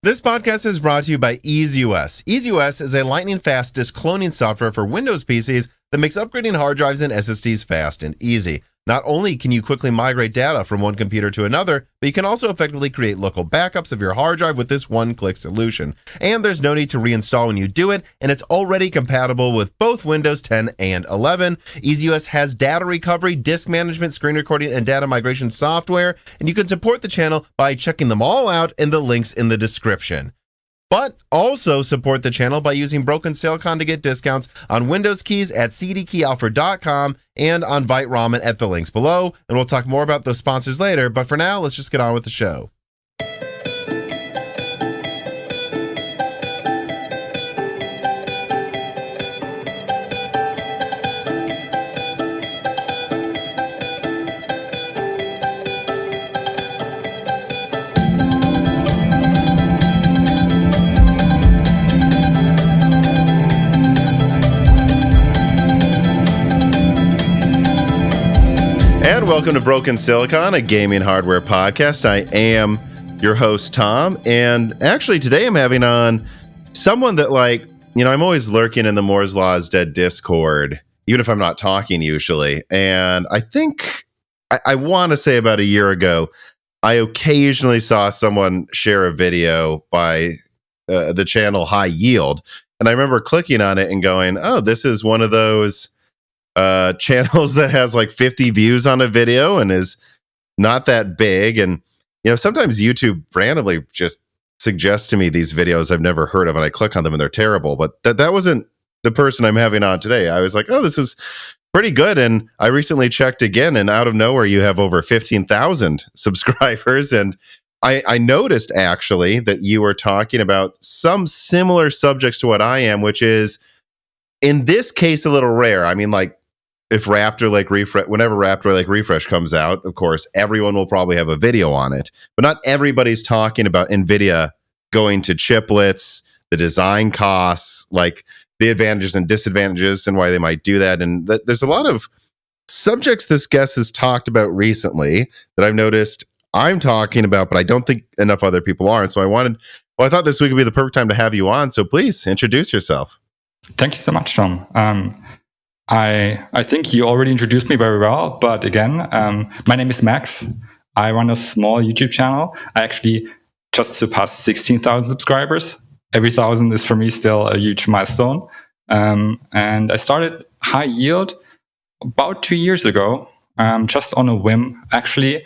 This podcast is brought to you by EaseUS. EaseUS is a lightning-fast disk cloning software for Windows PCs that makes upgrading hard drives and SSDs fast and easy. Not only can you quickly migrate data from one computer to another, but you can also effectively create local backups of your hard drive with this one-click solution. And there's no need to reinstall when you do it, and it's already compatible with both Windows 10 and 11. EaseUS has data recovery, disk management, screen recording, and data migration software, and you can support the channel by checking them all out in the links in the description. But also support the channel by using Broken Silicon to get discounts on Windows keys at cdkeyoffer.com and on Vite Ramen at the links below. And we'll talk more about those sponsors later. But for now, let's just get on with the show. And welcome to Broken Silicon, a gaming hardware podcast. I am your host, Tom. And actually, today I'm having on someone that, I'm always lurking in the Moore's Law is Dead Discord, even if I'm not talking usually. And I think, I want to say about a year ago, I occasionally saw someone share a video by the channel High Yield. And I remember clicking on it and going, oh, this is one of those channels that has like 50 views on a video and is not that big. And, sometimes YouTube randomly just suggests to me these videos I've never heard of and I click on them and they're terrible. But that wasn't the person I'm having on today. I was like, oh, this is pretty good. And I recently checked again, and out of nowhere, you have over 15,000 subscribers. And I noticed actually that you were talking about some similar subjects to what I am, which is in this case a little rare. I mean, if Raptor Lake Refresh, whenever Raptor Lake Refresh comes out, of course, everyone will probably have a video on it. But not everybody's talking about Nvidia going to chiplets, the design costs, like the advantages and disadvantages and why they might do that. And there's a lot of subjects this guest has talked about recently that I've noticed I'm talking about, but I don't think enough other people are. And so I thought this week would be the perfect time to have you on. So please introduce yourself. Thank you so much, Tom. I think you already introduced me very well, but again, my name is Max. I run a small YouTube channel. I actually just surpassed 16,000 subscribers. Every 1,000 is for me still a huge milestone. And I started High Yield about 2 years ago, just on a whim. Actually,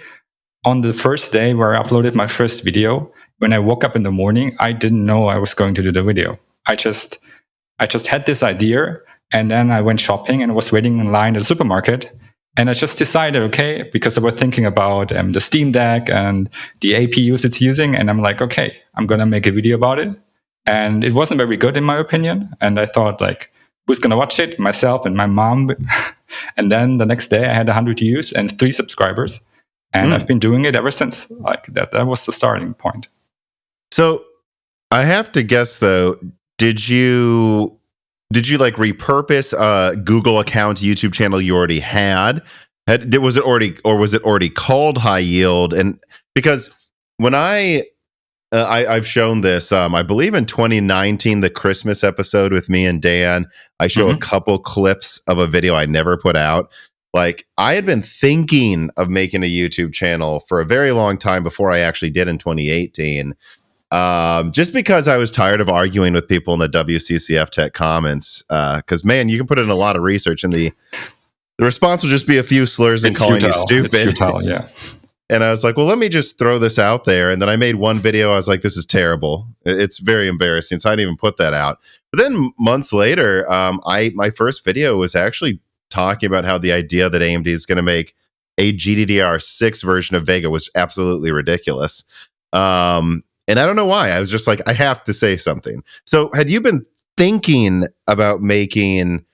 on the first day where I uploaded my first video, when I woke up in the morning, I didn't know I was going to do the video. I just had this idea, and then I went shopping and was waiting in line at the supermarket. And I just decided, okay, because I was thinking about the Steam Deck and the APUs it's using. And I'm like, okay, I'm going to make a video about it. And it wasn't very good in my opinion. And I thought, who's going to watch it? Myself and my mom. And then the next day I had 100 views and 3 subscribers. And I've been doing it ever since. That was the starting point. So I have to guess though, did you repurpose a Google account YouTube channel you already had? Was it already called High Yield? And because when I've shown this, I believe in 2019, the Christmas episode with me and Dan, I show a couple clips of a video I never put out. I had been thinking of making a YouTube channel for a very long time before I actually did in 2018. Just because I was tired of arguing with people in the WCCF Tech comments, because man, you can put in a lot of research and the response will just be a few slurs and calling you stupid. It's futile, yeah. And I was like, well, let me just throw this out there. And then I made one video. I was like, this is terrible. It's very embarrassing. So I didn't even put that out. But then months later, my first video was actually talking about how the idea that AMD is going to make a GDDR6 version of Vega was absolutely ridiculous. And I don't know why. I was just like, I have to say something. So had you been thinking about making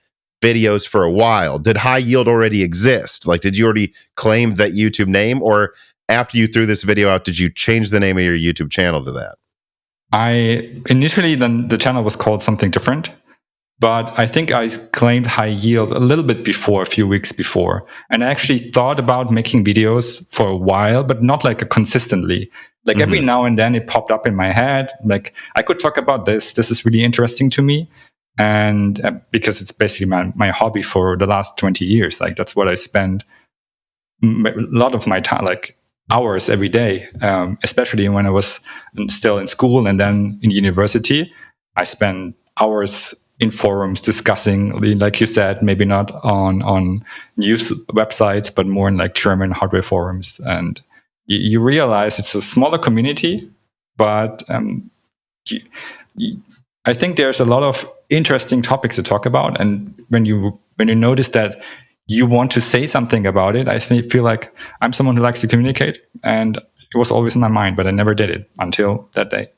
videos for a while? Did High Yield already exist? Did you already claim that YouTube name? Or after you threw this video out, did you change the name of your YouTube channel to that? Initially, then the channel was called something different. But I think I claimed high yield a little bit before, a few weeks before. And I actually thought about making videos for a while, but not like consistently. Like every now and then it popped up in my head. Like I could talk about this. This is really interesting to me. And because it's basically my hobby for the last 20 years. Like that's what I spend a lot of my time, like hours every day, especially when I was still in school and then in university. I spent hours in forums discussing, like you said, maybe not on news websites, but more in like German hardware forums. And you realize it's a smaller community, but I think there's a lot of interesting topics to talk about. And when you notice that you want to say something about it, I feel like I'm someone who likes to communicate, and it was always in my mind, but I never did it until that day.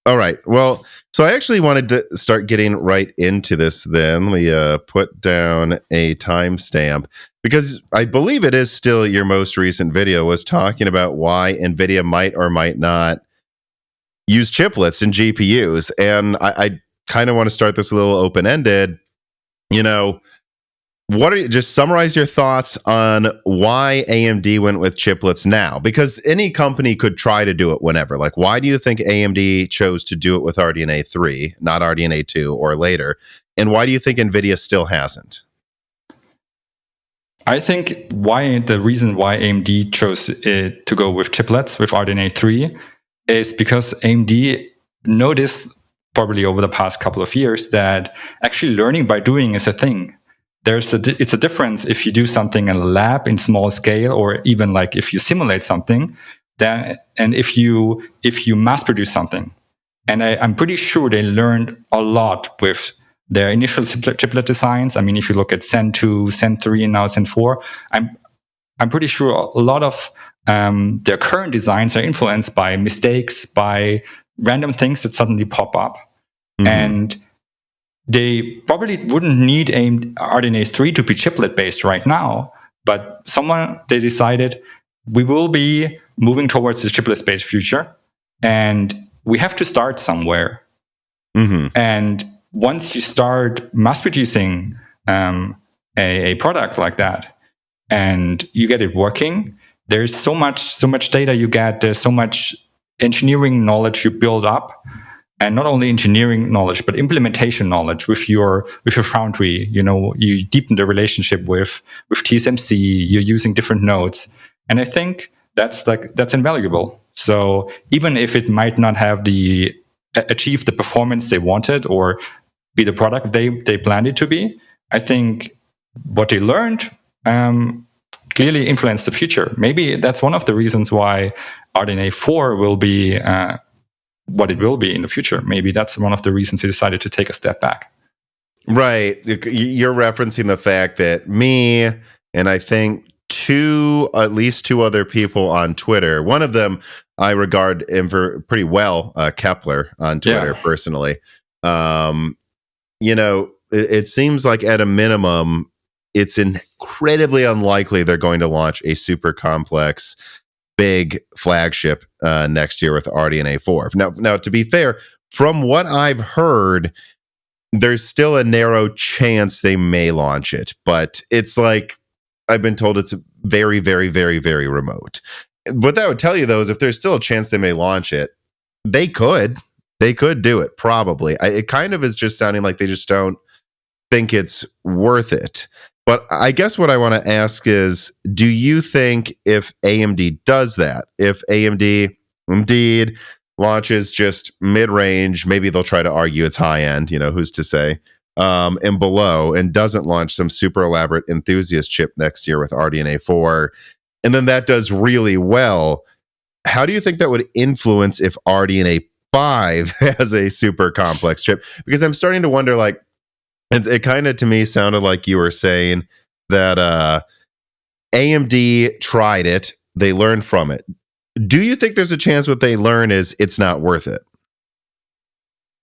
All right. Well, so I actually wanted to start getting right into this then. We put down a timestamp because I believe it is still your most recent video was talking about why NVIDIA might or might not use chiplets in GPUs. And I kind of want to start this a little open-ended. You know, just summarize your thoughts on why AMD went with chiplets now? Because any company could try to do it whenever. Like, why do you think AMD chose to do it with RDNA 3, not RDNA 2 or later? And why do you think NVIDIA still hasn't? I think the reason why AMD chose to go with chiplets with RDNA 3 is because AMD noticed probably over the past couple of years that actually learning by doing is a thing. It's a difference if you do something in a lab in small scale, or even like if you simulate something, and if you mass produce something. And I'm pretty sure they learned a lot with their initial chiplet designs. I mean, if you look at Zen 2, Zen 3, and now Zen 4, I'm pretty sure a lot of their current designs are influenced by mistakes, by random things that suddenly pop up. Mm-hmm. And they probably wouldn't need RDNA 3 to be chiplet based right now, but they decided we will be moving towards the chiplet based future, and we have to start somewhere. Mm-hmm. And once you start mass producing a product like that, and you get it working, there's so much data you get. There's so much engineering knowledge you build up. And not only engineering knowledge, but implementation knowledge with your foundry. You know, you deepen the relationship with TSMC. You're using different nodes, and I think that's invaluable. So even if it might not have achieve the performance they wanted or be the product they planned it to be, I think what they learned clearly influenced the future. Maybe that's one of the reasons why RDNA 4 will be what it will be in the future. Maybe that's one of the reasons he decided to take a step back. Right. You're referencing the fact that me and I think at least two other people on Twitter, one of them I regard him for pretty well, Kepler on Twitter personally. You know, it seems like at a minimum, it's incredibly unlikely they're going to launch a super complex big flagship next year with RDNA 4. Now, to be fair, from what I've heard, there's still a narrow chance they may launch it, but it's like I've been told it's very, very, very, very remote. What that would tell you, though, is if there's still a chance they may launch it, they could do it, probably. It kind of is just sounding like they just don't think it's worth it. But I guess what I want to ask is, do you think if AMD does that, if AMD indeed launches just mid-range, maybe they'll try to argue it's high-end, you know, who's to say, and below, and doesn't launch some super elaborate enthusiast chip next year with RDNA 4, and then that does really well, how do you think that would influence if RDNA 5 has a super complex chip? Because I'm starting to wonder, like, it kind of to me sounded like you were saying that AMD tried it, they learned from it. Do you think there's a chance what they learn is it's not worth it?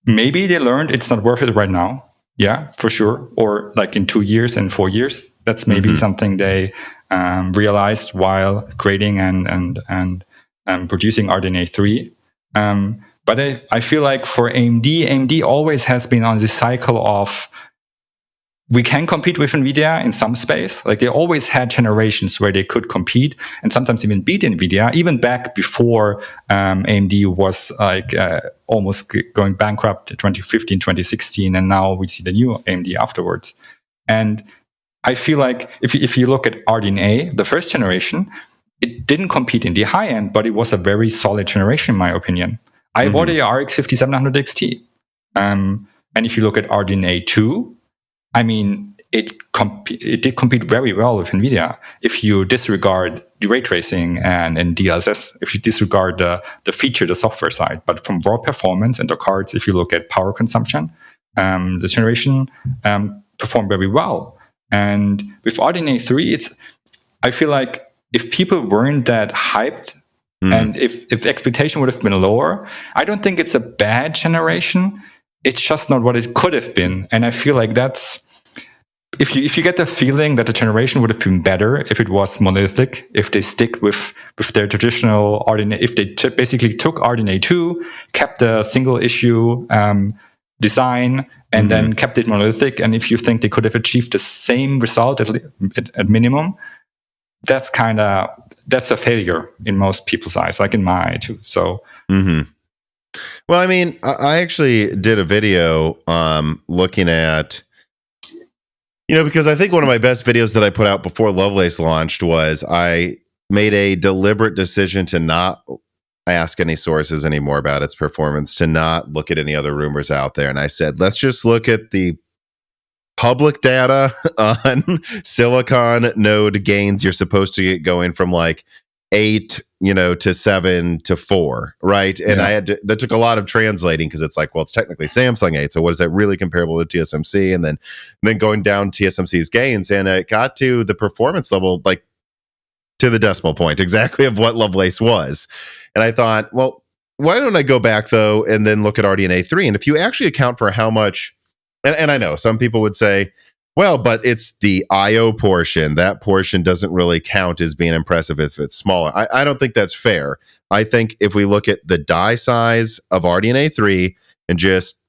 Maybe they learned it's not worth it right now. Yeah, for sure. Or like in 2 years and 4 years. That's maybe something they realized while creating and producing RDNA 3. But I feel like for AMD always has been on this cycle of we can compete with Nvidia in some space. Like they always had generations where they could compete and sometimes even beat Nvidia, even back before AMD was like almost going bankrupt in 2015, 2016. And now we see the new AMD afterwards. And I feel like if you look at RDNA, the first generation, it didn't compete in the high end, but it was a very solid generation, in my opinion. I bought a RX 5700 XT. And if you look at RDNA 2, I mean, it did compete very well with NVIDIA. If you disregard the ray tracing and DLSS, if you disregard the feature, the software side. But from raw performance and the cards, if you look at power consumption, the generation performed very well. And with RDNA 3, I feel like if people weren't that hyped, and if expectation would have been lower, I don't think it's a bad generation. It's just not what it could have been. And I feel like that's, if you get the feeling that the generation would have been better if it was monolithic, if they stick with their traditional RDNA, if they basically took RDNA 2, kept the single issue design, and then kept it monolithic. And if you think they could have achieved the same result at minimum, that's a failure in most people's eyes, like in my eye too. So. Well, I mean, I actually did a video looking at, because I think one of my best videos that I put out before Lovelace launched was I made a deliberate decision to not ask any sources anymore about its performance, to not look at any other rumors out there. And I said, let's just look at the public data on silicon node gains you're supposed to get going from like 8, to 7 to 4, right? And that took a lot of translating, because it's like, well, it's technically Samsung 8, so what is that really comparable to TSMC? And then going down TSMC's gains, and it got to the performance level, like to the decimal point exactly of what Lovelace was. And I thought, well, why don't I go back though and then look at RDNA 3? And if you actually account for how much, and I know some people would say, well, but it's the IO portion. That portion doesn't really count as being impressive if it's smaller. I don't think that's fair. I think if we look at the die size of RDNA 3 and just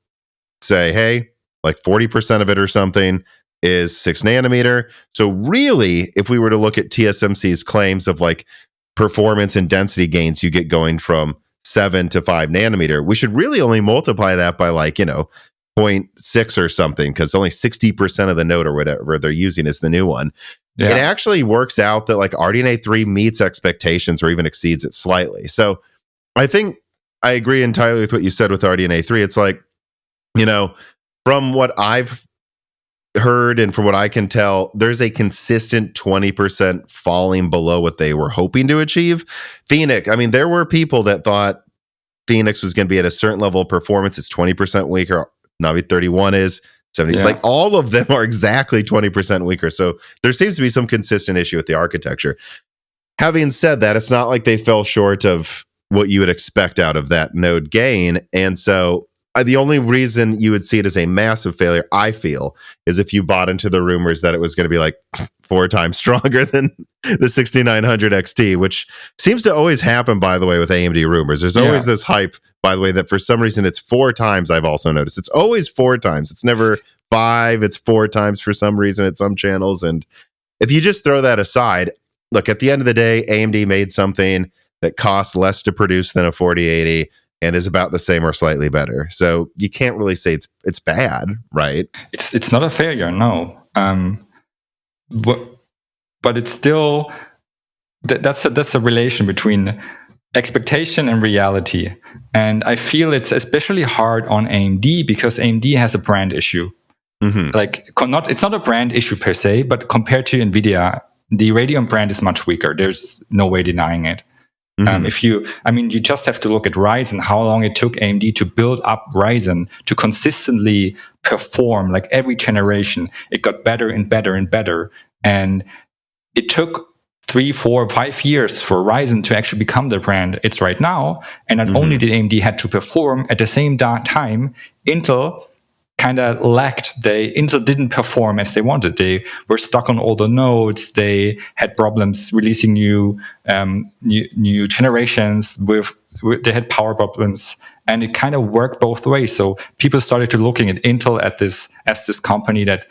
say, hey, like 40% of it or something is 6 nanometer. So really, if we were to look at TSMC's claims of like performance and density gains you get going from 7 to 5 nanometer, we should really only multiply that by like, 0.6 or something, because only 60% of the node or whatever they're using is the new one. It actually works out that like RDNA 3 meets expectations or even exceeds it slightly. So I think I agree entirely with what you said with RDNA 3. It's like, from what I've heard and from what I can tell, there's a consistent 20% falling below what they were hoping to achieve. Phoenix, I mean, there were people that thought Phoenix was going to be at a certain level of performance. It's 20% weaker. Navi 31 is 70. Like all of them are exactly 20% weaker. So there seems to be some consistent issue with the architecture. Having said that, it's not like they fell short of what you would expect out of that node gain. And so the only reason you would see it as a massive failure, I feel, is if you bought into the rumors that it was going to be like 4 times stronger than the 6900 XT, which seems to always happen, by the way, with AMD rumors. There's always this hype, by the way, that for some reason it's 4 times. I've also noticed it's always 4 times. It's never 5. It's 4 times for some reason at some channels. And if you just throw that aside, look, at the end of the day, AMD made something that costs less to produce than a 4080 and is about the same or slightly better. So you can't really say it's bad, right? It's not a failure, no. But it's still that's a relation between expectation and reality. And I feel it's especially hard on AMD because AMD has a brand issue. Like it's not a brand issue per se, but compared to Nvidia, the Radeon brand is much weaker. There's no way denying it. You just have to look at Ryzen, how long it took AMD to build up Ryzen to consistently perform like every generation. It got better and better and better. And it took 3, 4, 5 years for Ryzen to actually become the brand it's right now. And not only did AMD had to perform at the same time, Intel kind of lacked. Intel didn't perform as they wanted. They were stuck on older nodes. They had problems releasing new generations. They had power problems, And it kind of worked both ways. So people started to looking at Intel as this company that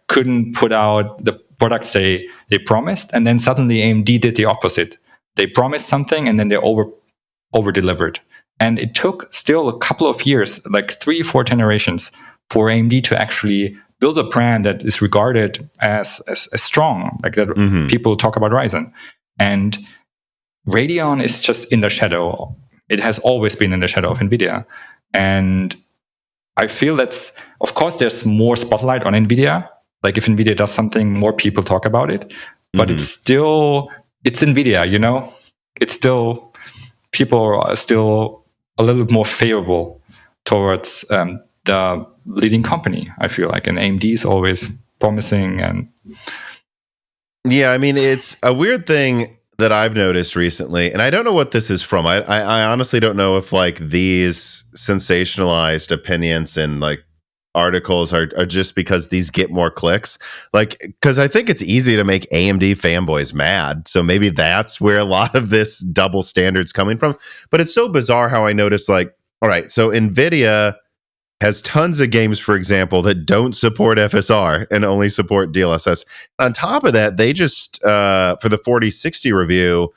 couldn't put out the products they promised. And then suddenly AMD did the opposite. They promised something and then they over delivered. And it took still a couple of years, like 3-4 generations, for AMD to actually build a brand that is regarded as strong, like that. People talk about Ryzen. And Radeon is just in the shadow. It has always been in the shadow of Nvidia. And I feel that's, of course, there's more spotlight on Nvidia. Like if Nvidia does something, more people talk about it. But it's Nvidia, It's still, people are still a little bit more favorable towards the leading company, I feel like. And AMD is always promising. And yeah, I mean, it's a weird thing that I've noticed recently, and I don't know what this is from. I honestly don't know if like these sensationalized opinions and like articles are just because these get more clicks. Like, because I think it's easy to make AMD fanboys mad. So maybe that's where a lot of this double standard's coming from. But it's so bizarre how I noticed, like, all right, so Nvidia has tons of games, for example, that don't support FSR and only support DLSS. On top of that, they just, for the 4060 review,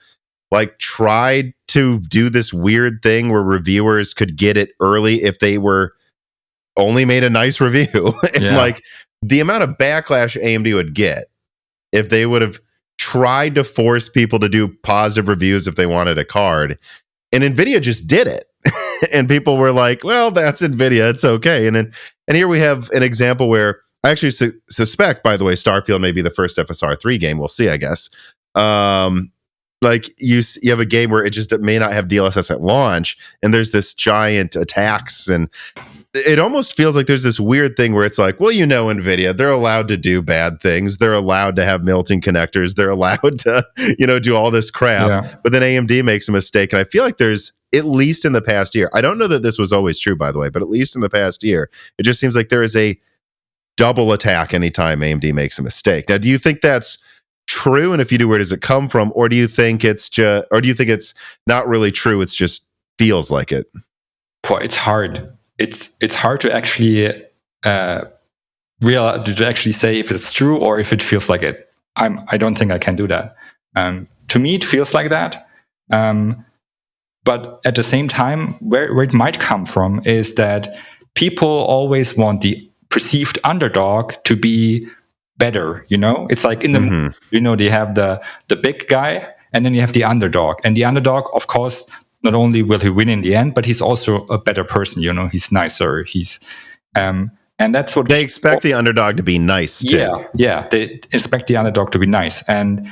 like tried to do this weird thing where reviewers could get it early if they were only made a nice review. And like the amount of backlash AMD would get if they would have tried to force people to do positive reviews if they wanted a card. And Nvidia just did it. And people were like, well, that's Nvidia. It's okay. And here we have an example where I actually suspect, by the way, Starfield may be the first FSR 3 game. We'll see, I guess. Like you have a game where it just may not have DLSS at launch, and there's this giant attacks, and it almost feels like there's this weird thing where it's like, well, Nvidia, they're allowed to do bad things. They're allowed to have melting connectors. They're allowed to, do all this crap. Yeah. But then AMD makes a mistake. And I feel like there's, at least in the past year, I don't know that this was always true, by the way, but at least in the past year, it just seems like there is a double attack anytime AMD makes a mistake. Now, do you think that's true? And if you do, where does it come from? Or do you think it's not really true? It's just feels like it. Boy, it's hard. It's hard to actually to actually say if it's true or if it feels like it. I don't think I can do that. To me, it feels like that. But at the same time, where it might come from is that people always want the perceived underdog to be better. It's like in the they have the big guy and then you have the underdog, and the underdog, of course, not only will he win in the end, but he's also a better person. He's nicer. He's and that's what they expect the underdog to be nice too. Yeah, they expect the underdog to be nice. And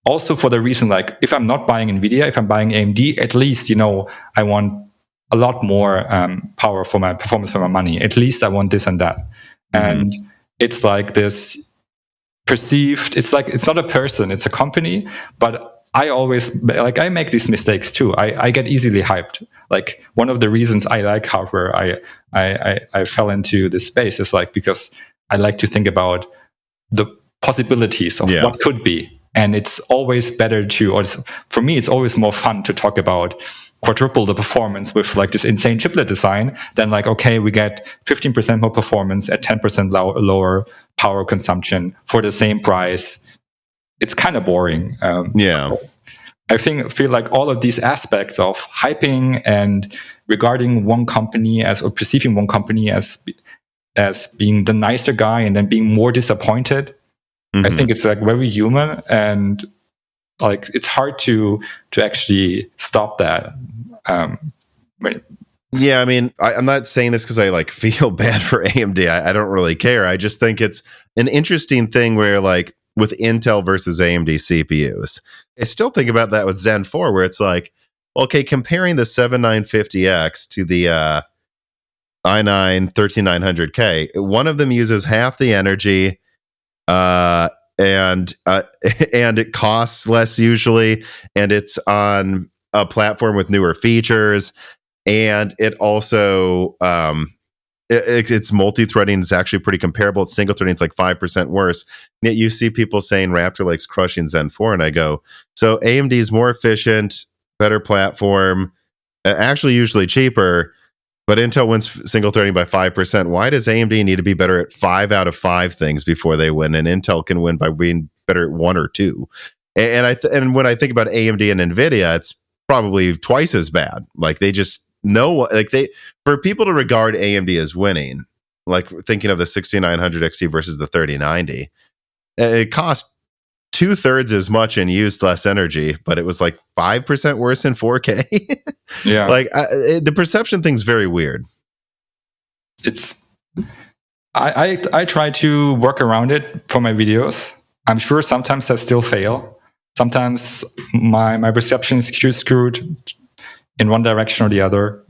also for the reason, like, if I'm not buying Nvidia, if I'm buying AMD, at least, I want a lot more power for my performance for my money. At least I want this and that. And it's like this perceived, it's like, it's not a person, it's a company, but I always, like, I make these mistakes too. I get easily hyped. Like, one of the reasons I like hardware, I fell into this space is like, because I like to think about the possibilities of what could be. And it's always better for me, it's always more fun to talk about quadruple the performance with like this insane chiplet design than like, okay, we get 15% more performance at 10% lower power consumption for the same price. It's kind of boring. So I feel like all of these aspects of hyping and regarding one company or perceiving one company as being the nicer guy and then being more disappointed, I think it's like very human, and like it's hard to actually stop that. Yeah, I mean, I'm not saying this because I like feel bad for AMD. I don't really care. I just think it's an interesting thing where, like, with Intel versus AMD CPUs, I still think about that with Zen 4, where it's like, okay, comparing the 7950X to the i9 13900K, one of them uses half the energy, and it costs less usually, and it's on a platform with newer features, and it also it's multi-threading is actually pretty comparable. It's single threading, it's like 5% worse. And yet you see people saying Raptor Lake's crushing Zen 4, and I go, so AMD is more efficient, better platform, actually usually cheaper, but Intel wins single threading by 5%. Why does AMD need to be better at 5 out of 5 things before they win, and Intel can win by being better at 1 or 2? And when I think about AMD and Nvidia, it's probably twice as bad. Like they just know, like for people to regard AMD as winning, like thinking of the 6900 XT versus the 3090, it cost 2/3 as much and used less energy, but it was like 5% worse in 4K. Yeah. Like the perception thing's very weird. It's I try to work around it for my videos. I'm sure sometimes I still fail. Sometimes my perception is screwed in one direction or the other.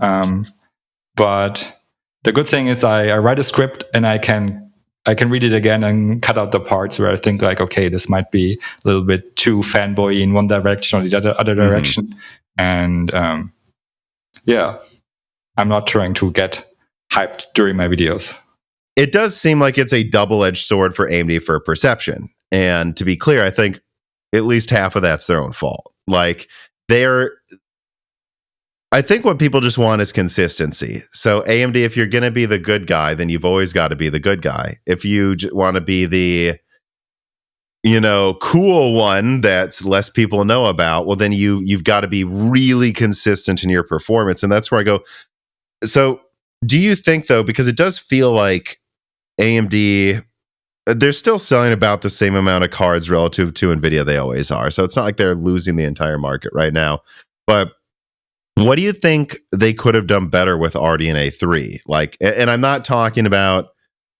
But the good thing is I write a script and I can read it again and cut out the parts where I think like, okay, this might be a little bit too fanboy in one direction or the other direction. And yeah, I'm not trying to get hyped during my videos. It does seem like it's a double-edged sword for AMD for perception. And to be clear, I think at least half of that's their own fault. Like I think what people just want is consistency. So AMD, if you're going to be the good guy, then you've always got to be the good guy. If you want to be the, cool one that less people know about, well, then you've got to be really consistent in your performance. And that's where I go. So do you think, though, because it does feel like AMD, they're still selling about the same amount of cards relative to Nvidia they always are. So it's not like they're losing the entire market right now. But what do you think they could have done better with RDNA 3? Like, and I'm not talking about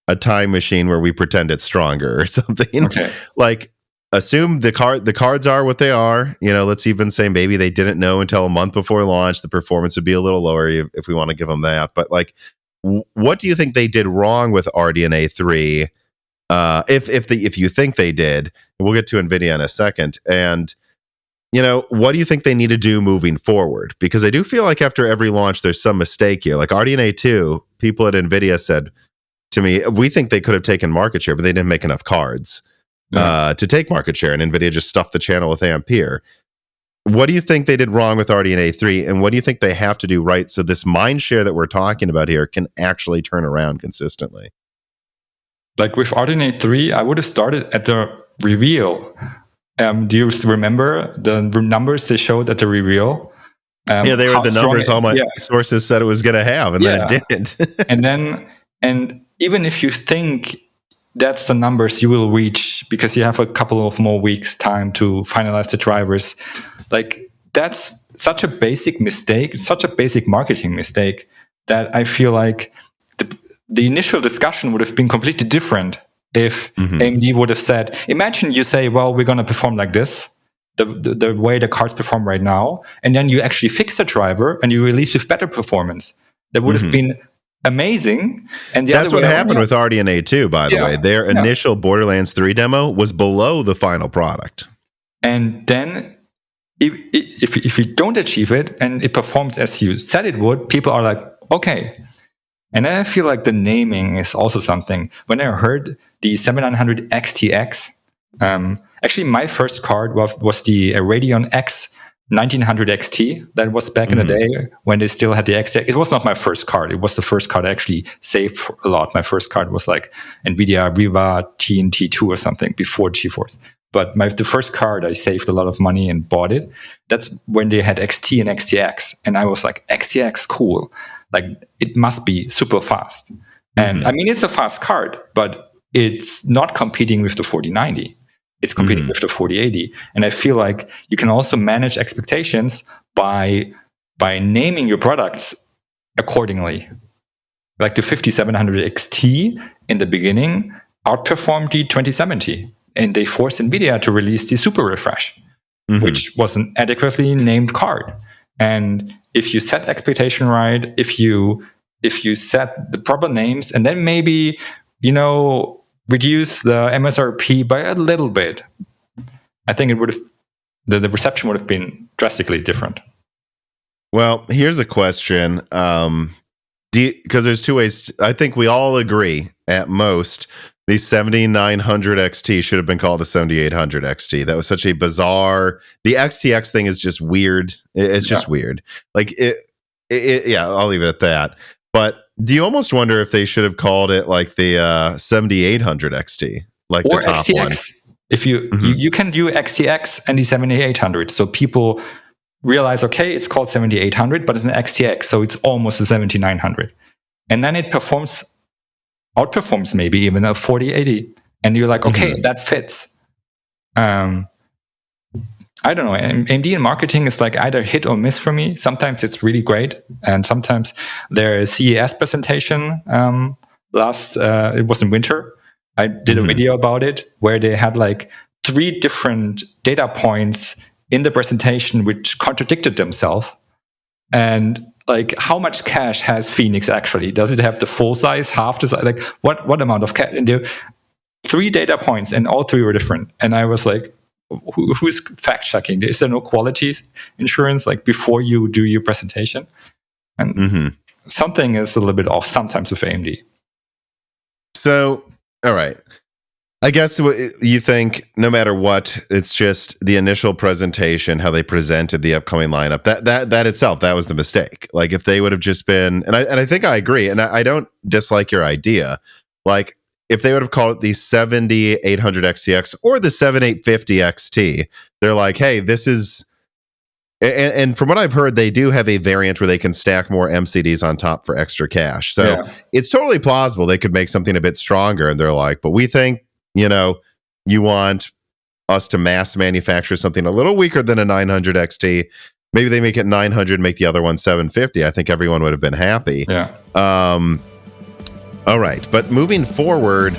a time machine where we pretend it's stronger or something. Okay. Like, assume the cards are what they are. Let's even say maybe they didn't know until a month before launch the performance would be a little lower if we want to give them that. But like, what do you think they did wrong with RDNA 3? If you think they did, we'll get to Nvidia in a second. And what do you think they need to do moving forward? Because I do feel like after every launch, there's some mistake here. Like RDNA 2, people at Nvidia said to me, we think they could have taken market share, but they didn't make enough cards to take market share. And Nvidia just stuffed the channel with Ampere. What do you think they did wrong with RDNA 3? And what do you think they have to do right so this mind share that we're talking about here can actually turn around consistently? Like with RDNA 3, I would have started at the reveal. Do you remember the numbers they showed at the reveal? Yeah, they were the numbers all my sources said it was going to have, and then it didn't. and even if you think that's the numbers you will reach because you have a couple of more weeks time to finalize the drivers, like that's such a basic mistake, such a basic marketing mistake that I feel like the initial discussion would have been completely different. If AMD would have said, imagine you say, well, we're going to perform like this, the way the cards perform right now, and then you actually fix the driver and you release with better performance. That would have been amazing. And that's what happened with RDNA 2, by the way. Their initial Borderlands 3 demo was below the final product. And then if you don't achieve it and it performs as you said it would, people are like, okay. And I feel like the naming is also something. When I heard the 7900 XTX, actually my first card was the Radeon X 1900 XT. That was back in the day when they still had the XTX. It was not my first card. It was the first card I actually saved for a lot. My first card was like Nvidia Riva TNT2 or something before GeForce. But the first card, I saved a lot of money and bought it. That's when they had XT and XTX. And I was like, XTX, cool. Like, it must be super fast. And I mean, it's a fast card, but it's not competing with the 4090. It's competing with the 4080. And I feel like you can also manage expectations by naming your products accordingly. Like the 5700 XT in the beginning outperformed the 2070. And they forced Nvidia to release the Super Refresh, which was an adequately named card. And if you set expectation right, if you set the proper names, and then maybe, reduce the MSRP by a little bit, I think it would have the reception would have been drastically different. Well, here's a question. Because there's two ways. I think we all agree at most the 7900 XT should have been called the 7800 XT. That was such a bizarre. The XTX thing is just weird. It's just weird. Like Yeah, I'll leave it at that. But do you almost wonder if they should have called it like the 7800 XT, like or the top XTX. one? If you can do XTX and the 7800, so people realize, okay, it's called 7800, but it's an XTX, so it's almost a 7900, and then it outperforms maybe even a 4080, and you're like, okay, that fits. I don't know. AMD in marketing is like either hit or miss for me. Sometimes it's really great, and sometimes their CES presentation it was in winter. I did a video about it where they had like 3 different data points in the presentation which contradicted themselves. And like, how much cache has Phoenix actually? Does it have the full size, half the size? Like, what amount of cache? And there 3 data points, and all 3 were different. And I was like, who's fact checking? Is there no quality insurance like before you do your presentation? And something is a little bit off sometimes with AMD. So, all right. I guess what you think, no matter what, it's just the initial presentation, how they presented the upcoming lineup. That itself, that was the mistake. Like, if they would have just been, and I think I agree, and I don't dislike your idea. Like, if they would have called it the 7800 XTX or the 7850 XT, they're like, hey, this is, and from what I've heard, they do have a variant where they can stack more MCDs on top for extra cache. So it's totally plausible they could make something a bit stronger. And they're like, but we think, you want us to mass manufacture something a little weaker than a 900 XT. Maybe they make it 900, make the other one 750. I think everyone would have been happy. Yeah. All right, but moving forward,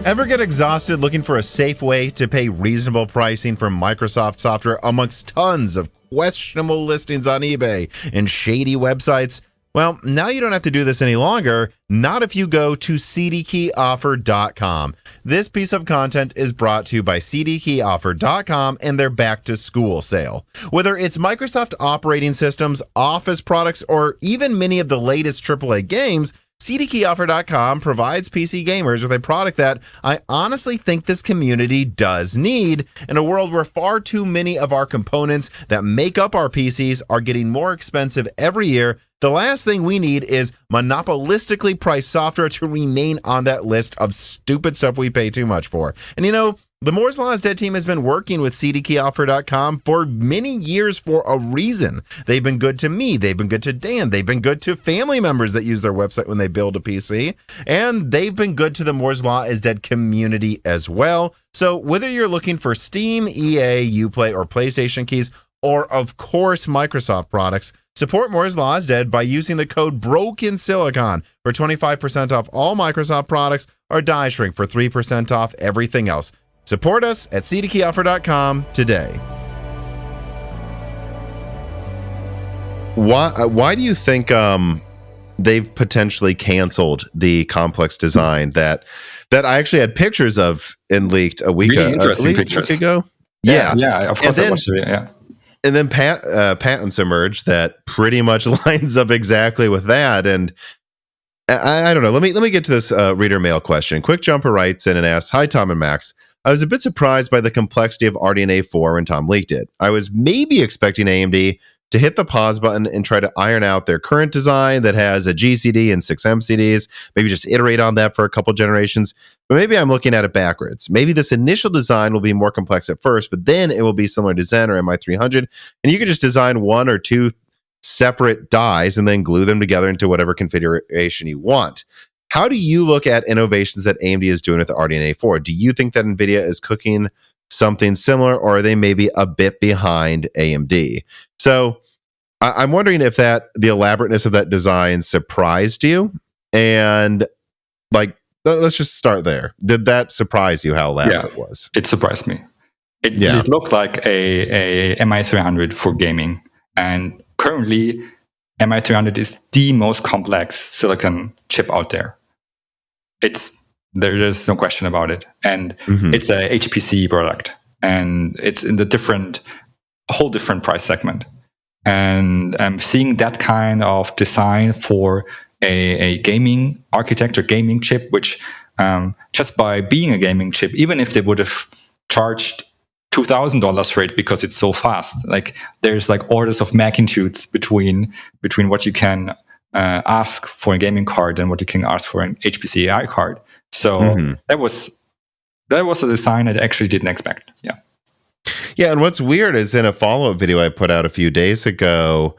ever get exhausted looking for a safe way to pay reasonable pricing for Microsoft software amongst tons of questionable listings on eBay and shady websites? Well, now you don't have to do this any longer, not if you go to cdkeyoffer.com. This piece of content is brought to you by cdkeyoffer.com and their back to school sale. Whether it's Microsoft operating systems, Office products, or even many of the latest AAA games, cdkeyoffer.com provides PC gamers with a product that I honestly think this community does need. In a world where far too many of our components that make up our PCs are getting more expensive every year, the last thing we need is monopolistically priced software to remain on that list of stupid stuff we pay too much for. And the Moore's Law is Dead team has been working with cdkeyoffer.com for many years for a reason. They've been good to me. They've been good to Dan. They've been good to family members that use their website when they build a PC. And they've been good to the Moore's Law is Dead community as well. So whether you're looking for Steam, EA, Uplay, or PlayStation keys, or of course Microsoft products, support Moore's Law is Dead by using the code BROKENSILICON for 25% off all Microsoft products, or Die Shrink for 3% off everything else. Support us at cdkeyoffer.com today. Why do you think they've potentially canceled the complex design that I actually had pictures of and leaked a week ago? Yeah, of course. And then patents emerged that pretty much lines up exactly with that. And I don't know. Let me get to this reader mail question. Quick Jumper writes in and asks, "Hi, Tom and Max. I was a bit surprised by the complexity of RDNA 4 when Tom leaked it. I was maybe expecting AMD to hit the pause button and try to iron out their current design that has a GCD and 6 MCDs, maybe just iterate on that for a couple generations. But maybe I'm looking at it backwards. Maybe this initial design will be more complex at first, but then it will be similar to Zen or MI300, and you could just design 1 or 2 separate dies and then glue them together into whatever configuration you want. How do you look at innovations that AMD is doing with the RDNA 4? Do you think that NVIDIA is cooking something similar, or are they maybe a bit behind AMD? So I'm wondering if the elaborateness of that design surprised you. And let's just start there. Did that surprise you how elaborate it was? It surprised me. It looked like a MI300 for gaming. And currently, MI300 is the most complex silicon chip out there. There's no question about it. And it's a HPC product. And it's in the whole different price segment. And I'm seeing that kind of design for a gaming architecture, gaming chip, which just by being a gaming chip, even if they would have charged $2,000 for it because it's so fast. Like there's like orders of magnitudes between what you can ask for a gaming card and what you can ask for an HPC AI card. So that was a design I actually didn't expect. Yeah. Yeah, and what's weird is in a follow-up video I put out a few days ago,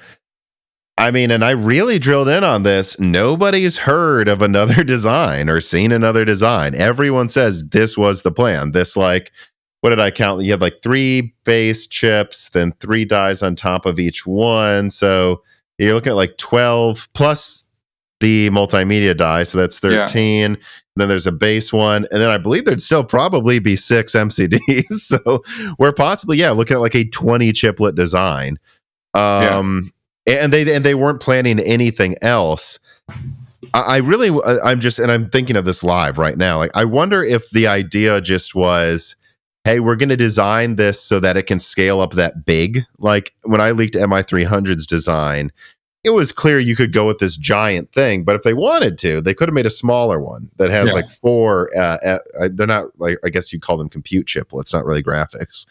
I mean, and I really drilled in on this, nobody's heard of another design or seen another design. Everyone says this was the plan. This, like, what did I count? You had like 3 base chips, then 3 dies on top of each one. So you're looking at like 12 plus the multimedia die. So that's 13. Yeah. Then there's a base one. And then I believe there'd still probably be 6 MCDs. So we're possibly, looking at like a 20 chiplet design. And they weren't planning anything else. I'm thinking of this live right now. Like, I wonder if the idea just was, hey, we're going to design this so that it can scale up that big. Like when I leaked MI300's design, it was clear you could go with this giant thing, but if they wanted to, they could have made a smaller one that has like 4. They're not like, I guess you'd call them compute chiplets, not really graphics.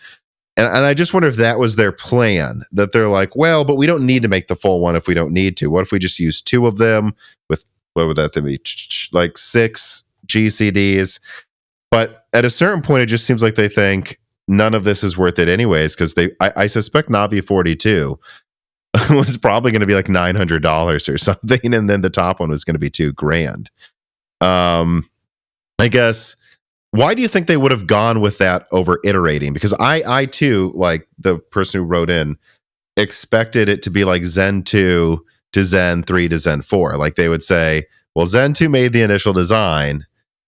And I just wonder if that was their plan, that they're like, well, but we don't need to make the full one if we don't need to. What if we just use 2 of them with, what would that be? Like 6 GCDs. But at a certain point, it just seems like they think none of this is worth it anyways, because I suspect Navi 42 was probably going to be like $900 or something, and then the top one was going to be $2,000. I guess, why do you think they would have gone with that over iterating? Because I too, like the person who wrote in, expected it to be like Zen 2 to Zen 3 to Zen 4. Like they would say, well, Zen 2 made the initial design,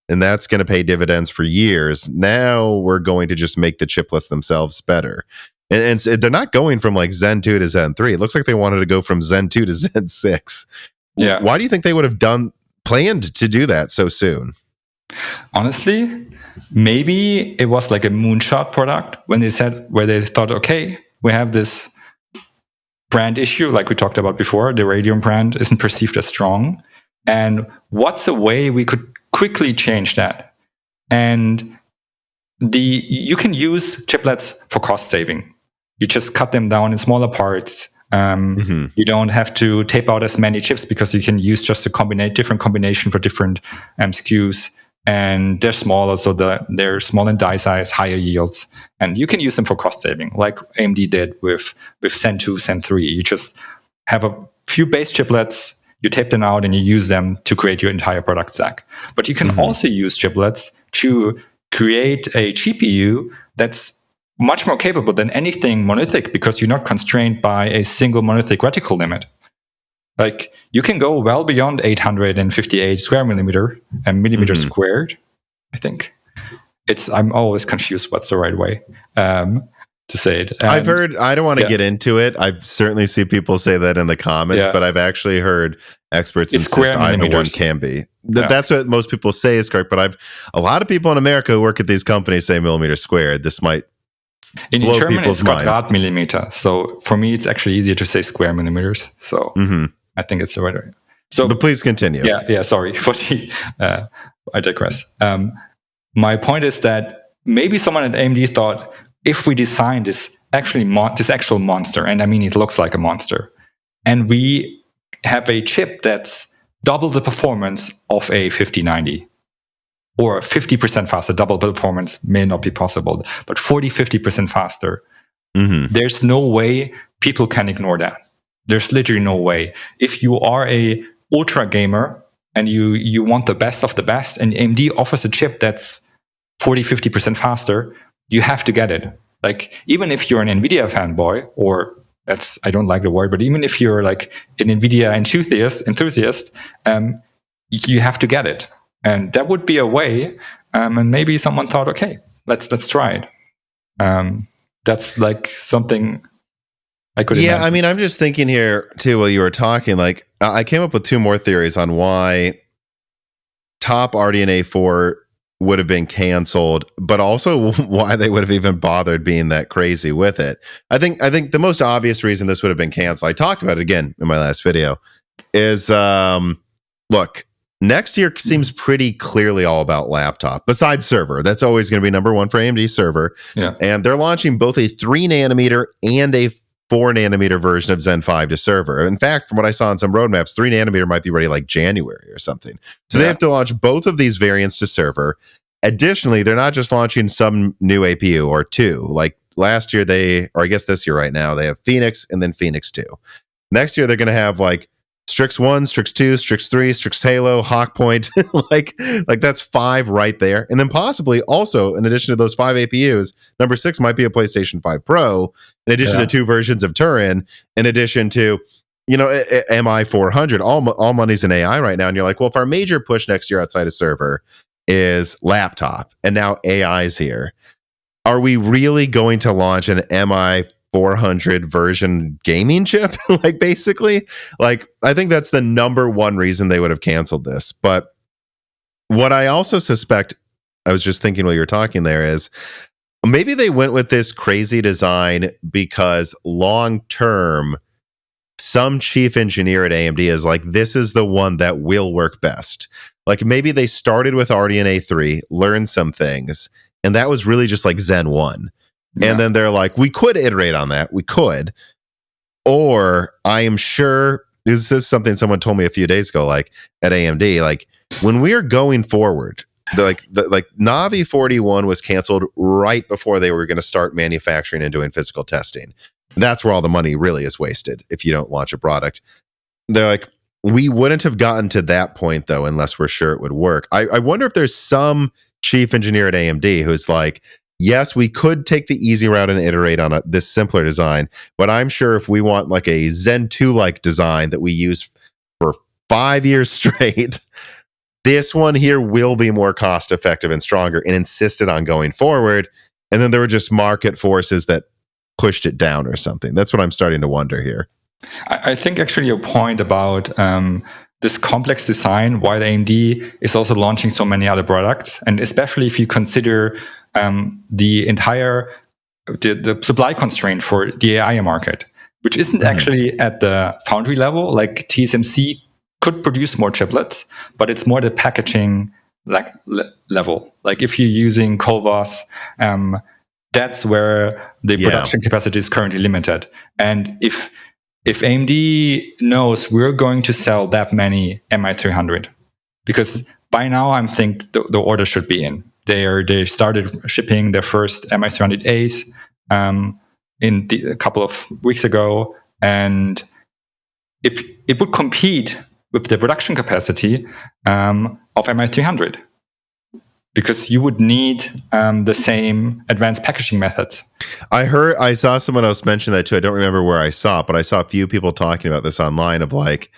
and that's going to pay dividends for years. Now we're going to just make the chiplets themselves better. And they're not going from like Zen 2 to Zen 3. It looks like they wanted to go from Zen 2 to Zen 6. Yeah. Why do you think they would have planned to do that so soon? Honestly, maybe it was like a moonshot product where they thought, okay, we have this brand issue, like we talked about before. The Radeon brand isn't perceived as strong. And what's a way we could quickly change that? And you can use chiplets for cost saving. You just cut them down in smaller parts. You don't have to tape out as many chips because you can use just a different combination for different SKUs. And they're smaller, so they're small in die size, higher yields. And you can use them for cost saving, like AMD did with Zen 2, Zen 3. You just have a few base chiplets, you tape them out, and you use them to create your entire product stack. But you can also use chiplets to create a GPU that's much more capable than anything monolithic, because you're not constrained by a single monolithic reticle limit. Like you can go well beyond 858 square millimeter and millimeter squared. I think I'm always confused what's the right way to say it. I've heard, I don't want to get into it. I certainly see people say that in the comments, but I've actually heard experts insist either one can be. That's what most people say is correct. But a lot of people in America who work at these companies say millimeter squared. This might in German it's Quadrat millimeter. So for me, it's actually easier to say square millimeters. So I think it's the right way. So, but please continue. Yeah. Sorry for I digress. My point is that maybe someone at AMD thought, if we design this actual monster, and I mean it looks like a monster, and we have a chip that's double the performance of a 5090, or 50% faster, double performance may not be possible, but 40-50% faster, there's no way people can ignore that. There's literally no way. If you are a ultra gamer and you want the best of the best, and AMD offers a chip that's 40-50% faster, you have to get it. Like, even if you're an Nvidia fanboy, or I don't like the word, but even if you're like an Nvidia enthusiast, you have to get it. And that would be a way. And maybe someone thought, okay, let's try it. That's like something I could imagine. I mean, I'm just thinking here too, while you were talking, like I came up with 2 more theories on why top RDNA 4 would have been canceled, but also why they would have even bothered being that crazy with it. I think the most obvious reason this would have been canceled, I talked about it again in my last video, is look, next year seems pretty clearly all about laptop. Besides server, that's always going to be number one for AMD server. Yeah. And they're launching both a 3 nanometer and a 4 nanometer version of Zen 5 to server. In fact, from what I saw on some roadmaps, 3 nanometer might be ready like January or something. So they have to launch both of these variants to server. Additionally, they're not just launching some new APU or two. Like last year, or I guess this year right now, they have Phoenix and then Phoenix 2. Next year, they're going to have like Strix 1, Strix 2, Strix 3, Strix Halo, Hawk Point. like that's 5 right there. And then possibly also, in addition to those 5 APUs, number 6 might be a PlayStation 5 Pro, in addition to 2 versions of Turin, in addition to, MI 400. All money's in AI right now. And you're like, well, if our major push next year outside of server is laptop, and now AI is here, are we really going to launch an MI 400 version gaming chip? Basically, I think that's the number one reason they would have canceled this. But what I also suspect, I was just thinking while you were talking there, is maybe they went with this crazy design because long term, some chief engineer at AMD is like, this is the one that will work best. Like maybe they started with RDNA 3, learned some things, and that was really just like Zen 1. Yeah. And then they're like, we could iterate on that. We could. Or I am sure, this is something someone told me a few days ago, like at AMD, like when we're going forward, Navi 41 was canceled right before they were going to start manufacturing and doing physical testing. And that's where all the money really is wasted if you don't launch a product. They're like, we wouldn't have gotten to that point, though, unless we're sure it would work. I wonder if there's some chief engineer at AMD who's like, yes, we could take the easy route and iterate on this simpler design, but I'm sure if we want like a Zen 2-like design that we use for 5 years straight, this one here will be more cost effective and stronger, and insisted on going forward. And then there were just market forces that pushed it down or something. That's what I'm starting to wonder here. I think actually your point about this complex design, why the AMD is also launching so many other products, and especially if you consider the entire the supply constraint for the AI market, which isn't actually at the foundry level. Like TSMC could produce more chiplets, but it's more the packaging level. Like if you're using CoWoS, that's where the production capacity is currently limited. And if AMD knows we're going to sell that many MI300, because by now I think the order should be in. They started shipping their first MI300As a couple of weeks ago, and if it would compete with the production capacity of MI300, because you would need the same advanced packaging methods. I saw someone else mention that too. I don't remember where I saw it, but I saw a few people talking about this online of like,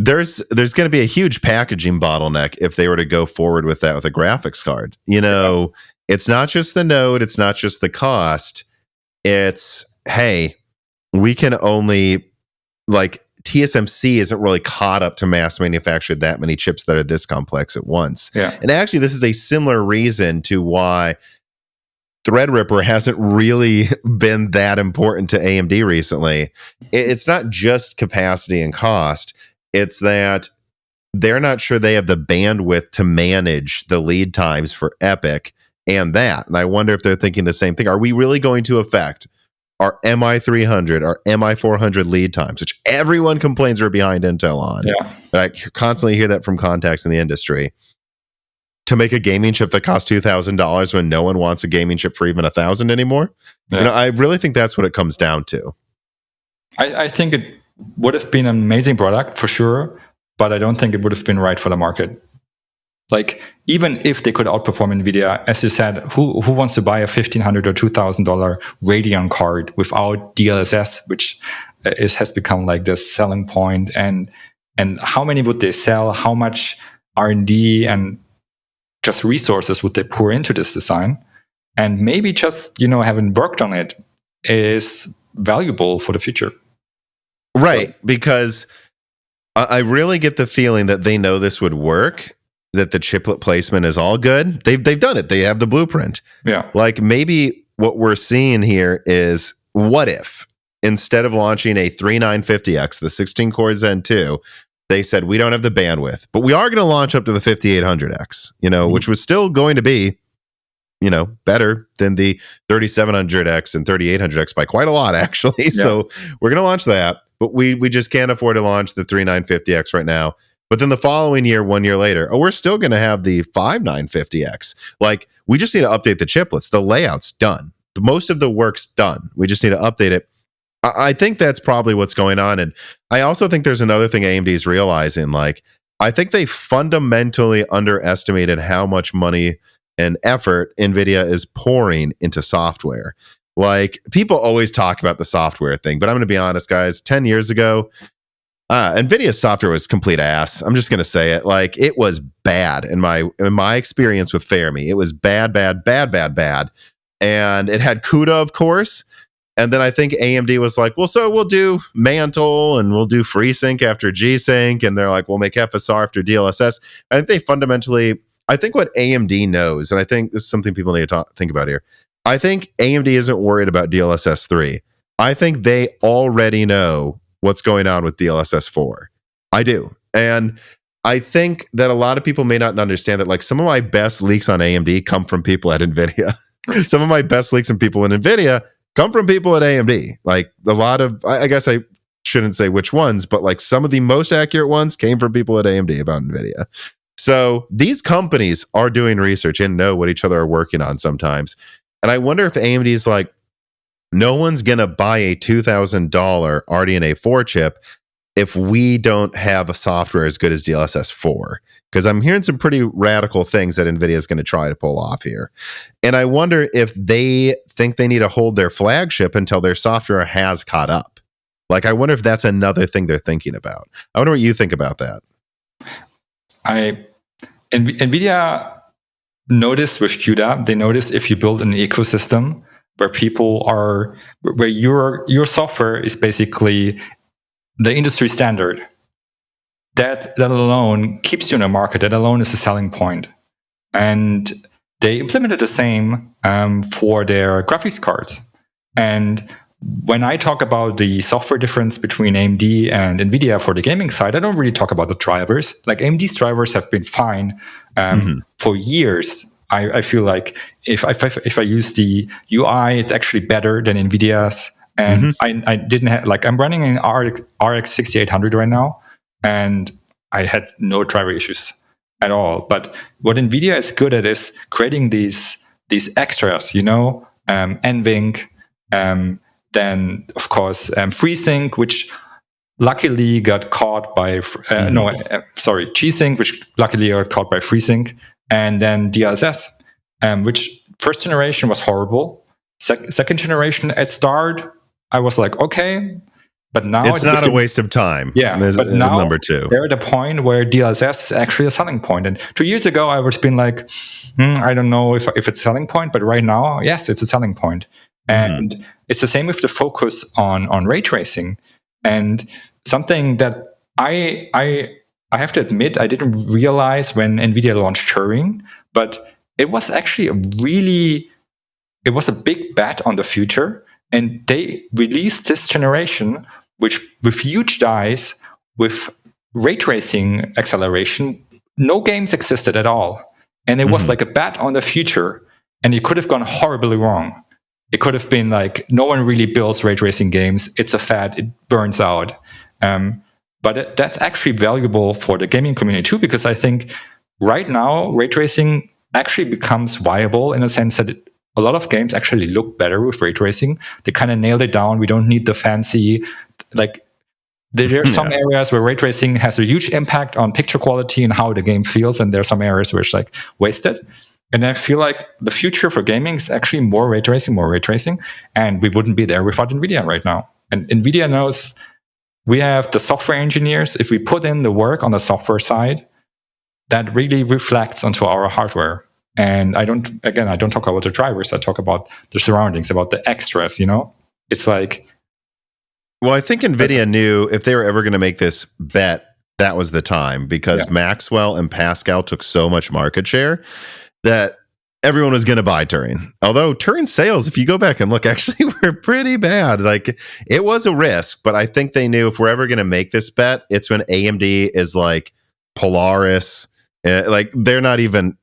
there's going to be a huge packaging bottleneck if they were to go forward with that with a graphics card. It's not just the node, it's not just the cost. It's, hey, we can only, like, TSMC isn't really caught up to mass manufacture that many chips that are this complex at once. Yeah. And actually, this is a similar reason to why Threadripper hasn't really been that important to AMD recently. It's not just capacity and cost. It's that they're not sure they have the bandwidth to manage the lead times for EPYC and that. And I wonder if they're thinking the same thing. Are we really going to affect our MI300, our MI400 lead times, which everyone complains are behind Intel on? Yeah. I constantly hear that from contacts in the industry. To make a gaming chip that costs $2,000 when no one wants a gaming chip for even $1,000 anymore. Yeah. I really think that's what it comes down to. I think it would have been an amazing product for sure, but I don't think it would have been right for the market. Like, even if they could outperform Nvidia, as you said, who wants to buy a $1,500 or $2,000 Radeon card without DLSS, which has become like the selling point? And how many would they sell? How much R&D and just resources would they pour into this design? And maybe just, having worked on it is valuable for the future. Right, so, because I really get the feeling that they know this would work, that the chiplet placement is all good. They've done it. They have the blueprint. Yeah. Like, maybe what we're seeing here is, what if instead of launching a 3950X, the 16-core Zen 2, they said, we don't have the bandwidth, but we are going to launch up to the 5800X, which was still going to be, better than the 3700X and 3800X by quite a lot, actually. Yeah. So we're going to launch that, but we just can't afford to launch the 3950X right now. But then the following year, 1 year later, we're still going to have the 5950X. Like, we just need to update the chiplets. The layout's done. Most of the work's done. We just need to update it. I think that's probably what's going on. And I also think there's another thing AMD is realizing. Like, I think they fundamentally underestimated how much money and effort NVIDIA is pouring into software. Like, people always talk about the software thing, but I'm going to be honest, guys. 10 years ago, NVIDIA's software was complete ass. I'm just going to say it. Like, it was bad in my experience with Fermi. It was bad. And it had CUDA, of course. And then I think AMD was like, well, so we'll do Mantle and we'll do FreeSync after G-Sync. And they're like, we'll make FSR after DLSS. I think they fundamentally, I think what AMD knows, and I think this is something people need to think about here. I think AMD isn't worried about DLSS 3. I think they already know what's going on with DLSS 4. I do. And I think that a lot of people may not understand that, like, some of my best leaks on AMD come from people at NVIDIA. Some of my best leaks from people in NVIDIA come from people at AMD. Like, a lot of, I guess I shouldn't say which ones, but like some of the most accurate ones came from people at AMD about NVIDIA. So these companies are doing research and know what each other are working on sometimes. And I wonder if AMD is like, no one's going to buy a $2,000 RDNA 4 chip if we don't have a software as good as DLSS 4. Because I'm hearing some pretty radical things that NVIDIA is going to try to pull off here. And I wonder if they think they need to hold their flagship until their software has caught up. Like, I wonder if that's another thing they're thinking about. I wonder what you think about that. NVIDIA noticed with CUDA, they noticed if you build an ecosystem where people are, where your software is basically the industry standard, that alone keeps you in the market. That alone is a selling point. And they implemented the same for their graphics cards. And when I talk about the software difference between AMD and NVIDIA for the gaming side, I don't really talk about the drivers. Like, AMD's drivers have been fine for years. I feel like if I use the UI, it's actually better than NVIDIA's. And I didn't have, like, I'm running an RX 6800 right now, and I had no driver issues at all. But what NVIDIA is good at is creating these extras, NVINC, then of course FreeSync, which luckily got caught by G-Sync, which luckily got caught by FreeSync, and then DLSS, which first generation was horrible. Second generation at start, I was like, okay, but now it's not a waste of time. Yeah, but now number two, they're at a point where DLSS is actually a selling point. And 2 years ago, I was been like, I don't know if it's a selling point, but right now, yes, it's a selling point. And it's the same with the focus on ray tracing. And something that I have to admit, I didn't realize when NVIDIA launched Turing, but it was actually it was a big bet on the future. And they released this generation with huge dies, with ray tracing acceleration. No games existed at all. And it was like a bet on the future. And it could have gone horribly wrong. It could have been like, no one really builds ray tracing games. It's a fad. It burns out. But that's actually valuable for the gaming community too, because I think right now, ray tracing actually becomes viable in a sense that a lot of games actually look better with ray tracing. They kind of nailed it down. We don't need the fancy, like, there are some areas where ray tracing has a huge impact on picture quality and how the game feels. And there are some areas where it's like wasted. And I feel like the future for gaming is actually more ray tracing. And we wouldn't be there without NVIDIA right now. And NVIDIA knows we have the software engineers. If we put in the work on the software side, that really reflects onto our hardware. And I don't talk about the drivers. I talk about the surroundings, about the extras, It's like... Well, I think NVIDIA knew if they were ever going to make this bet, that was the time, because Maxwell and Pascal took so much market share that everyone was going to buy Turing. Although Turing sales, if you go back and look, actually were pretty bad. Like, it was a risk, but I think they knew if we're ever going to make this bet, it's when AMD is like Polaris. Like, they're not even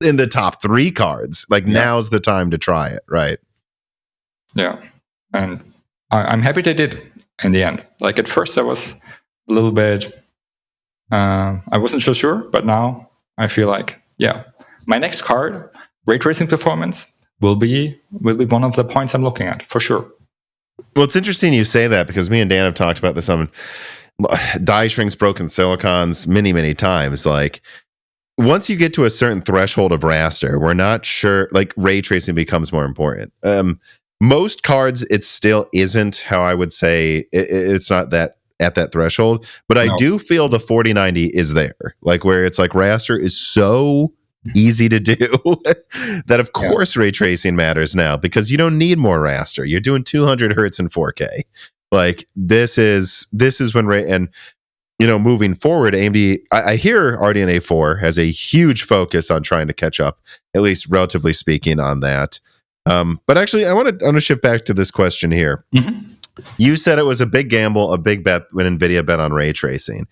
in the top 3 cards. Like, now's the time to try it, right? Yeah. And I'm happy they did in the end. Like, at first I was a little bit, I wasn't so sure, but now I feel like, my next card, ray tracing performance, will be one of the points I'm looking at, for sure. Well, it's interesting you say that, because me and Dan have talked about this on die shrinks, broken silicons many times. Like, once you get to a certain threshold of raster, we're not sure, like, ray tracing becomes more important. Most cards, it still isn't how I would say it's not that at that threshold, but I do feel the 4090 is there, like, where it's like raster is so easy to do that of course ray tracing matters now, because you don't need more raster. You're doing 200 hertz in 4K. Like, this is when ray, and moving forward, AMD, I hear RDNA 4 has a huge focus on trying to catch up, at least relatively speaking, on that. But actually, I want to shift back to this question here. Mm-hmm. You said it was a big gamble, a big bet when Nvidia bet on ray tracing.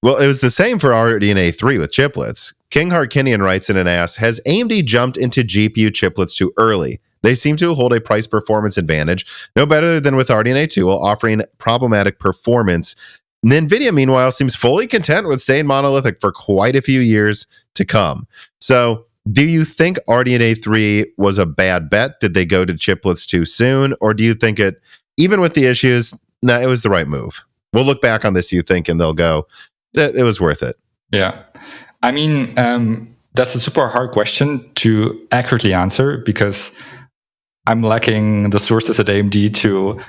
Well, it was the same for RDNA 3 with chiplets. King Harkinian writes in and asks, has AMD jumped into GPU chiplets too early? They seem to hold a price performance advantage, no better than with RDNA 2, while offering problematic performance. Nvidia, meanwhile, seems fully content with staying monolithic for quite a few years to come. So, do you think RDNA 3 was a bad bet? Did they go to chiplets too soon? Or do you think it, even with the issues, it was the right move? We'll look back on this, you think, and they'll go, it was worth it. Yeah. I mean, that's a super hard question to accurately answer, because I'm lacking the sources at AMD to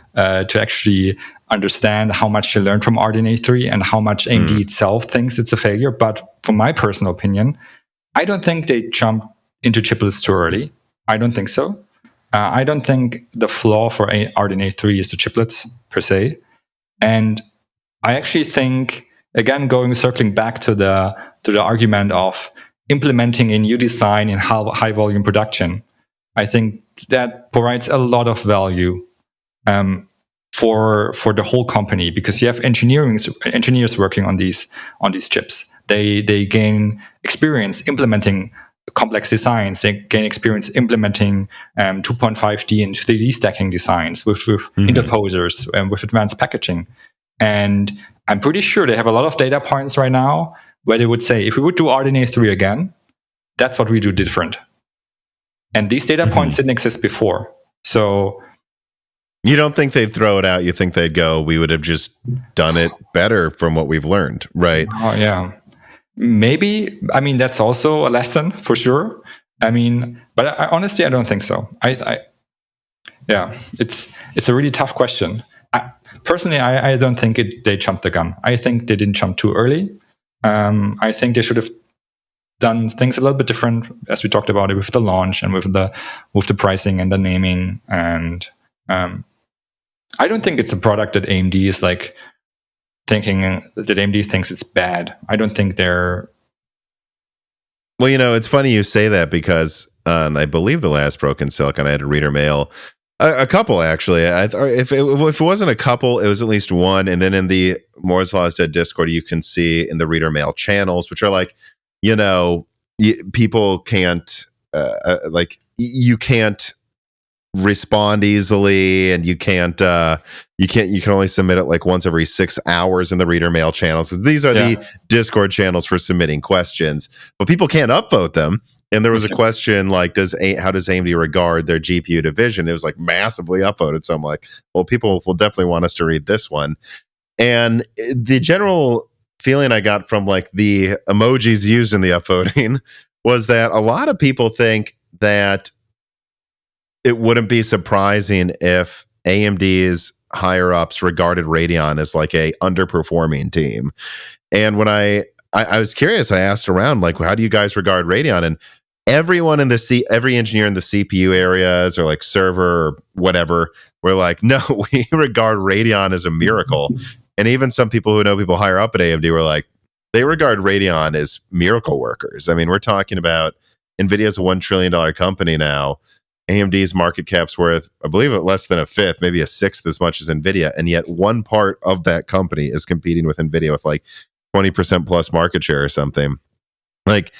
actually understand how much they learned from RDNA 3 and how much AMD itself thinks it's a failure. But from my personal opinion, I don't think they jumped into chiplets too early. I don't think so. I don't think the flaw for RDNA 3 is the chiplets per se. And I actually think, again, circling back to the argument of implementing a new design in high volume production, I think that provides a lot of value for the whole company, because you have engineers working on these chips. They gain experience implementing complex designs. They gain experience implementing 2.5D and 3D stacking designs with interposers and with advanced packaging. And I'm pretty sure they have a lot of data points right now where they would say, if we would do RDNA 3 again, that's what we do different. And these data points didn't exist before. So you don't think they'd throw it out? You think they'd go, we would have just done it better from what we've learned, right? Oh, yeah. Maybe. I mean, that's also a lesson for sure. I mean, but honestly, I don't think so. It's a really tough question. Personally, I don't think they jumped the gun. I think they didn't jump too early. I think they should have done things a little bit different, as we talked about it, with the launch and with the pricing and the naming. And I don't think it's a product that AMD is like thinking that AMD thinks it's bad. I don't think they're. Well, it's funny you say that, because I believe the last Broken Silicon, I had a reader mail. A couple, actually. If it wasn't a couple, it was at least one. And then in the Moore's Law's Dead Discord, you can see in the reader mail channels, which are like, people can't, you can't respond easily, and you can only submit it like once every 6 hours in the reader mail channels. These are the Discord channels for submitting questions, but people can't upvote them. And there was a question like, how does AMD regard their GPU division? It was like massively upvoted. So I'm like, well, people will definitely want us to read this one. And the general feeling I got from like the emojis used in the upvoting was that a lot of people think that it wouldn't be surprising if AMD's higher ups regarded Radeon as like a underperforming team. And when I was curious, I asked around, like, how do you guys regard Radeon? And everyone in every engineer in the CPU areas or like server or whatever, were like, no, we regard Radeon as a miracle. And even some people who know people higher up at AMD were like, they regard Radeon as miracle workers. I mean, we're talking about Nvidia's a $1 trillion company now. AMD's market cap's worth, I believe, less than a fifth, maybe a sixth as much as Nvidia. And yet one part of that company is competing with Nvidia with like 20% plus market share or something. Like,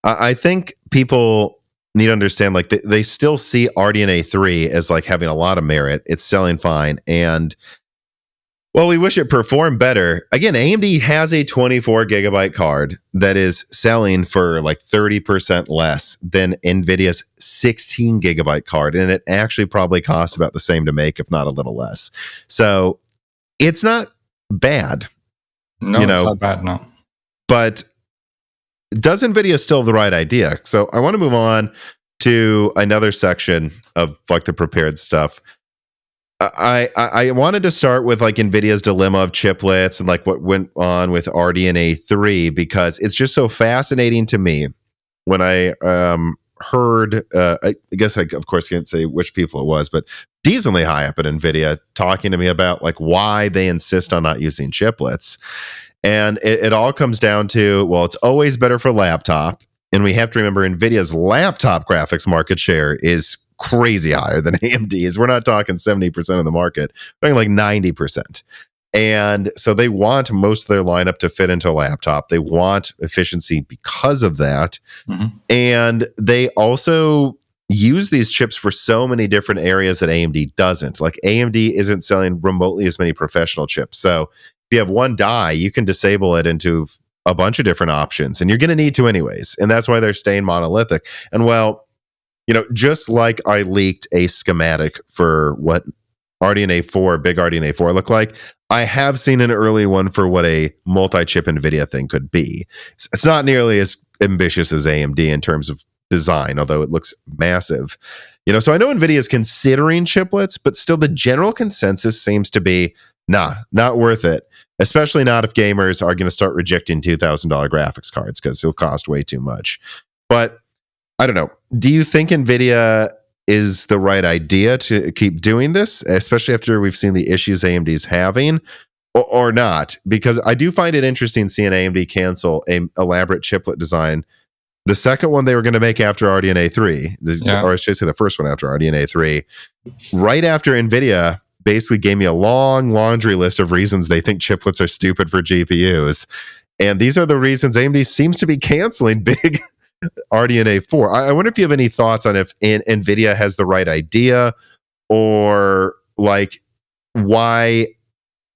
I think people need to understand, like, they still see RDNA 3 as like having a lot of merit. It's selling fine. And well, we wish it performed better. Again, AMD has a 24 gigabyte card that is selling for like 30% less than NVIDIA's 16 gigabyte card. And it actually probably costs about the same to make, if not a little less. So it's not bad. No, it's not bad, no. But does NVIDIA still have the right idea? So I want to move on to another section of like the prepared stuff. I wanted to start with like NVIDIA's dilemma of chiplets and like what went on with RDNA 3, because it's just so fascinating to me when I heard, I guess I of course can't say which people it was, but decently high up at NVIDIA talking to me about like why they insist on not using chiplets. And it all comes down to, well, it's always better for laptop. And we have to remember NVIDIA's laptop graphics market share is crazy higher than AMD's. We're not talking 70% of the market. We're talking like 90%. And so they want most of their lineup to fit into a laptop. They want efficiency because of that. Mm-hmm. And they also use these chips for so many different areas that AMD doesn't. Like AMD isn't selling remotely as many professional chips. So if you have one die, you can disable it into a bunch of different options, and you're going to need to anyways. And that's why they're staying monolithic. And well, you know, just like I leaked a schematic for what RDNA 4, big RDNA 4 look like, I have seen an early one for what a multi-chip NVIDIA thing could be. It's not nearly as ambitious as AMD in terms of design, although it looks massive. You know, so I know NVIDIA is considering chiplets, but still the general consensus seems to be, nah, not worth it. Especially not if gamers are going to start rejecting $2,000 graphics cards because it'll cost way too much. But I don't know. Do you think NVIDIA is the right idea to keep doing this, especially after we've seen the issues AMD's having, or not? Because I do find it interesting seeing AMD cancel an elaborate chiplet design. The second one they were going to make after RDNA 3, or I should say the first one after RDNA 3, right after NVIDIA basically gave me a long laundry list of reasons they think chiplets are stupid for GPUs. And these are the reasons AMD seems to be canceling big RDNA 4. I wonder if you have any thoughts on if NVIDIA has the right idea, or like why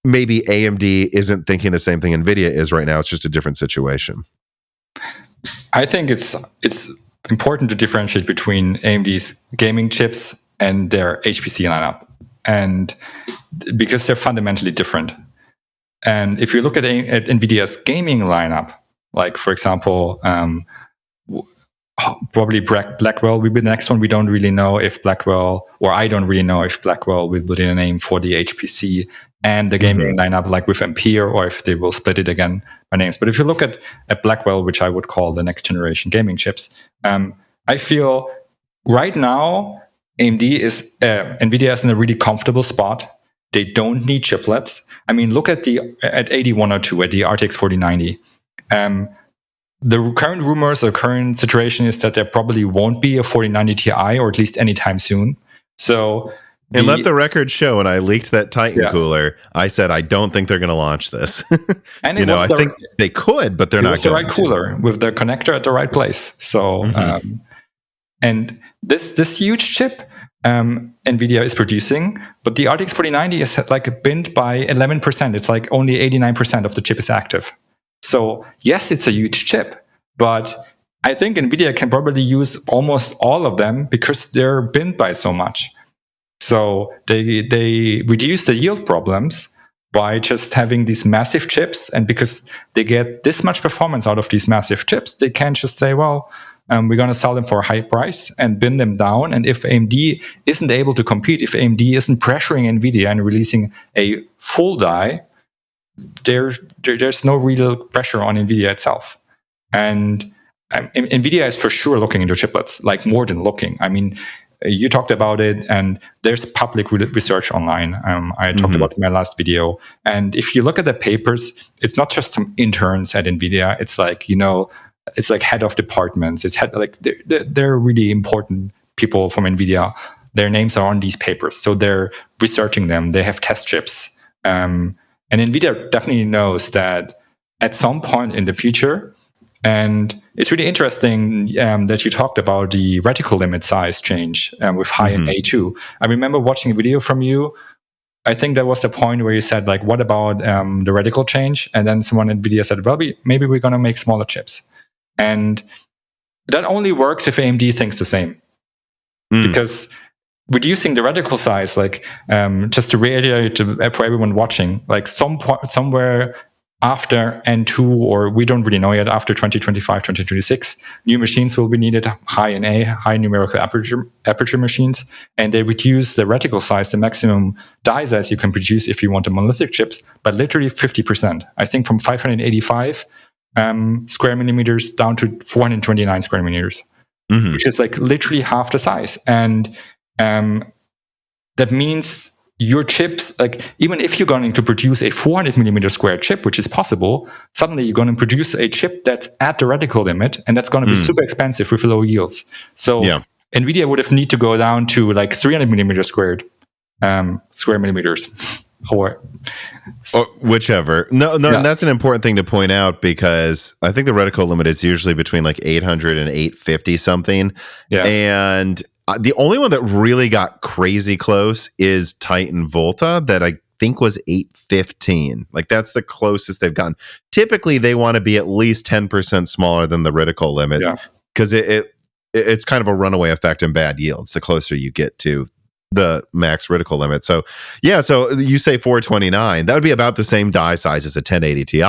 maybe AMD isn't thinking the same thing NVIDIA is right now. It's just a different situation. I think it's important to differentiate between AMD's gaming chips and their HPC lineup, and because they're fundamentally different. And if you look at NVIDIA's gaming lineup, like for example, probably Blackwell will be the next one. We don't really know if Blackwell, or I don't really know if Blackwell will be the name for the HPC and the gaming lineup, like with Ampere, or if they will split it again by names. But if you look at Blackwell, which I would call the next generation gaming chips, I feel right now NVIDIA is in a really comfortable spot. They don't need chiplets. I mean, look at 8102, at the RTX 4090. The current rumors or current situation is that there probably won't be a 4090 Ti, or at least anytime soon. So, and let the record show, when I leaked that Titan cooler, I said I don't think they're going to launch this. And I think they could, but they're not going to. It was the right cooler with the connector at the right place. So, and this huge chip NVIDIA is producing, but the RTX 4090 is like binned by 11%. It's like only 89% of the chip is active. So yes, it's a huge chip, but I think NVIDIA can probably use almost all of them because they're binned by so much. So they reduce the yield problems by just having these massive chips, and because they get this much performance out of these massive chips, they can just say, well, we're going to sell them for a high price and bin them down. And if AMD isn't able to compete, if AMD isn't pressuring NVIDIA and releasing a full die, there's no real pressure on NVIDIA itself. And NVIDIA is for sure looking into chiplets, like more than looking. I mean, you talked about it, and there's public research online. I talked about it in my last video. And if you look at the papers, it's not just some interns at NVIDIA. It's like, it's like head of departments. It's they're really important people from Nvidia. Their names are on these papers, so they're researching them. They have test chips, and Nvidia definitely knows that at some point in the future. And it's really interesting that you talked about the reticle limit size change with high-NA too. I remember watching a video from you. I think there was a point where you said, like, what about the reticle change? And then someone at NVIDIA said, well, maybe we're going to make smaller chips. And that only works if AMD thinks the same. Because reducing the reticle size, like, just to reiterate for everyone watching, like somewhere after N2, or we don't really know yet, after 2025, 2026, new machines will be needed, high NA, high numerical aperture machines, and they reduce the reticle size, the maximum die size you can produce if you want the monolithic chips, but literally 50%. I think from 585 square millimeters down to 429 square millimeters, which is like literally half the size. And that means your chips, like, even if you're going to produce a 400 millimeter square chip, which is possible, suddenly you're going to produce a chip that's at the reticle limit, and that's going to be super expensive with low yields. So NVIDIA would have need to go down to like 300 millimeter square millimeters, or whichever. No, and that's an important thing to point out, because I think the reticle limit is usually between like 800 and 850 something. And the only one that really got crazy close is Titan Volta, that I think was 815. Like, that's the closest they've gotten. Typically, they want to be at least 10% smaller than the reticle limit, because it's kind of a runaway effect in bad yields the closer you get to the max reticle limit. So so you say 429, that would be about the same die size as a 1080 Ti,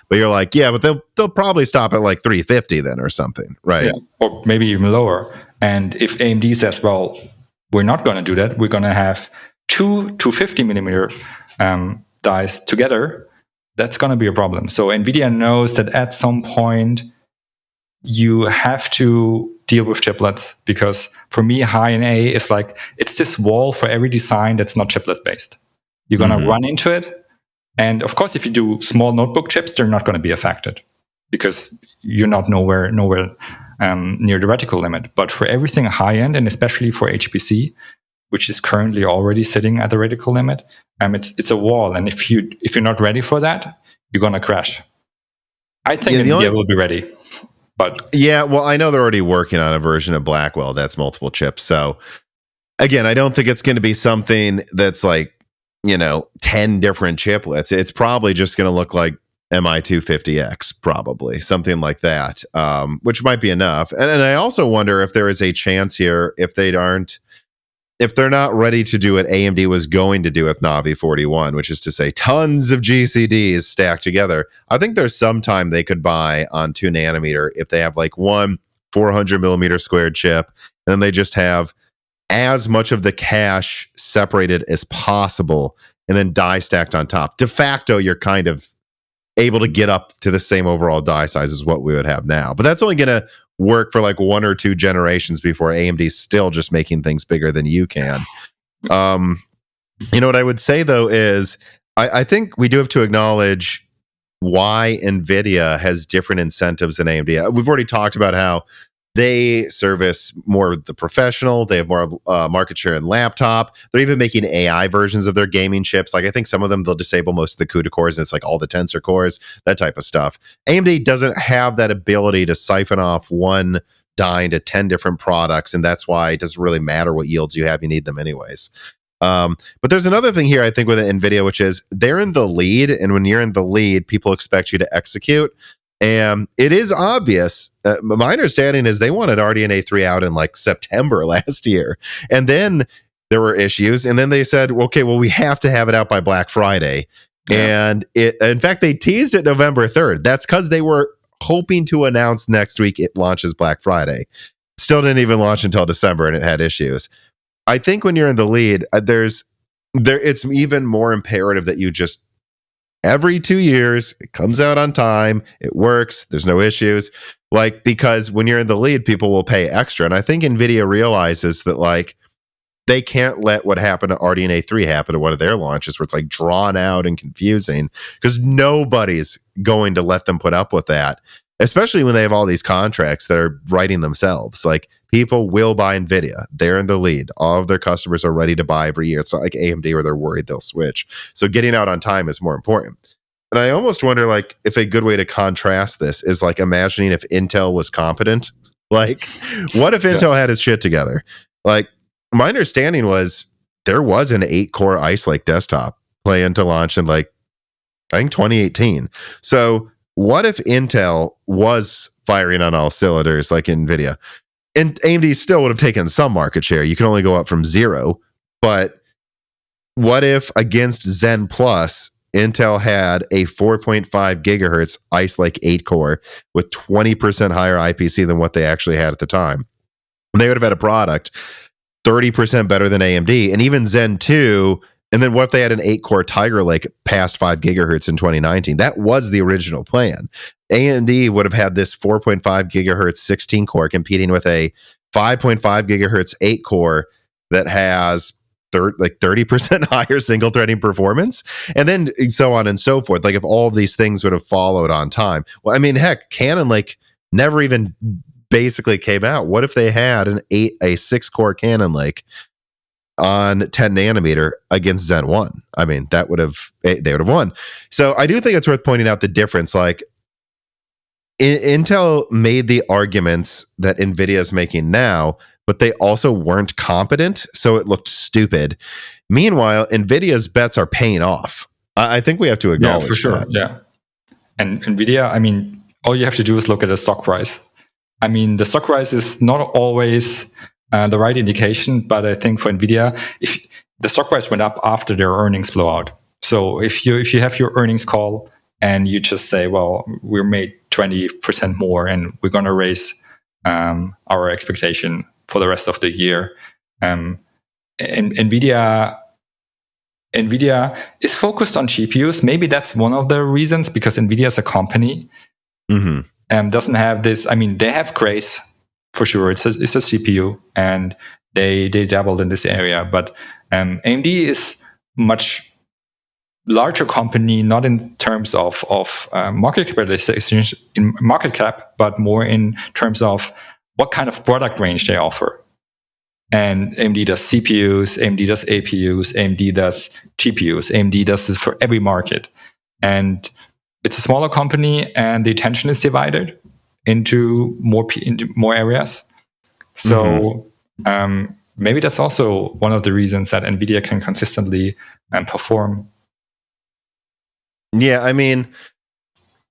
but you're like, but they'll probably stop at like 350 then or something, right? Or maybe even lower. And if AMD says, well, we're not going to do that, we're going to have 2 250 millimeter dies together, that's going to be a problem. So NVIDIA knows that at some point you have to deal with chiplets, because for me, high NA is like, it's this wall for every design that's not chiplet based. You're going to run into it. And of course, if you do small notebook chips, they're not going to be affected, because you're not nowhere near the reticle limit. But for everything high end, and especially for HPC, which is currently already sitting at the reticle limit, it's a wall. And if you're not ready for that, you're gonna crash. I think NVIDIA will be ready. But well, I know they're already working on a version of Blackwell that's multiple chips. So again, I don't think it's going to be something that's like, 10 different chiplets. It's probably just going to look like MI250X, probably something like that, which might be enough. And I also wonder if there is a chance here, if they're not ready to do what AMD was going to do with Navi 41, which is to say tons of GCDs stacked together. I think there's some time they could buy on 2 nanometer if they have like one 400 millimeter squared chip, and then they just have as much of the cache separated as possible, and then die stacked on top. De facto, you're kind of able to get up to the same overall die size as what we would have now. But that's only going to work for like 1 or 2 generations before AMD's still just making things bigger than you can. What I would say, though, is I think we do have to acknowledge why NVIDIA has different incentives than AMD. We've already talked about how they service more the professional. They have more market share in laptop. They're even making AI versions of their gaming chips. Like, I think some of them, they'll disable most of the CUDA cores, and it's like all the tensor cores, that type of stuff. AMD doesn't have that ability to siphon off one die into 10 different products, and that's why it doesn't really matter what yields you have. You need them anyways. But there's another thing here, I think, with NVIDIA, which is they're in the lead, and when you're in the lead, people expect you to execute. And it is obvious. My understanding is they wanted RDNA 3 out in like September last year. And then there were issues. And then they said, okay, well, we have to have it out by Black Friday. And in fact, they teased it November 3rd. That's because they were hoping to announce next week it launches Black Friday. Still didn't even launch until December, and it had issues. I think when you're in the lead, it's even more imperative that you just, every 2 years, it comes out on time, it works, there's no issues. Like, because when you're in the lead, people will pay extra. And I think NVIDIA realizes that, like, they can't let what happened to RDNA 3 happen to one of their launches, where it's like drawn out and confusing, because nobody's going to let them put up with that. especially when they have all these contracts that are writing themselves. Like, people will buy Nvidia. They're in the lead. All of their customers are ready to buy every year. It's not like AMD where they're worried they'll switch. So getting out on time is more important. And I almost wonder, like, if a good way to contrast this is like imagining if Intel was competent. Like, what if Intel had its shit together? Like, my understanding was there was an 8-core Ice Lake desktop plan to launch in, like, I think 2018. So what if Intel was firing on all cylinders like Nvidia? And AMD still would have taken some market share. You can only go up from 0. But what if against Zen Plus, Intel had a 4.5 gigahertz Ice Lake 8-core with 20% higher IPC than what they actually had at the time? They would have had a product 30% better than AMD, and even Zen 2. And then what if they had an 8-core Tiger Lake past 5 gigahertz in 2019? That was the original plan. AMD would have had this 4.5 gigahertz 16-core competing with a 5.5 gigahertz 8-core that has 30% higher single threading performance, and then so on and so forth. Like, if all of these things would have followed on time. Well, I mean, heck, Cannon Lake never even basically came out. What if they had a 6-core Cannon Lake on 10 nanometer against Zen 1? I mean, they would have won. So I do think it's worth pointing out the difference. Like, Intel made the arguments that Nvidia is making now, but they also weren't competent, so it looked stupid. Meanwhile, Nvidia's bets are paying off. I think we have to acknowledge for sure. that. Yeah. And Nvidia, I mean, all you have to do is look at the stock price. I mean, the stock price is not always the right indication, but I think for Nvidia, if the stock price went up after their earnings blowout. So if you have your earnings call and you just say, well, we're made 20% more and we're going to raise our expectation for the rest of the year. And Nvidia is focused on GPUs. Maybe that's one of the reasons, because Nvidia as a company doesn't have this. I mean, they have Grace for sure. It's a CPU, and they dabbled in this area. But AMD is much larger company, not in terms of market capitalization in market cap, but more in terms of what kind of product range they offer. And AMD does CPUs, AMD does APUs, AMD does GPUs, AMD does this for every market. And it's a smaller company, and the attention is divided into more areas. So maybe that's also one of the reasons that NVIDIA can consistently perform. Yeah, I mean,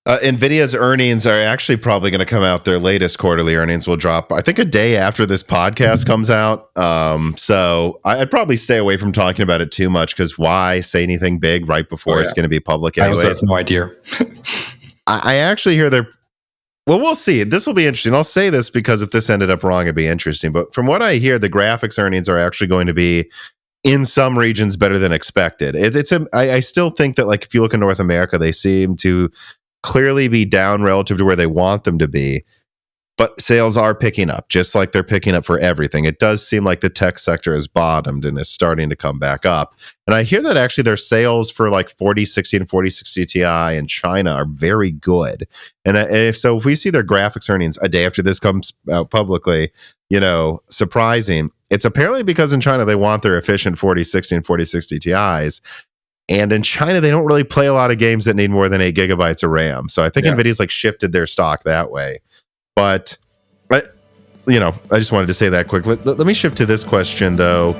NVIDIA's earnings are actually probably going to come out. Their latest quarterly earnings will drop, I think, a day after this podcast comes out. So I'd probably stay away from talking about it too much, because why say anything big right before it's going to be public anyways? I also have no idea. I actually hear they're... Well, we'll see. This will be interesting. I'll say this because if this ended up wrong, it'd be interesting. But from what I hear, the graphics earnings are actually going to be, in some regions, better than expected. I still think that, like, if you look in North America, they seem to clearly be down relative to where they want them to be. But sales are picking up, just like they're picking up for everything. It does seem like the tech sector has bottomed and is starting to come back up. And I hear that actually their sales for like 4060 and 4060 Ti in China are very good. And if we see their graphics earnings a day after this comes out publicly, surprising, it's apparently because in China they want their efficient 4060 and 4060 Ti's. And in China, they don't really play a lot of games that need more than 8 gigabytes of RAM. So I think NVIDIA's like shifted their stock that way. But, I just wanted to say that quick. Let me shift to this question, though.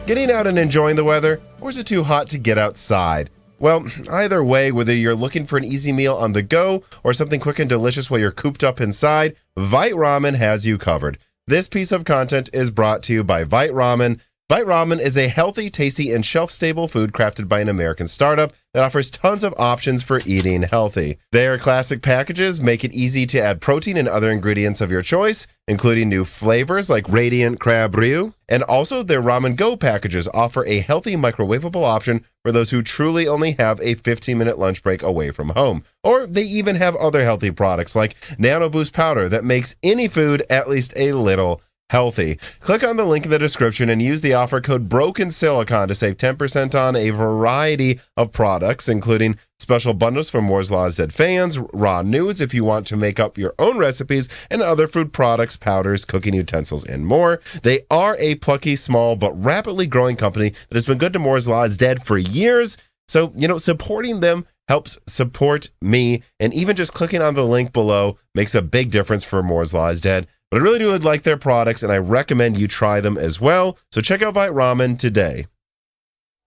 Getting out and enjoying the weather, or is it too hot to get outside? Well, either way, whether you're looking for an easy meal on the go or something quick and delicious while you're cooped up inside, Vite Ramen has you covered. This piece of content is brought to you by Vite Ramen. Vite Ramen is a healthy, tasty, and shelf-stable food crafted by an American startup that offers tons of options for eating healthy. Their classic packages make it easy to add protein and other ingredients of your choice, including new flavors like Radiant Crab Ryu. And also, their Ramen Go packages offer a healthy microwavable option for those who truly only have a 15-minute lunch break away from home. Or they even have other healthy products like Nano Boost Powder that makes any food at least a little healthy. Click on the link in the description and use the offer code BrokenSilicon to save 10% on a variety of products, including special bundles for Moore's Law's Dead fans, raw news if you want to make up your own recipes, and other food products, powders, cooking utensils, and more. They are a plucky, small, but rapidly growing company that has been good to Moore's Law is Dead for years. So, supporting them helps support me, and even just clicking on the link below makes a big difference for Moore's Law is Dead. But I really do like their products, and I recommend you try them as well. So check out Vite Ramen today.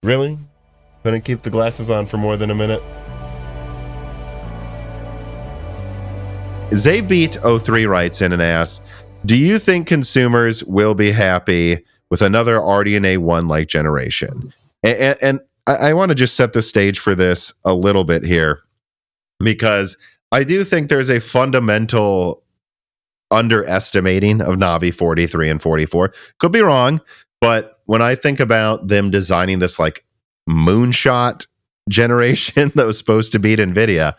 Really? Couldn't keep the glasses on for more than a minute? Zabeat03 writes in and asks, do you think consumers will be happy with another RDNA 1-like generation? And I want to just set the stage for this a little bit here, because I do think there's a fundamental underestimating of Navi 43 and 44. Could be wrong, but when I think about them designing this like moonshot generation that was supposed to beat Nvidia,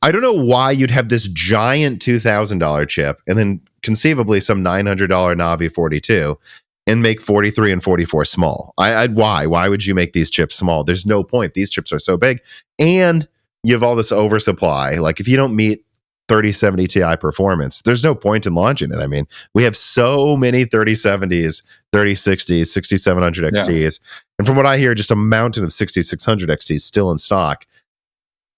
I don't know why you'd have this giant $2,000 chip and then conceivably some $900 Navi 42 and make 43 and 44 small. Why would you make these chips small? There's no point. These chips are so big, and you have all this oversupply. Like, if you don't meet 3070 Ti performance, there's no point in launching it. I mean, we have so many 3070s, 3060s, 6700 XTs. And from what I hear, just a mountain of 6600 XTs still in stock.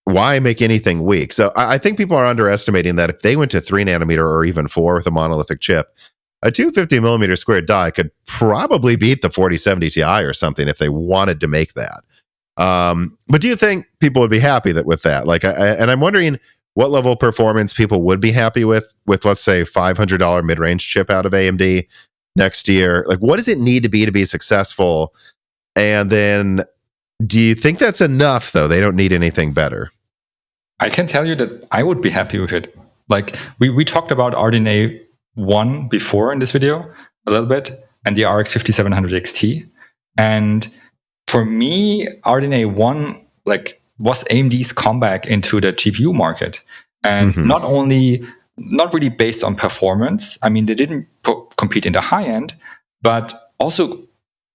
Why make anything weak? So I think people are underestimating that if they went to 3 nanometer or even 4 with a monolithic chip, a 250 millimeter squared die could probably beat the 4070 Ti or something if they wanted to make that. But do you think people would be happy with that? Like, and I'm wondering what level of performance people would be happy with, let's say, $500 mid-range chip out of AMD next year. Like, what does it need to be successful? And then, do you think that's enough, though? They don't need anything better. I can tell you that I would be happy with it. Like, we talked about RDNA 1 before in this video a little bit, and the RX 5700 XT. And for me, RDNA 1, like, was AMD's comeback into the GPU market. And not really based on performance. I mean, they didn't compete in the high end, but also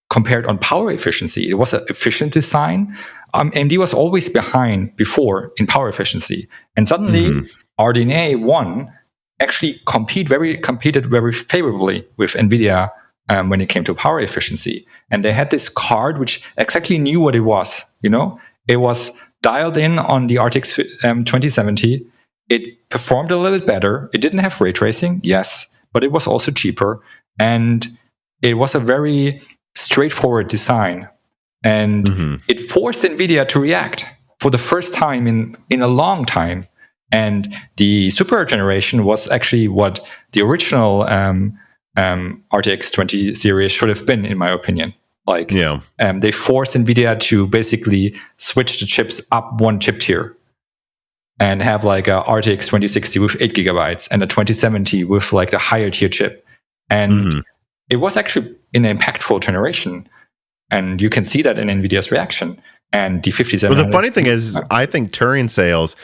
compared on power efficiency. It was an efficient design. AMD was always behind before in power efficiency. And suddenly, RDNA 1 actually competed very favorably with Nvidia when it came to power efficiency. And they had this card which exactly knew what it was. It was dialed in on the RTX 2070. It performed a little bit better. It didn't have ray tracing, yes, but it was also cheaper. And it was a very straightforward design. And it forced Nvidia to react for the first time in a long time. And the Super generation was actually what the original RTX 20 series should have been, in my opinion. They forced Nvidia to basically switch the chips up one chip tier and have like a RTX 2060 with 8 gigabytes and a 2070 with like the higher tier chip. And it was actually an impactful generation. And you can see that in Nvidia's reaction. And the 57. Well, the funny thing is, I think Turing sales,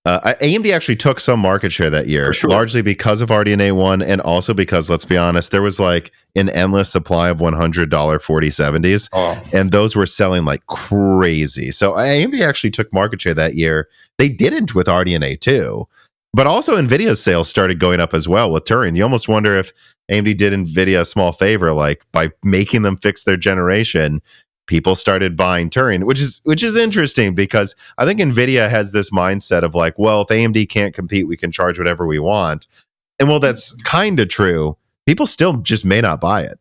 AMD actually took some market share that year, largely because of RDNA 1, and also because, let's be honest, there was like an endless supply of $100 4070s, and those were selling like crazy. So AMD actually took market share that year. They didn't with RDNA 2, but also Nvidia's sales started going up as well with Turing. You almost wonder if AMD did Nvidia a small favor, like by making them fix their generation. People started buying Turing, which is interesting, because I think Nvidia has this mindset of like, well, if AMD can't compete, we can charge whatever we want. And well, that's kind of true. People still just may not buy it.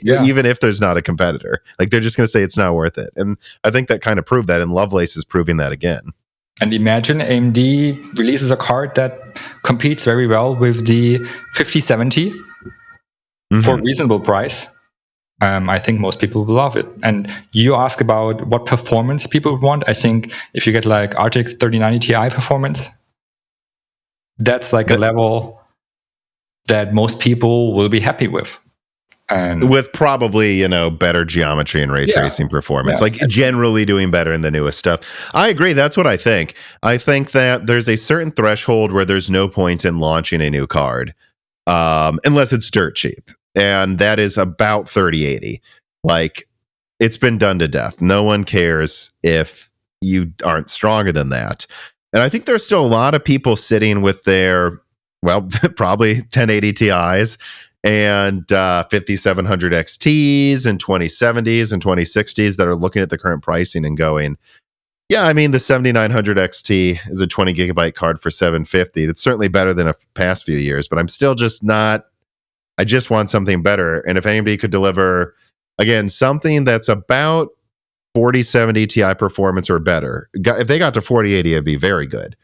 Even if there's not a competitor, like they're just going to say it's not worth it. And I think that kind of proved that, and Lovelace is proving that again. And imagine AMD releases a card that competes very well with the 5070 for a reasonable price. I think most people will love it. And you ask about what performance people would want. I think if you get like RTX 3090 Ti performance, that's like a level that most people will be happy with. And with probably, better geometry and ray tracing performance, like generally doing better in the newest stuff. I agree. That's what I think. I think that there's a certain threshold where there's no point in launching a new card unless it's dirt cheap. And that is about 3080. Like, it's been done to death. No one cares if you aren't stronger than that. And I think there's still a lot of people sitting with their, well, probably 1080 Ti's and 5700 XTs and 2070s and 2060s that are looking at the current pricing and going, yeah, I mean, the 7900 XT is a 20 gigabyte card for $750. It's certainly better than a past few years, but I'm still just not, I just want something better. And if AMD could deliver, again, something that's about 4070 Ti performance or better, if they got to 4080, it'd be very good.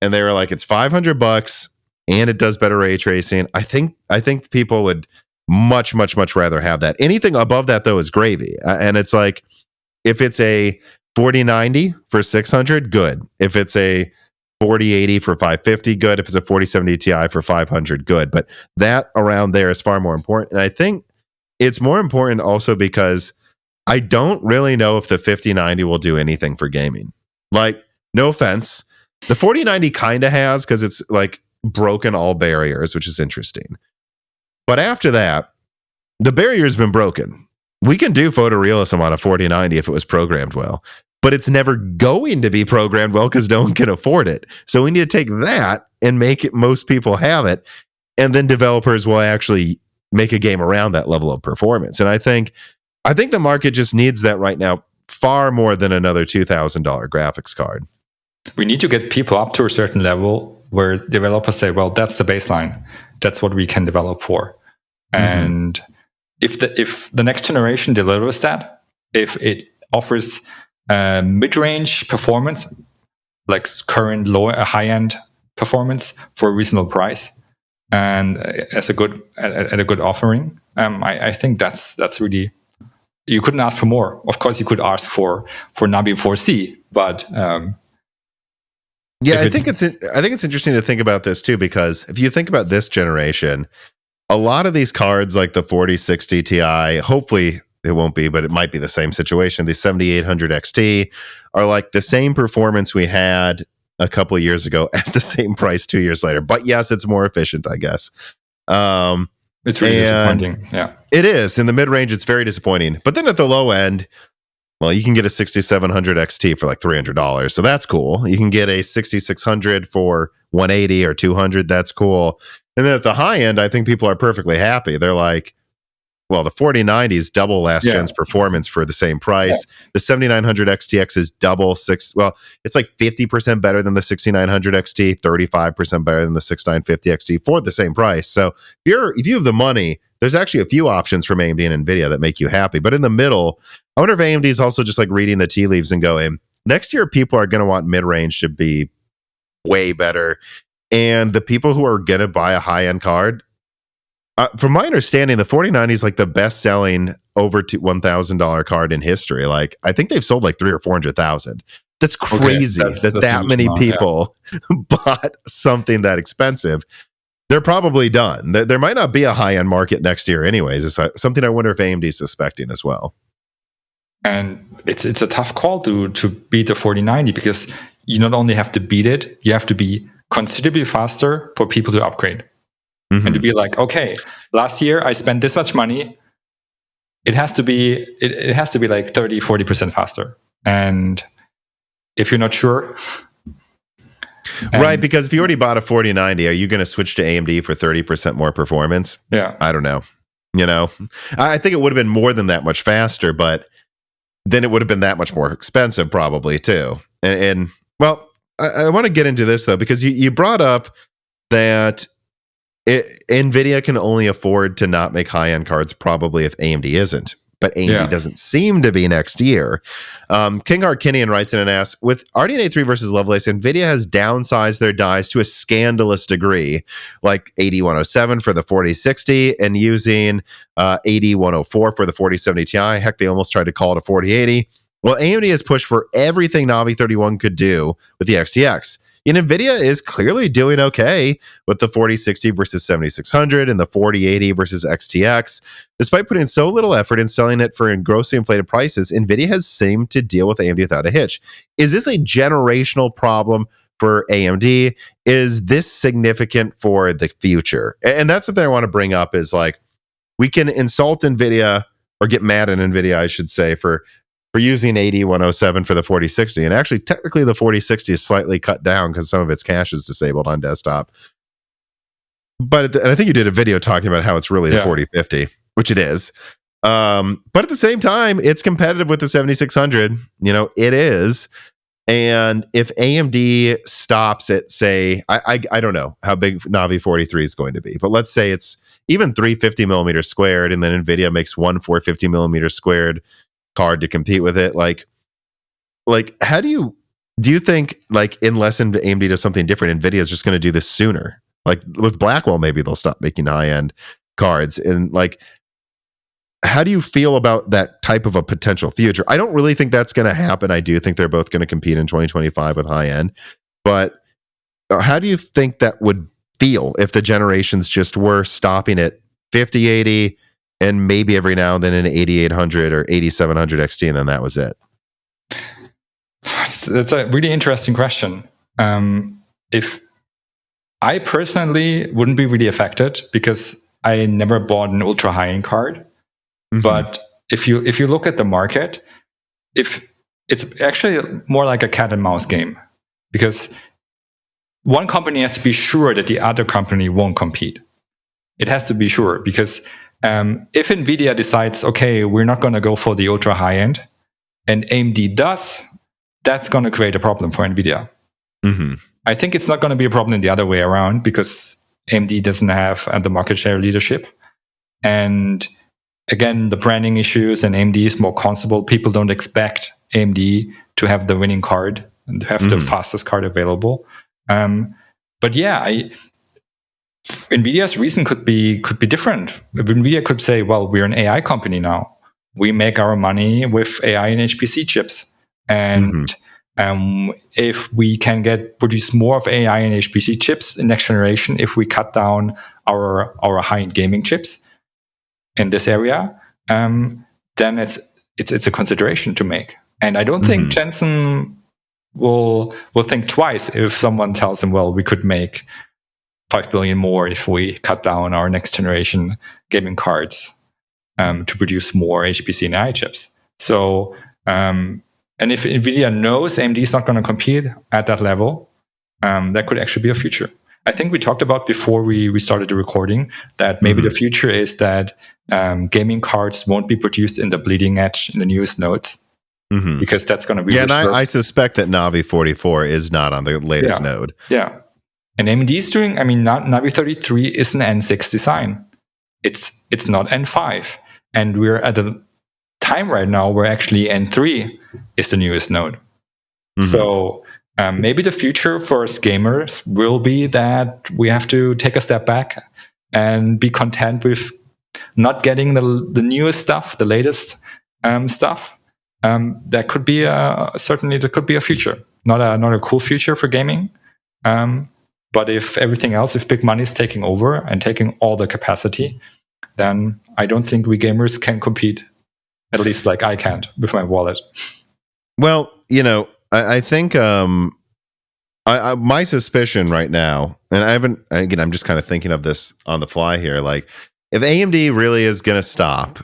And they were like, it's $500 and it does better ray tracing. I think people would much rather have that. Anything above that, though, is gravy. And it's like, if it's a 4090 for 600, good. If it's a 4080 for 550, good. If it's a 4070 Ti for 500, good. But that around there is far more important. And I think it's more important also because I don't really know if the 5090 will do anything for gaming. Like, no offense, the 4090 kind of has, because it's like broken all barriers, which is interesting. But after that, the barrier's been broken. We can do photorealism on a 4090 if it was programmed well, but it's never going to be programmed well because no one can afford it. So we need to take that and make it, most people have it, and then developers will actually make a game around that level of performance. And I think the market just needs that right now far more than another $2,000 graphics card. We need to get people up to a certain level where developers say, well, that's the baseline. That's what we can develop for. Mm-hmm. And if the next generation delivers that, if it offers mid-range performance, like current high-end performance for a reasonable price, and at a good offering, I think that's really, you couldn't ask for more. Of course, you could ask for Navi 4C, but yeah, I think it's interesting to think about this too, because if you think about this generation, a lot of these cards like the 4060 Ti, hopefully it won't be, but it might be the same situation. The 7800 XT are like the same performance we had a couple of years ago at the same price 2 years later. But yes, it's more efficient, I guess. It's really disappointing. Yeah, it is. In the mid-range, it's very disappointing. But then at the low end, well, you can get a 6700 XT for like $300. So that's cool. You can get a 6600 for 180 or 200. That's cool. And then at the high end, I think people are perfectly happy. They're like, well, the 4090 is double last gen's performance for the same price. Yeah. The 7900 XTX is it's like 50% better than the 6900 XT, 35% better than the 6950 XT for the same price. So if you have the money, there's actually a few options from AMD and Nvidia that make you happy. But in the middle, I wonder if AMD is also just like reading the tea leaves and going, next year people are going to want mid-range to be way better. And the people who are going to buy a high-end card, from my understanding, the 4090 is like the best-selling over $1,000 card in history. Like, I think they've sold like 300,000 or 400,000. That's crazy that many people bought something that expensive. They're probably done. There might not be a high-end market next year anyways. It's something I wonder if AMD is suspecting as well. And it's a tough call to beat the 4090 because you not only have to beat it, you have to be considerably faster for people to upgrade. Mm-hmm. And to be like, okay, last year I spent this much money. It has to be like 30, 40% faster. And if you're not sure... right, because if you already bought a 4090, are you going to switch to AMD for 30% more performance? Yeah. I don't know. I think it would have been more than that much faster, but then it would have been that much more expensive probably too. And well, I want to get into this though, because you brought up that Nvidia can only afford to not make high-end cards probably if AMD isn't. But AMD doesn't seem to be next year. King Harkinian writes in and asks, with RDNA 3 versus Lovelace, Nvidia has downsized their dies to a scandalous degree, like 8107 for the 4060 and using 8104 for the 4070 Ti. Heck, they almost tried to call it a 4080. Well, AMD has pushed for everything Navi 31 could do with the XTX. And Nvidia is clearly doing okay with the 4060 versus 7600 and the 4080 versus XTX. Despite putting so little effort in selling it for grossly inflated prices, Nvidia has seemed to deal with AMD without a hitch. Is this a generational problem for AMD? Is this significant for the future? And that's something I want to bring up, is like, we can insult Nvidia, or get mad at Nvidia, I should say, for for using 8107 for the 4060. And actually, technically, the 4060 is slightly cut down because some of its cache is disabled on desktop. But and I think you did a video talking about how it's really the 4050, which it is. But at the same time, it's competitive with the 7600. It is. And if AMD stops at, say, I don't know how big Navi 43 is going to be, but let's say it's even 350 millimeters squared, and then NVIDIA makes one 450 millimeters squared card to compete with it. Like how do you think, like, unless AMD does something different, NVIDIA is just going to do this sooner? Like with Blackwell, maybe they'll stop making high-end cards. And like, how do you feel about that type of a potential future? I don't really think that's going to happen. I do think they're both going to compete in 2025 with high-end. But how do you think that would feel if the generations just were stopping at 5080 and maybe every now and then an 8800 or 8700 XT, and then that was it? That's a really interesting question. If I personally wouldn't be really affected because I never bought an ultra high-end card. Mm-hmm. But if you look at the market, if it's actually more like a cat and mouse game, because one company has to be sure that the other company won't compete. It has to be sure, because if Nvidia decides, okay, we're not going to go for the ultra high end, and AMD does, that's going to create a problem for Nvidia. Mm-hmm. I think it's not going to be a problem the other way around, because AMD doesn't have the market share leadership. And again, the branding issues, and AMD is more console. People don't expect AMD to have the winning card and to have the fastest card available. But yeah, NVIDIA's reason could be different. NVIDIA could say, well, we're an AI company now. We make our money with AI and HPC chips. And if we can produce more of AI and HPC chips in next generation, if we cut down our high-end gaming chips in this area, then it's a consideration to make. And I don't think Jensen will think twice if someone tells him, well, we could make 5 billion more if we cut down our next generation gaming cards to produce more HPC and AI chips. So, and if NVIDIA knows AMD is not going to compete at that level, that could actually be a future. I think we talked about before we started the recording that maybe the future is that gaming cards won't be produced in the bleeding edge in the newest nodes, because that's going to be... Yeah, and I suspect that Navi 44 is not on the latest node. Yeah. And AMD is doing... I mean, Navi 33 is an N6 design. It's not N5. And we're at a time right now where actually N3 is the newest node. So... maybe the future for us gamers will be that we have to take a step back and be content with not getting the newest stuff, the latest stuff. That could be certainly there could be a future, not a cool future for gaming. But if everything else, if big money is taking over and taking all the capacity, then I don't think we gamers can compete. At least like I can't with my wallet. Well, I think my suspicion right now, and I'm just kind of thinking of this on the fly here. Like, if AMD really is going to stop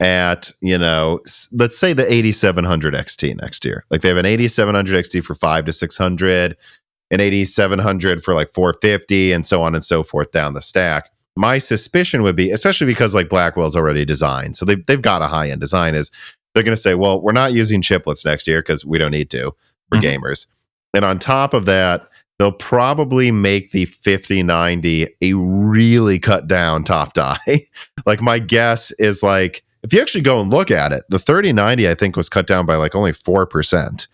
at, let's say the 8700 XT next year, like they have an 8700 XT for 500 to 600, an 8700 for like 450, and so on and so forth down the stack. My suspicion would be, especially because like Blackwell's already designed, so they've got a high end design, is they're going to say, well, we're not using chiplets next year because we don't need to for gamers. And on top of that, they'll probably make the 5090 a really cut down top die. Like, my guess is, like, if you actually go and look at it, the 3090, I think, was cut down by like only 4%.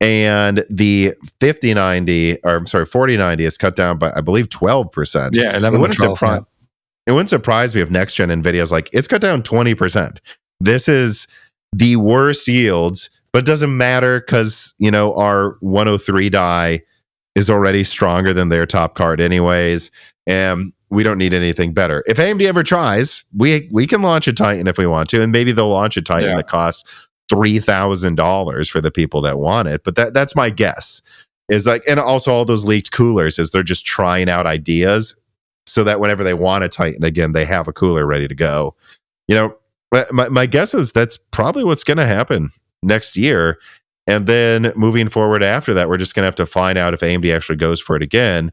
And the 4090 is cut down by, I believe, 12%. Yeah, 11 to 12. It wouldn't surprise me if next gen NVIDIA's like, it's cut down 20%. This is the worst yields, but it doesn't matter because, our 103 die is already stronger than their top card anyways, and we don't need anything better. If AMD ever tries, we can launch a Titan if we want to, and maybe they'll launch a Titan that costs $3,000 for the people that want it. But that's my guess. Is like, and also all those leaked coolers is they're just trying out ideas so that whenever they want a Titan again, they have a cooler ready to go. My guess is that's probably what's going to happen. next year. And then moving forward after that, we're just going to have to find out if AMD actually goes for it again.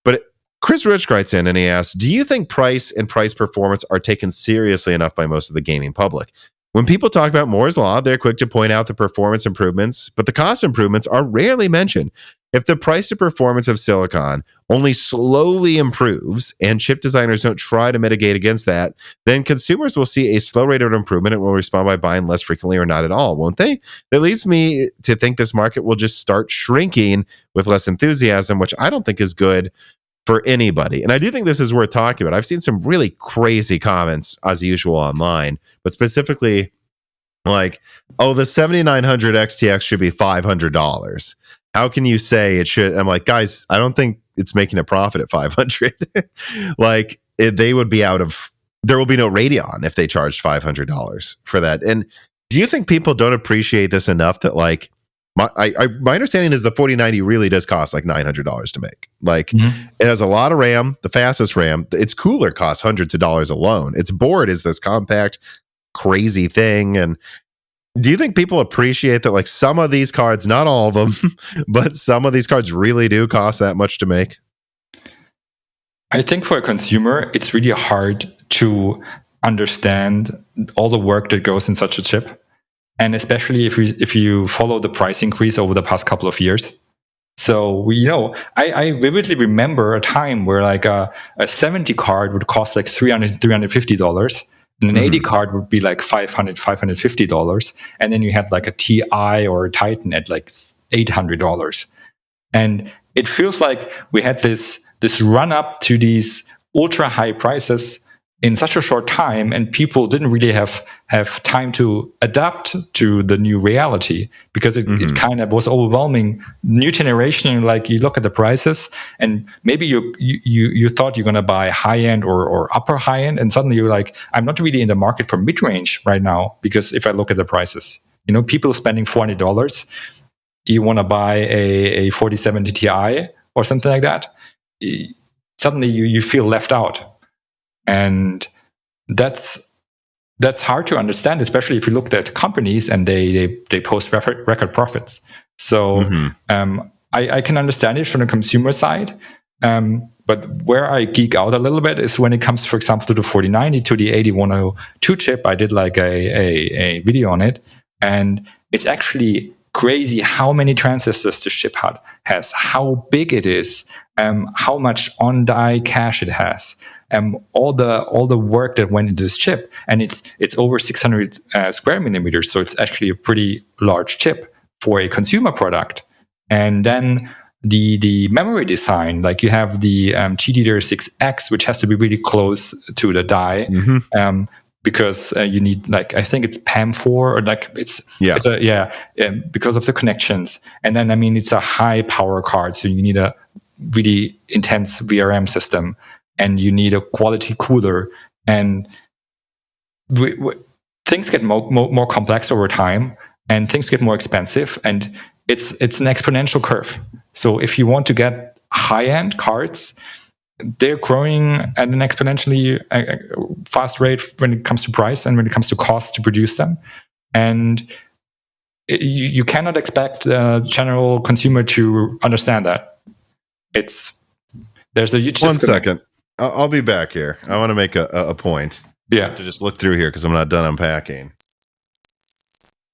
But Chris Rich writes in and he asks, do you think price and price performance are taken seriously enough by most of the gaming public? When people talk about Moore's Law, they're quick to point out the performance improvements, but the cost improvements are rarely mentioned. If the price to performance of silicon only slowly improves and chip designers don't try to mitigate against that, then consumers will see a slow rate of improvement and will respond by buying less frequently or not at all, won't they? That leads me to think this market will just start shrinking with less enthusiasm, which I don't think is good for anybody. And I do think this is worth talking about. I've seen some really crazy comments as usual online, but specifically like, oh, the 7900 XTX should be $500. How can you say it should? I'm like, guys, I don't think it's making a profit at 500. Like they would be there will be no Radeon if they charged $500 for that. And do you think people don't appreciate this enough that like, my understanding is the 4090 really does cost like $900 to make. Like it has a lot of RAM, the fastest RAM. Its cooler costs hundreds of dollars alone. Its board is this compact, crazy thing. And do you think people appreciate that like some of these cards, not all of them, but some of these cards really do cost that much to make? I think for a consumer, it's really hard to understand all the work that goes in such a chip. And especially if you follow the price increase over the past couple of years. So I vividly remember a time where like a 70 card would cost like $350, and an 80 card would be like $550, and then you had like a TI or a Titan at like $800. And it feels like we had this run up to these ultra high prices in such a short time, and people didn't really have time to adapt to the new reality because it kind of was overwhelming. New generation, like you look at the prices, and maybe you thought you're going to buy high end or upper high end, and suddenly you're like, I'm not really in the market for mid range right now because if I look at the prices, people spending $400, you want to buy a 4070 Ti or something like that. Suddenly you feel left out. And that's hard to understand, especially if you look at companies and they post record profits. So I can understand it from the consumer side. But where I geek out a little bit is when it comes, for example, to the 4090, to the 8102 chip. I did like a video on it, and it's actually crazy how many transistors the chip has, how big it is, how much on-die cache it has, all the work that went into this chip, and it's over 600 square millimeters, so it's actually a pretty large chip for a consumer product. And then the memory design, like you have the GDDR6X, which has to be really close to the die. Because you need, like, I think it's PAM4 or like because of the connections. And then, I mean, it's a high power card. So you need a really intense VRM system and you need a quality cooler. And things get more complex over time and things get more expensive. And it's an exponential curve. So if you want to get high-end cards, they're growing at an exponentially fast rate when it comes to price and when it comes to cost to produce them. And you cannot expect a general consumer to understand that. There's a huge One second. I'll be back here. I want to make a point. Yeah. I have to just look through here because I'm not done unpacking.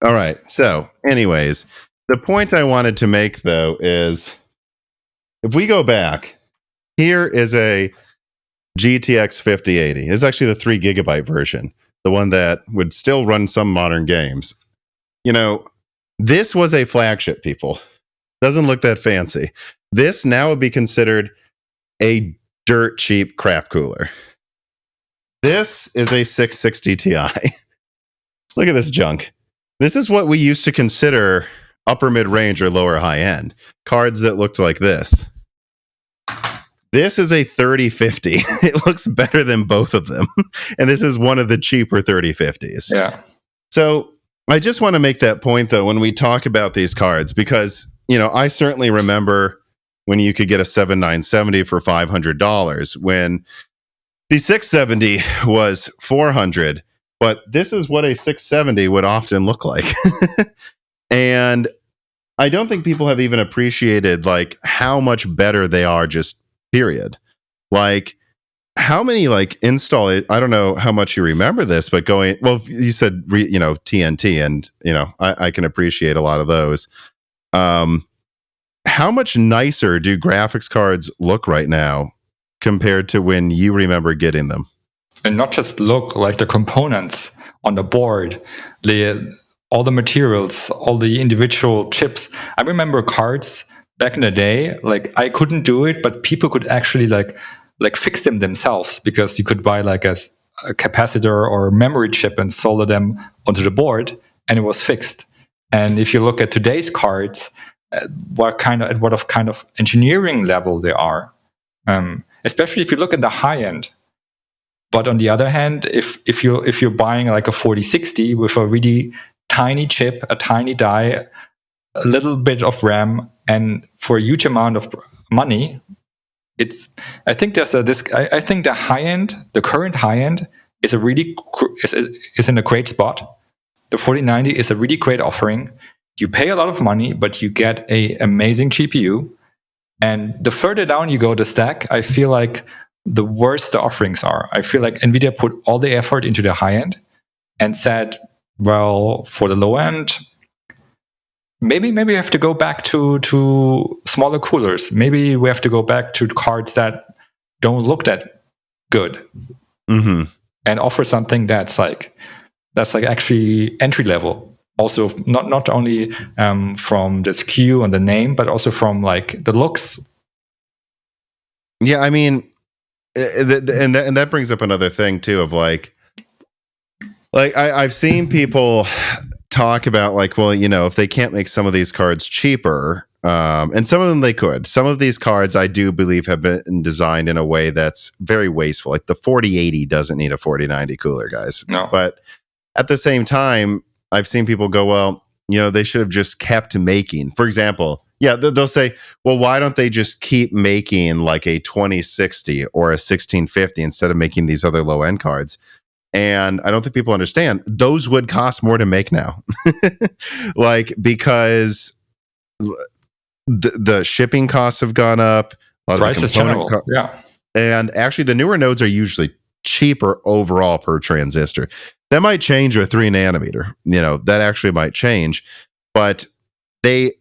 All right. So, anyways, the point I wanted to make, though, is if we go back, here is a GTX 5080. It's actually the 3 gigabyte version, the one that would still run some modern games. This was a flagship, people. Doesn't look that fancy. This now would be considered a dirt cheap crap cooler. This is a 660 Ti. Look at this junk. This is what we used to consider upper mid-range or lower high-end. Cards that looked like this. This is a 3050. It looks better than both of them. And this is one of the cheaper 3050s. Yeah. So I just want to make that point, though, when we talk about these cards, because, I certainly remember when you could get a 7970 for $500 when the 670 was $400. but this is what a 670 would often look like. And I don't think people have even appreciated like how much better they are, just period. Like how many like install it, I don't know how much you remember this, but you said TNT, and I can appreciate a lot of those. How much nicer do graphics cards look right now compared to when you remember getting them? And not just look, like the components on the board, all the materials, all the individual chips. I remember cards back in the day, like I couldn't do it, but people could actually like fix them themselves, because you could buy like a capacitor or memory chip and solder them onto the board, and it was fixed. And if you look at today's cards, what kind of engineering level they are, especially if you look at the high end. But on the other hand, if you're buying like a 4060 with a really tiny chip, a tiny die, a little bit of RAM, and for a huge amount of money, I think the high end, the current high end, is in a great spot. The 4090 is a really great offering. You pay a lot of money, but you get an amazing GPU. And the further down you go the stack, I feel like the worse the offerings are. I feel like Nvidia put all the effort into the high end and said, well, for the low end, maybe we have to go back to smaller coolers. Maybe we have to go back to cards that don't look that good, and offer something that's like actually entry level. Also, not only from the SKU and the name, but also from like the looks. Yeah, I mean, and that brings up another thing too of like I've seen people talk about like, well, if they can't make some of these cards cheaper, and some of them they could. Some of these cards I do believe have been designed in a way that's very wasteful. Like the 4080 doesn't need a 4090 cooler, guys. No. But at the same time, I've seen people go, well, they should have just kept making. For example, they'll say, well, why don't they just keep making like a 2060 or a 1650 instead of making these other low end cards? And I don't think people understand those would cost more to make now. Like, because the shipping costs have gone up. A lot prices general. And actually the newer nodes are usually cheaper overall per transistor. That might change with 3 nanometer. That actually might change. But the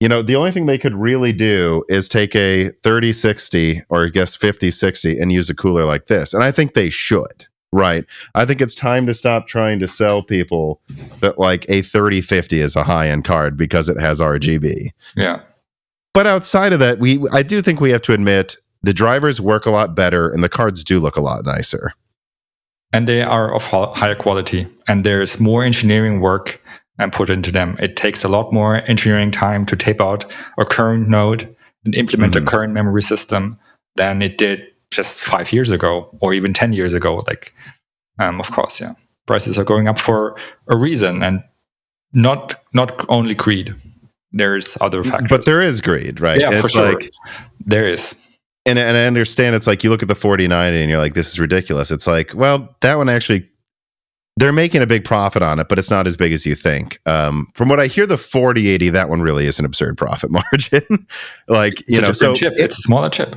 only thing they could really do is take a 3060 or I guess 5060 and use a cooler like this. And I think they should. Right. I think it's time to stop trying to sell people that like a 3050 is a high-end card because it has RGB. Yeah. But outside of that, I do think we have to admit the drivers work a lot better and the cards do look a lot nicer. And they are of higher quality, and there's more engineering work and put into them. It takes a lot more engineering time to tape out a current node and implement a current memory system than it did just 5 years ago or even 10 years ago. Like, of course, yeah, prices are going up for a reason, and not only greed. There's other factors. But there is greed, right? Yeah, it's for sure. Like, there is. And I understand it's like you look at the 4090 and you're like, this is ridiculous. It's like, well, that one actually, they're making a big profit on it, but it's not as big as you think. From what I hear, the 4080, that one really is an absurd profit margin. Like, it's a chip. It's a smaller chip.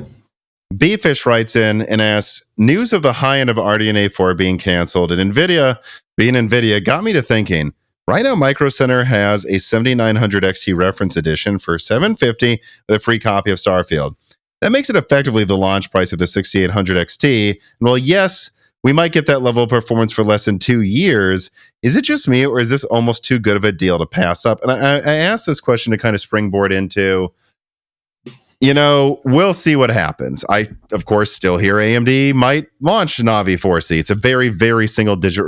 Bfish writes in and asks, news of the high end of RDNA 4 being canceled and Nvidia being Nvidia got me to thinking, right now Micro Center has a 7900 XT reference edition for $750 with a free copy of Starfield. That makes it effectively the launch price of the 6800 XT. And well, yes, we might get that level of performance for less than 2 years. Is it just me, or is this almost too good of a deal to pass up? And I asked this question to kind of springboard into, we'll see what happens. I, of course, still hear AMD might launch Navi 4C. It's a very, very single-digit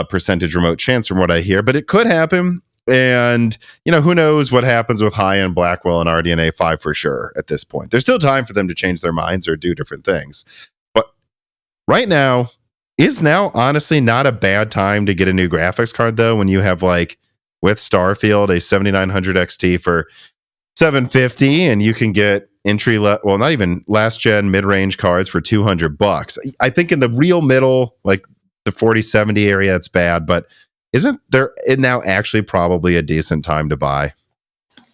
percentage remote chance from what I hear, but it could happen. And, who knows what happens with high-end Blackwell and RDNA 5 for sure at this point. There's still time for them to change their minds or do different things. But right now is honestly not a bad time to get a new graphics card, though, when you have, like, with Starfield, a 7900 XT for $750, and you can get not even last gen mid-range cards for $200. I think in the real middle, like the 4070 area, it's bad, but isn't there now actually probably a decent time to buy?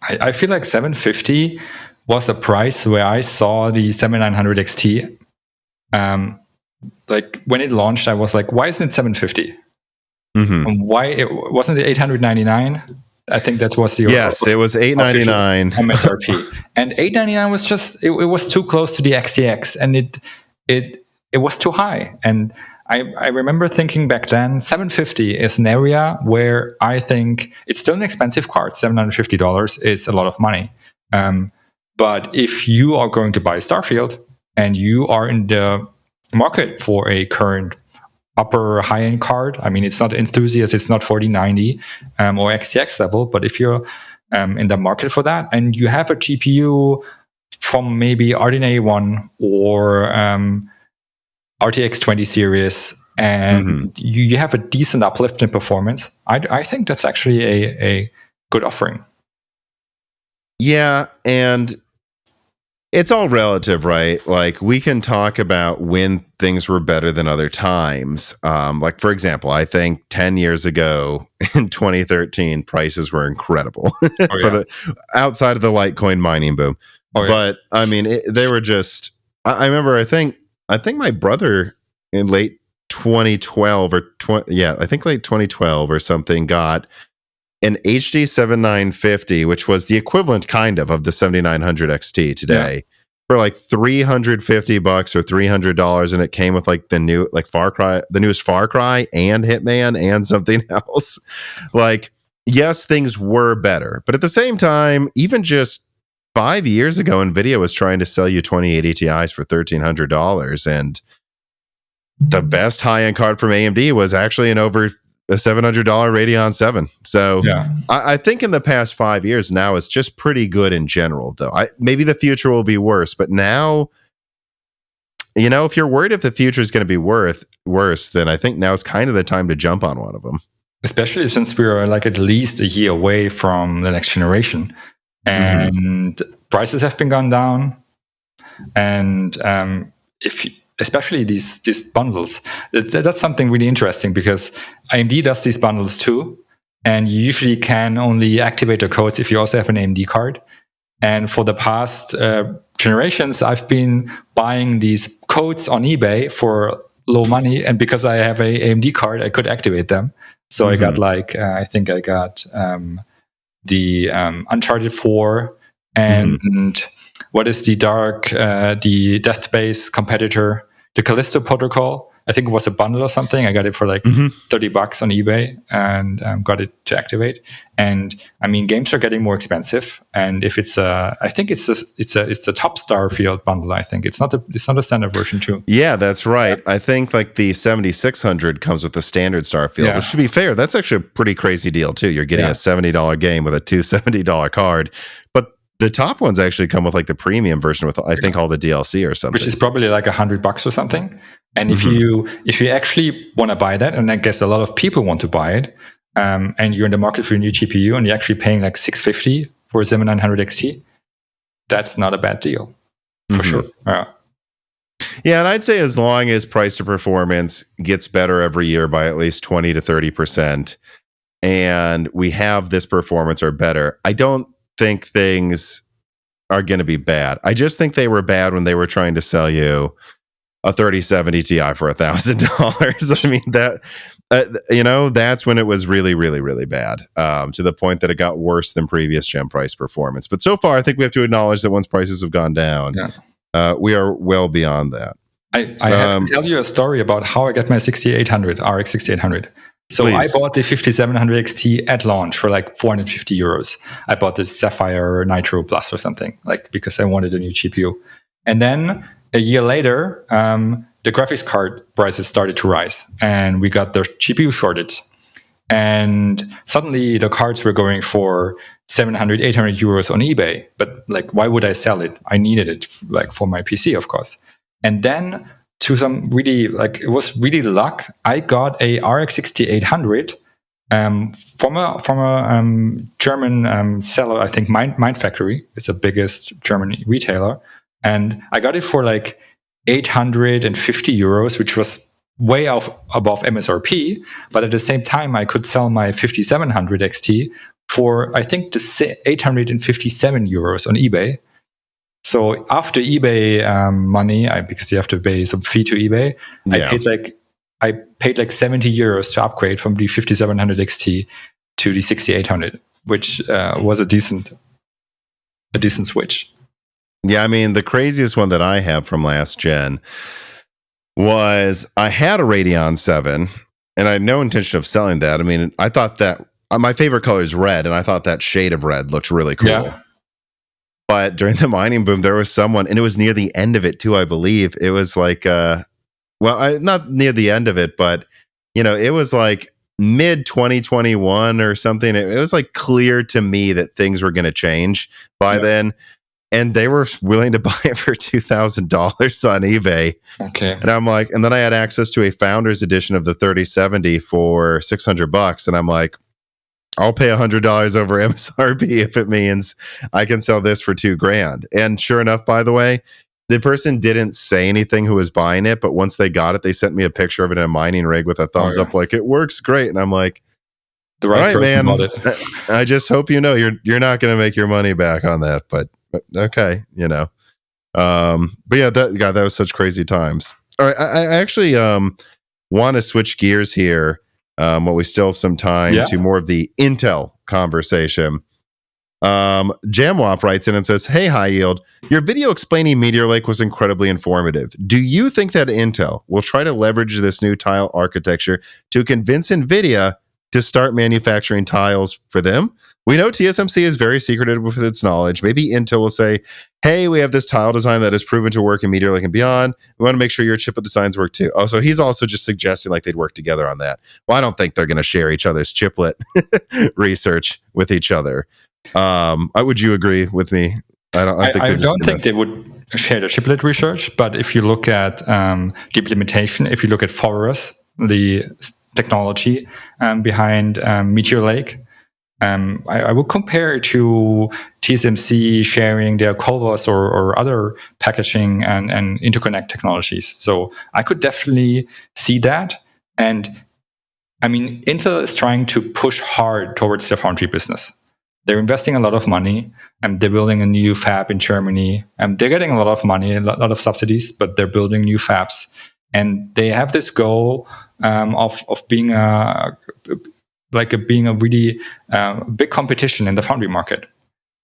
I feel like 750 was a price where I saw the 7900 XT. Like when it launched, I was like, why isn't it 750? And why it wasn't it 899? I think that was the it was 899 MSRP, and 899 was just it was too close to the XTX, and it was too high. And I remember thinking back then, 750 is an area where I think it's still an expensive card. $750 is a lot of money. But if you are going to buy Starfield and you are in the market for a current upper high-end card, I mean, it's not enthusiast, it's not 4090 or XTX level, but if you're in the market for that and you have a GPU from maybe RDNA 1 or RTX 20 series, and you have a decent uplift in performance, I think that's actually a good offering. Yeah, and it's all relative, right? Like, we can talk about when things were better than other times. Like, for example, I think 10 years ago in 2013, prices were incredible for the outside of the Litecoin mining boom. But I mean, they were just. I remember. I think my brother in late 2012 or I think late 2012 or something got an HD 7950, which was the equivalent kind of the 7900 XT today, for like $350 or $300, and it came with like the new the newest Far Cry and Hitman and something else. Like, yes, things were better, but at the same time, even just 5 years ago, Nvidia was trying to sell you 2080 Ti's for $1,300, and the best high-end card from AMD was actually an over a $700 Radeon 7. So I think in the past 5 years now, it's just pretty good in general, though. Maybe the future will be worse, but now, if you're worried if the future is going to be worse, then I think now is kind of the time to jump on one of them. Especially since we are like at least a year away from the next generation, and prices have been gone down, and especially these bundles. That's something really interesting, because AMD does these bundles too, and you usually can only activate the codes if you also have an AMD card. And for the past generations, I've been buying these codes on eBay for low money, and because I have a AMD card, I could activate them. So I got I think I got the Uncharted 4 and what is the the Death Space competitor, the Callisto Protocol. I think it was a bundle or something. I got it for like $30 on eBay and got it to activate. And I mean, games are getting more expensive. And if it's I think it's a top Starfield bundle. I think it's not a standard version too. Yeah, that's right. I think like the 7600 comes with the standard Starfield, which, to be fair, that's actually a pretty crazy deal too. You're getting a $70 game with a $270 card, but the top ones actually come with like the premium version with, I think, all the DLC or something, which is probably like $100 or something. And if you actually want to buy that, and I guess a lot of people want to buy it, and you're in the market for a new GPU, and you're actually paying like $650 for a 7900 XT, that's not a bad deal for sure. Yeah, and I'd say as long as price to performance gets better every year by at least 20 to 30%, and we have this performance or better, I don't think things are going to be bad. I just think they were bad when they were trying to sell you a 3070 Ti for $1,000. I mean, that that's when it was really, really, really bad, to the point that it got worse than previous gen price performance. But so far, I think we have to acknowledge that once prices have gone down, we are well beyond that. I have to tell you a story about how I got my RX 6800. So please. I bought the 5700 XT at launch for like €450. I bought this Sapphire Nitro Plus or something, like, because I wanted a new GPU. And then a year later, the graphics card prices started to rise, and we got the GPU shortage. And suddenly the cards were going for €700, €800 on eBay. But like, why would I sell it? I needed it like for my PC, of course. And then to some really, like, it was really luck, I got a RX 6800 from a German seller, I think Mind Factory. It's the biggest German retailer. And I got it for like €850, which was way above MSRP, but at the same time, I could sell my 5700 XT for, I think, 857 euros on eBay. So after eBay money, because you have to pay some fee to eBay, I paid like 70 euros to upgrade from the 5700 XT to the 6800, which was a decent switch. Yeah, I mean, the craziest one that I have from last gen was I had a Radeon 7, and I had no intention of selling that. I mean, I thought that my favorite color is red, and I thought that shade of red looked really cool. Yeah. But during the mining boom, there was someone, and it was near the end of it too, I believe. It was like, not near the end of it, but, it was like mid 2021 or something. It was like clear to me that things were going to change by then. And they were willing to buy it for $2,000 on eBay. Okay. And I'm like, and then I had access to a Founders edition of the 3070 for $600. And I'm like, I'll pay $100 over MSRP if it means I can sell this for $2,000. And sure enough, by the way, the person didn't say anything who was buying it, but once they got it, they sent me a picture of it in a mining rig with a thumbs up, like, it works great. And I'm like, the right person bought it. I just hope you're not going to make your money back on that, but okay, but yeah, that was such crazy times. All right, I actually want to switch gears here, while we still have some time, to more of the Intel conversation. Jamwap writes in and says, "Hey, High Yield, your video explaining Meteor Lake was incredibly informative. Do you think that Intel will try to leverage this new tile architecture to convince Nvidia to start manufacturing tiles for them? We know TSMC is very secretive with its knowledge. Maybe Intel will say, hey, we have this tile design that has proven to work in Meteor Lake and beyond. We want to make sure your chiplet designs work too." Oh, so he's also just suggesting like they'd work together on that. Well, I don't think they're going to share each other's chiplet research with each other. Would you agree with me? I don't think they would share the chiplet research, but if you look at the implementation, if you look at Forest, the technology behind Meteor Lake, I would compare it to TSMC sharing their CoWoS or other packaging and interconnect technologies. So I could definitely see that. And I mean, Intel is trying to push hard towards their foundry business. They're investing a lot of money, and they're building a new fab in Germany. And they're getting a lot of money, a lot of subsidies, but they're building new fabs. And they have this goal of being a really big competition in the foundry market.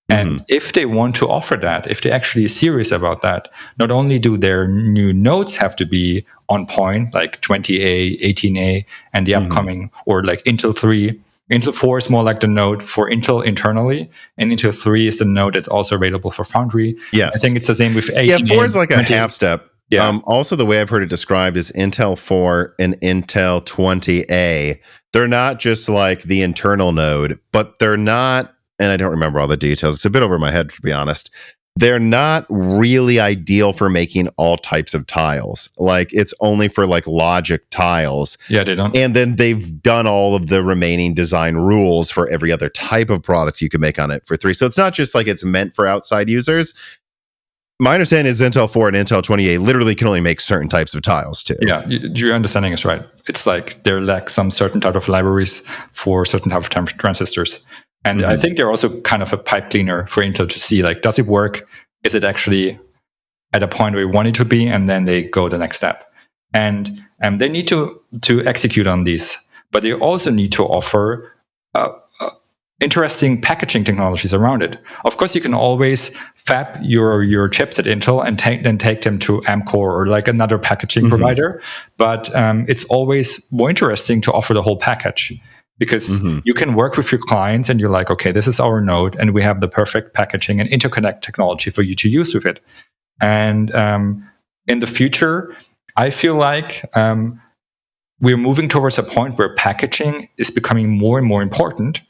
And if they want to offer that, if they're actually serious about that, not only do their new nodes have to be on point, like 20A, 18A, and the upcoming, or like Intel 3. Intel 4 is more like the node for Intel internally, and Intel 3 is the node that's also available for foundry. Yes. I think it's the same with 18A. Yeah, 4 is like 20. A half step. Yeah. Also, the way I've heard it described is Intel 4 and Intel 20A. They're not just like the internal node, but they're not, and I don't remember all the details. It's a bit over my head, to be honest. They're not really ideal for making all types of tiles. Like, it's only for like logic tiles. Yeah, they don't. And then they've done all of the remaining design rules for every other type of product you can make on it for 3. So it's not just like it's meant for outside users. My understanding is Intel 4 and Intel 20A literally can only make certain types of tiles too. Yeah, your understanding is right. It's like there lack some certain type of libraries for certain type of transistors. And I think they're also kind of a pipe cleaner for Intel to see, like, does it work? Is it actually at a point where we want it to be? And then they go the next step. And they need to execute on these. But they also need to offer interesting packaging technologies around it. Of course, you can always fab your chips at Intel and take them to Amkor or like another packaging provider. But it's always more interesting to offer the whole package. Because you can work with your clients and you're like, okay, this is our node and we have the perfect packaging and interconnect technology for you to use with it. And in the future, I feel like we're moving towards a point where packaging is becoming more and more important,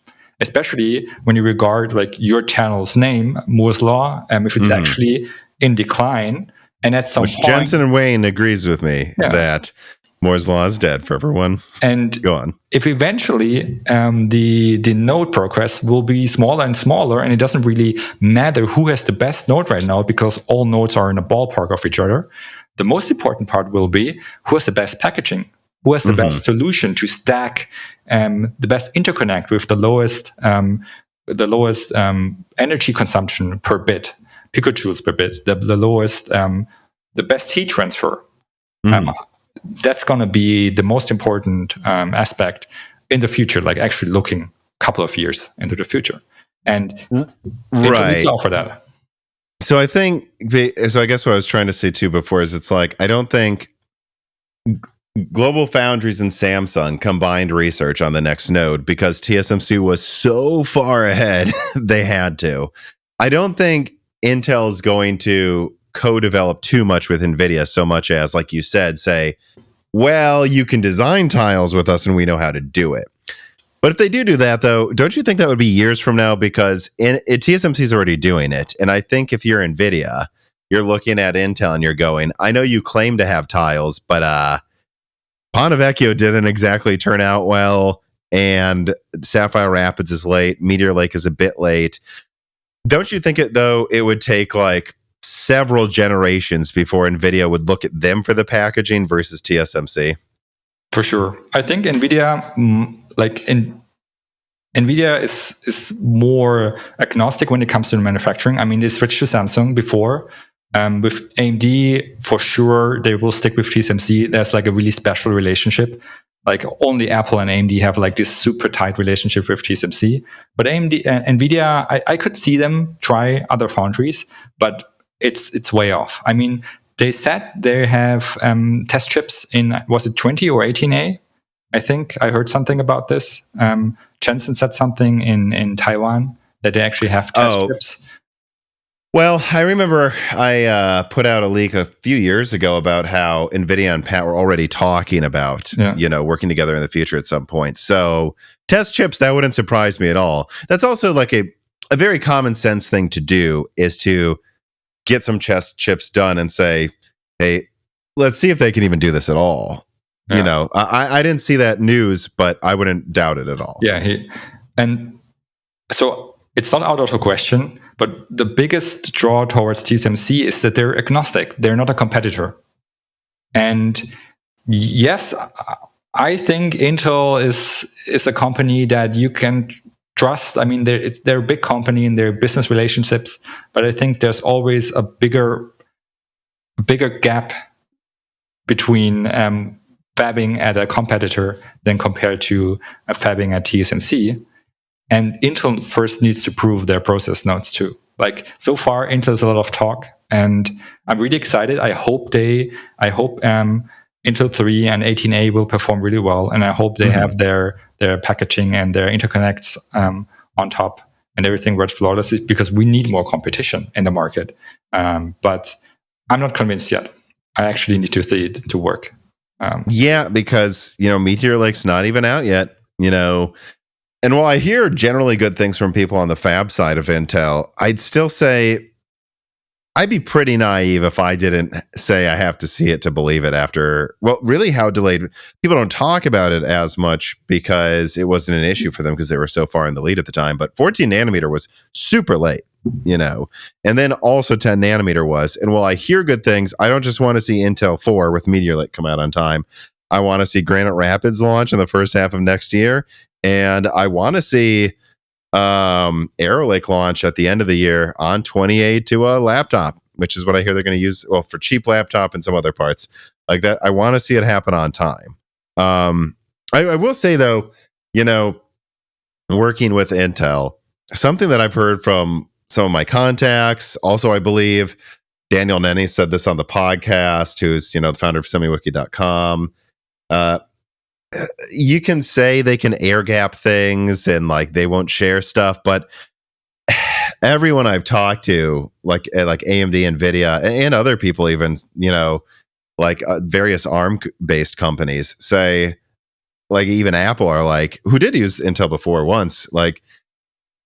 especially when you regard like your channel's name, Moore's Law, if it's actually in decline. And at some point, Jensen and Wayne agrees with me that Moore's Law is dead for everyone. And go on. If eventually the node progress will be smaller and smaller, and it doesn't really matter who has the best node right now because all nodes are in a ballpark of each other, The most important part will be who has the best packaging, who has the best solution to stack the best interconnect with the lowest energy consumption per bit, picojoules per bit, the lowest, the best heat transfer. That's going to be the most important aspect in the future, like actually looking a couple of years into the future. And Intel needs to offer that. So I guess what I was trying to say too before is it's like, I don't think Global Foundries and Samsung combined research on the next node because TSMC was so far ahead they had to. I don't think Intel's going to co-develop too much with Nvidia so much as, like you said, say, well, you can design tiles with us and we know how to do it. But if they do that, though, don't you think that would be years from now? Because TSMC is already doing it. And I think if you're NVIDIA, you're looking at Intel and you're going, I know you claim to have tiles, but Ponte Vecchio didn't exactly turn out well. And Sapphire Rapids is late. Meteor Lake is a bit late. Don't you think it would take like several generations before NVIDIA would look at them for the packaging versus TSMC? For sure. I think NVIDIA... NVIDIA is more agnostic when it comes to manufacturing. I mean, they switched to Samsung before. With AMD, for sure, they will stick with TSMC. There's like a really special relationship. Like only Apple and AMD have like this super tight relationship with TSMC. But NVIDIA, I could see them try other foundries, but it's way off. I mean, they said they have test chips in, was it 20 or 18A? I think I heard something about this. Jensen said something in Taiwan that they actually have test chips. Well, I remember I put out a leak a few years ago about how NVIDIA and Pat were already talking about, working together in the future at some point. So test chips, that wouldn't surprise me at all. That's also like a very common sense thing to do, is to get some test chips done and say, hey, let's see if they can even do this at all. Yeah. I didn't see that news, but I wouldn't doubt it at all. Yeah. And so it's not out of the question, but the biggest draw towards TSMC is that they're agnostic. They're not a competitor. And yes, I think Intel is a company that you can trust. I mean, they're a big company in their business relationships, but I think there's always a bigger gap between fabbing at a competitor than compared to fabbing at TSMC. And Intel first needs to prove their process nodes too. Like so far, Intel is a lot of talk, and I'm really excited. I hope Intel 3 and 18A will perform really well, and I hope they have their packaging and their interconnects on top and everything works flawlessly, because we need more competition in the market. But I'm not convinced yet. I actually need to see it to work. Because Meteor Lake's not even out yet, and while I hear generally good things from people on the fab side of Intel, I'd still say I'd be pretty naive if I didn't say I have to see it to believe it after, well, really how delayed. People don't talk about it as much because it wasn't an issue for them because they were so far in the lead at the time, but 14 nanometer was super late, and then also 10 nanometer was. And while I hear good things, I don't just want to see Intel 4 with Meteor Lake come out on time. I want to see Granite Rapids launch in the first half of next year. And I want to see Arrow Lake launch at the end of the year on 28 to a laptop, which is what I hear they're going to use, well, for cheap laptop and some other parts like that. I want to see it happen on time. I will say, though, working with Intel, something that I've heard from some of my contacts, also, I believe Daniel Nenny said this on the podcast, who's, the founder of semiwiki.com. You can say they can air gap things and like they won't share stuff, but everyone I've talked to, like AMD, Nvidia, and other people, even various ARM based companies, say, like even Apple are like, who did use Intel before once, like,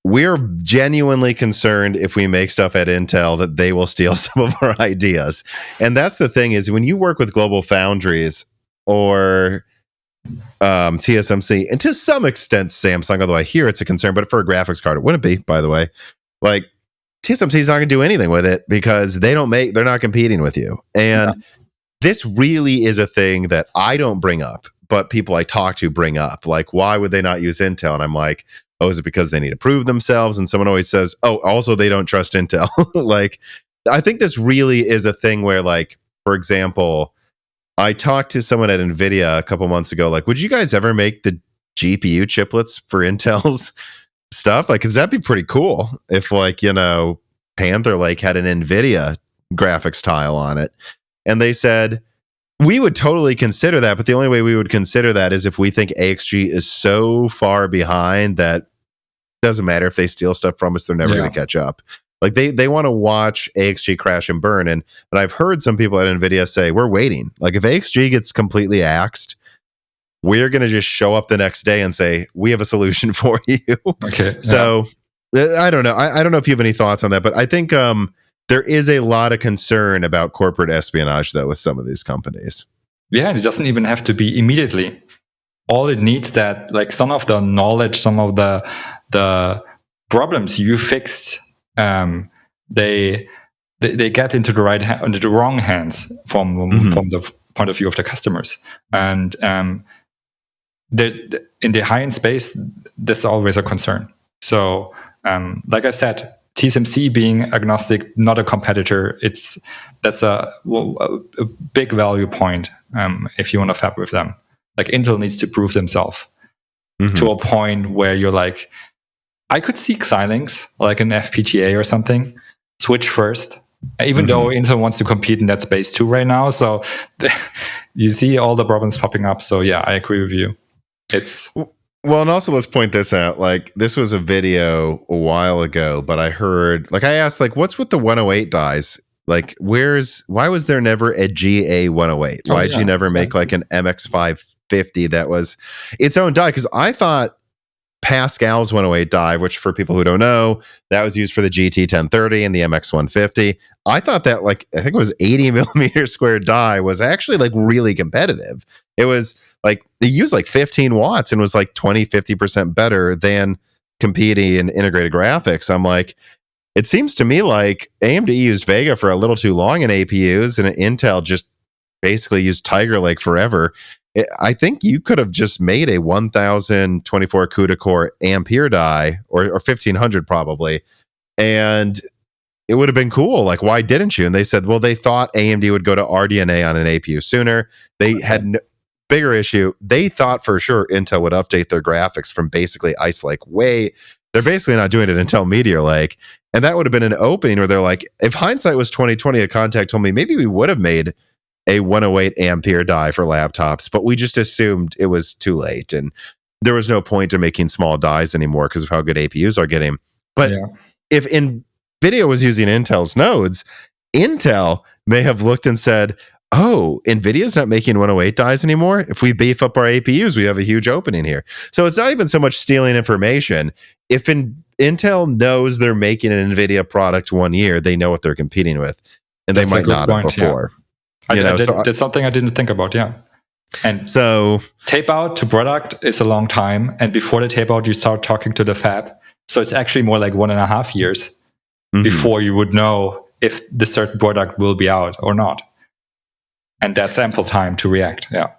we're genuinely concerned if we make stuff at Intel that they will steal some of our ideas. And that's the thing, is when you work with Global Foundries or TSMC, and to some extent Samsung, although I hear it's a concern, but for a graphics card it wouldn't be, by the way. Like, TSMC is not going to do anything with it because they're not competing with you. And this really is a thing that I don't bring up, but people I talk to bring up. Like, why would they not use Intel? And I'm like, oh, is it because they need to prove themselves? And someone always says, oh, also they don't trust Intel. Like, I think this really is a thing where, like, for example, I talked to someone at Nvidia a couple months ago, like, would you guys ever make the GPU chiplets for Intel's stuff? Like, 'cause that'd be pretty cool if, like, you know, Panther like had an Nvidia graphics tile on it. And they said, we would totally consider that, but the only way we would consider that is if we think AXG is so far behind that it doesn't matter if they steal stuff from us, they're never going to catch up. Like, they want to watch AXG crash and burn. And I've heard some people at Nvidia say, we're waiting. Like, if AXG gets completely axed, we're going to just show up the next day and say, we have a solution for you. Okay. So I don't know. I don't know if you have any thoughts on that, but I think there is a lot of concern about corporate espionage, though, with some of these companies. Yeah, it doesn't even have to be immediately. All it needs that, like, some of the knowledge, some of the problems you fixed, they get into the wrong hands from the point of view of the customers. And in the high-end space, that's always a concern. So, like I said, TSMC being agnostic, not a competitor, that's a big value point if you want to fab with them. Like, Intel needs to prove themselves to a point where you're like, I could see Xilinx, like an FPGA or something, switch first, even though Intel wants to compete in that space too right now. So you see all the problems popping up. So yeah, I agree with you. Well, and also let's point this out. Like, this was a video a while ago, but I heard, like, I asked, like, what's with the 108 dies? Like, why was there never a GA 108? Why'd you never make like an MX550 that was its own die? Because I thought Pascal's 108 die, which for people who don't know, that was used for the GT 1030 and the MX 150. I thought that, like, I think it was 80 millimeter square die was actually like really competitive. It was like, they used like 15 watts and was like 20-50% better than competing in integrated graphics. I'm like, it seems to me like AMD used Vega for a little too long in APUs, and Intel just basically used Tiger Lake forever. I think you could have just made a 1024 CUDA core Ampere die, or 1500 probably, and it would have been cool. Like, why didn't you? And they said, well, they thought AMD would go to RDNA on an APU sooner. They had bigger issue. They thought for sure Intel would update their graphics from basically Ice Lake they're basically not doing it until Meteor Lake. And that would have been an opening where they're like, if hindsight was 2020, a contact told me maybe we would have made a 108 Ampere die for laptops, but we just assumed it was too late. And there was no point to making small dies anymore because of how good APUs are getting. But if NVIDIA was using Intel's nodes, Intel may have looked and said, oh, NVIDIA's not making 108 dies anymore. If we beef up our APUs, we have a huge opening here. So it's not even so much stealing information. If Intel knows they're making an NVIDIA product 1 year, they know what they're competing with. And that's they might not have before. Yeah. That's something I didn't think about, yeah. And so tape out to product is a long time. And before the tape out, you start talking to the fab. So it's actually more like 1.5 years before you would know if the certain product will be out or not. And that's ample time to react. Yeah.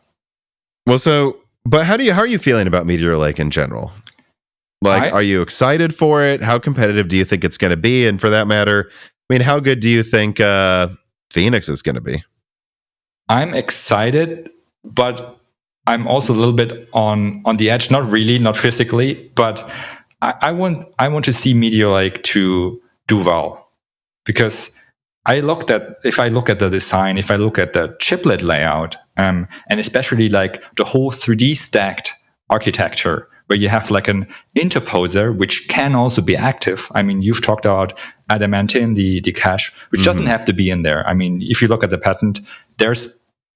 Well, but how are you feeling about Meteor Lake in general? Like, are you excited for it? How competitive do you think it's going to be? And for that matter, I mean, how good do you think Phoenix is going to be? I'm excited, but I'm also a little bit on the edge. Not really, not physically, but I want to see Meteor Lake to do well, because if I look at the design, if I look at the chiplet layout, and especially like the whole 3D stacked architecture, where you have like an interposer, which can also be active. I mean, you've talked about adamantine, the cache, which doesn't have to be in there. I mean, if you look at the patent,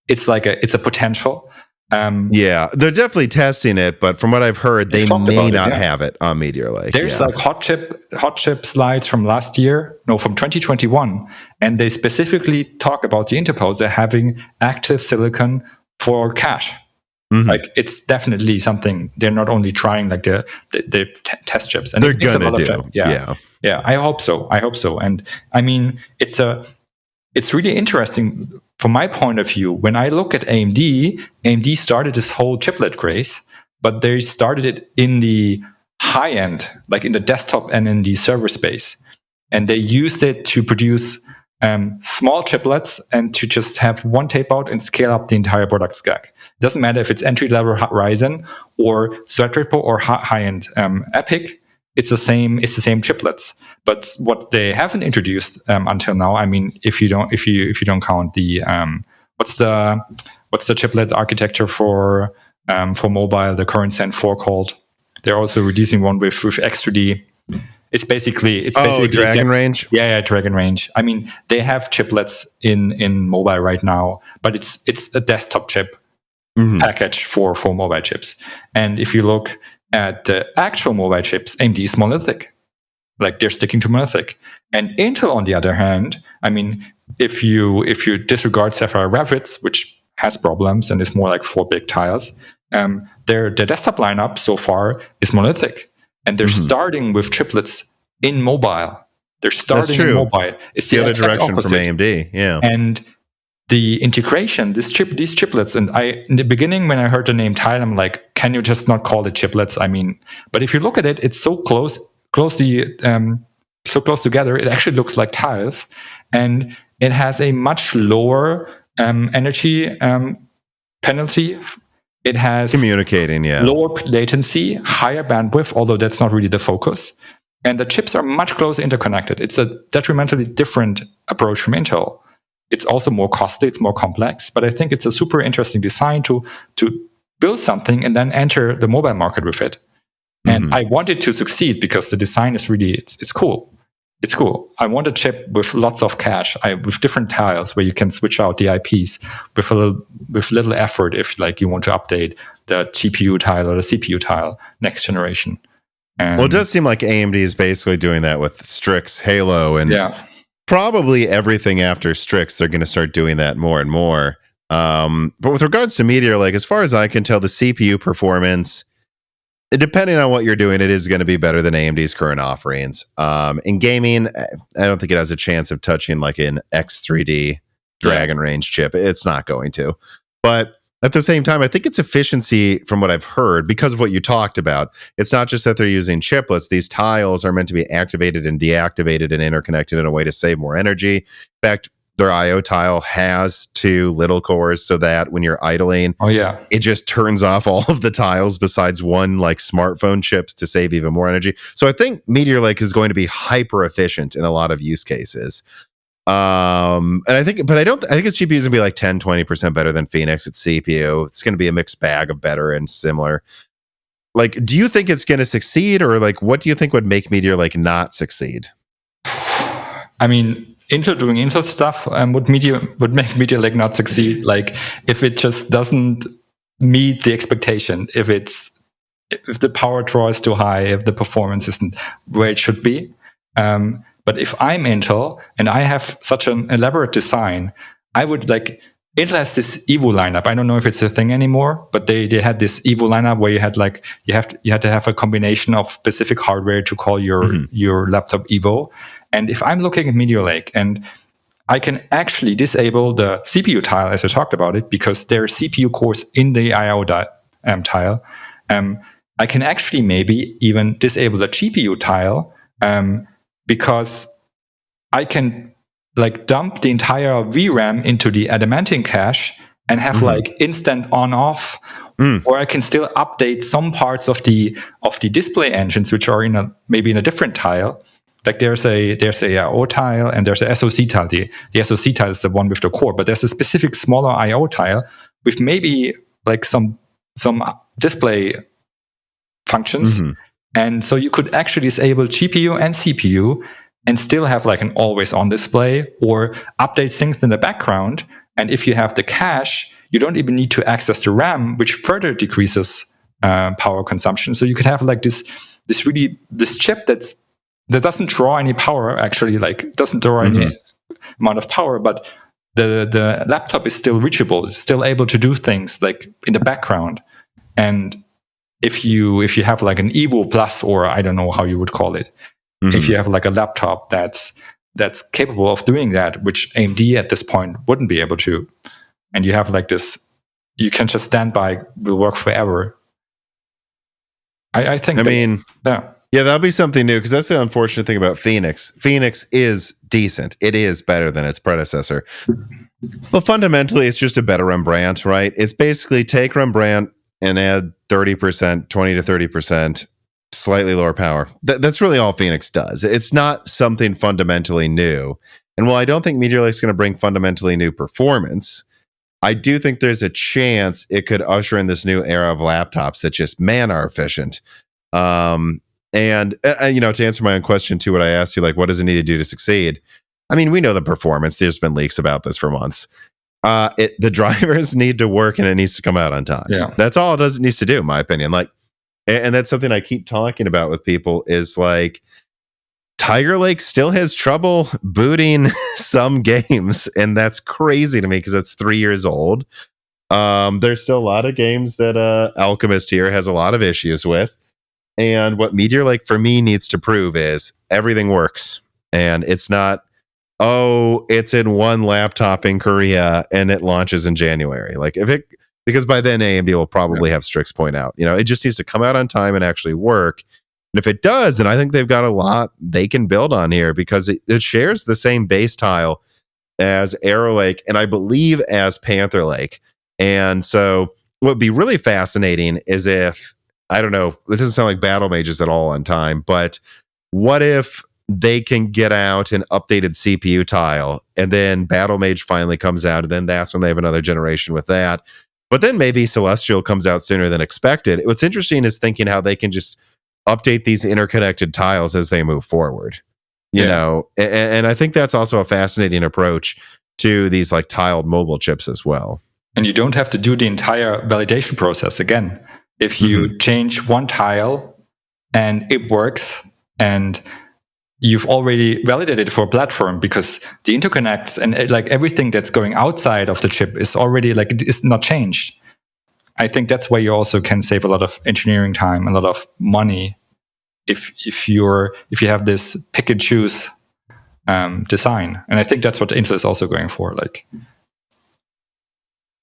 it's a potential. Yeah, they're definitely testing it, but from what I've heard, they may not have it on Meteor Lake. There's like hot chip slides from last year, from 2021, and they specifically talk about the interposer having active silicon for cache. Like, it's definitely something they're not only trying, like the test chips, and they're gonna do. Yeah. I hope so. And I mean, it's really interesting from my point of view, when I look at AMD started this whole chiplet craze, but they started it in the high end, like in the desktop and in the server space. And they used it to produce small chiplets and to just have one tape out and scale up the entire product stack. It doesn't matter if it's entry-level Ryzen or Threadripper or high-end EPYC. It's the same chiplets. But what they haven't introduced until now, I mean, if you don't count the what's the chiplet architecture for mobile, the current Zen 4 called. They're also releasing one with X3D. It's basically Dragon Range. Yeah, Dragon Range. I mean, they have chiplets in mobile right now, but it's a desktop chip package for mobile chips. And if you look at the actual mobile chips, AMD is monolithic. Like they're sticking to monolithic. And Intel, on the other hand, I mean, if you disregard Sapphire Rapids, which has problems and is more like 4 big tiles, their desktop lineup so far is monolithic. And they're starting with chiplets in mobile. They're starting in mobile. It's the other direction opposite. from AMD. Yeah. And the integration, these chiplets, and in the beginning when I heard the name tile, I'm like, can you just not call it chiplets? I mean, but if you look at it, it's so closely together. It actually looks like tiles, and it has a much lower energy penalty. It has communicating, lower latency, higher bandwidth, although that's not really the focus. And the chips are much closer interconnected. It's a detrimentally different approach from Intel. It's also more costly, it's more complex, but I think it's a super interesting design to build something and then enter the mobile market with it. And I want it to succeed because the design is really, it's cool. It's cool. I want a chip with lots of cache, with different tiles where you can switch out the IPs with little effort if like you want to update the GPU tile or the CPU tile next generation. Well, it does seem like AMD is basically doing that with Strix, Halo, and probably everything after Strix. They're going to start doing that more and more. But with regards to Meteor, like as far as I can tell, the CPU performance, depending on what you're doing, it is going to be better than AMD's current offerings. In gaming, I don't think it has a chance of touching like an X3D Dragon Range chip. It's not going to. But at the same time, I think its efficiency, from what I've heard, because of what you talked about, it's not just that they're using chiplets. These tiles are meant to be activated and deactivated and interconnected in a way to save more energy. In fact, their IO tile has 2 little cores so that when you're idling, it just turns off all of the tiles besides one like smartphone chips to save even more energy. So I think Meteor Lake is going to be hyper efficient in a lot of use cases. And I think its GPU is gonna be like 10-20% better than Phoenix. Its CPU, it's gonna be a mixed bag of better and similar. Like, do you think it's gonna succeed, or like what do you think would make Meteor Lake not succeed? I mean, Intel doing Intel stuff would make Meteor Lake not succeed. Like if it just doesn't meet the expectation, if the power draw is too high, if the performance isn't where it should be. But if I'm Intel and I have such an elaborate design, I would like, Intel has this Evo lineup. I don't know if it's a thing anymore, but they had this Evo lineup where you had like, you had to have a combination of specific hardware to call your laptop Evo. And if I'm looking at Meteor Lake and I can actually disable the CPU tile, as I talked about it, because there are CPU cores in the IO tile, I can actually maybe even disable the GPU tile, because I can like dump the entire VRAM into the adamantine cache and have like instant on off, or I can still update some parts of the display engines which are maybe in a different tile. Like there's a IO tile and there's a SoC tile. The SoC tile is the one with the core, but there's a specific smaller IO tile with maybe like some display functions. And so you could actually disable GPU and CPU and still have like an always on display or update things in the background. And if you have the cache, you don't even need to access the RAM, which further decreases power consumption. So you could have like this chip that doesn't draw any power, actually, like doesn't draw any amount of power, but the laptop is still reachable. It's still able to do things like in the background. And if you have like an Evo Plus, or I don't know how you would call it, if you have like a laptop that's that's capable of doing that, which AMD at this point wouldn't be able to. And you have like this, you can just stand by, will work forever. I think. Yeah, that'll be something new, because that's the unfortunate thing about Phoenix. Phoenix is decent. It is better than its predecessor. But fundamentally, it's just a better Rembrandt, right? It's basically take Rembrandt and add 30%, 20 to 30%, slightly lower power. That's really all Phoenix does. It's not something fundamentally new. And while I don't think Meteor Lake's going to bring fundamentally new performance, I do think there's a chance it could usher in this new era of laptops that just, man, are efficient. And to answer my own question too, what I asked you, like, what does it need to do to succeed? I mean, we know the performance. There's been leaks about this for months. The drivers need to work, and it needs to come out on time. Yeah. That's all it needs to do, in my opinion. Like, and that's something I keep talking about with people is like, Tiger Lake still has trouble booting some games, and that's crazy to me because it's 3 years old. There's still a lot of games that Alchemist here has a lot of issues with. And what Meteor Lake for me needs to prove is everything works. And it's not, it's in one laptop in Korea and it launches in January. Like because by then AMD will probably have Strix point out, it just needs to come out on time and actually work. And if it does, then I think they've got a lot they can build on here, because it shares the same base tile as Arrow Lake and I believe as Panther Lake. And so what would be really fascinating is if, I don't know, this doesn't sound like Battle Mages at all on time, but what if they can get out an updated CPU tile and then Battle Mage finally comes out, and then that's when they have another generation with that. But then maybe Celestial comes out sooner than expected. What's interesting is thinking how they can just update these interconnected tiles as they move forward, and I think that's also a fascinating approach to these like tiled mobile chips as well. And you don't have to do the entire validation process again. If you change one tile and it works, and you've already validated for a platform, because the interconnects and like everything that's going outside of the chip is already like, it is not changed. I think that's where you also can save a lot of engineering time, a lot of money, if you have this pick and choose design. And I think that's what Intel is also going for. Like,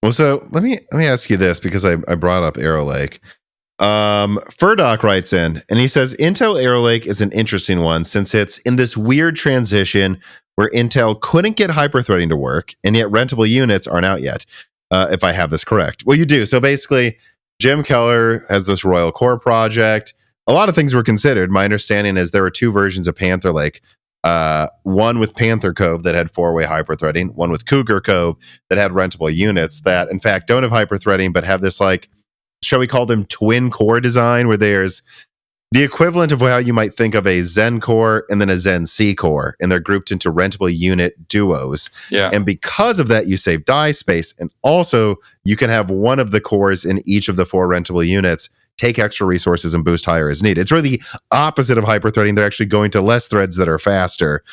well, so let me ask you this, because I brought up Arrow Lake. Furdock writes in and he says Intel Arrow Lake is an interesting one, since it's in this weird transition where Intel couldn't get hyperthreading to work, and yet rentable units aren't out yet. If I have this correct. Well, you do. So basically, Jim Keller has this Royal Core project. A lot of things were considered. My understanding is there were two versions of Panther Lake. One with Panther Cove that had 4-way hyperthreading, one with Cougar Cove that had rentable units that, in fact, don't have hyperthreading, but have this, like, shall we call them twin core design, where there's the equivalent of how you might think of a Zen core and then a Zen C core, and they're grouped into rentable unit duos. Yeah. And because of that, you save die space. And also you can have one of the cores in each of the 4 rentable units take extra resources and boost higher as needed. It's really the opposite of hyperthreading. They're actually going to less threads that are faster.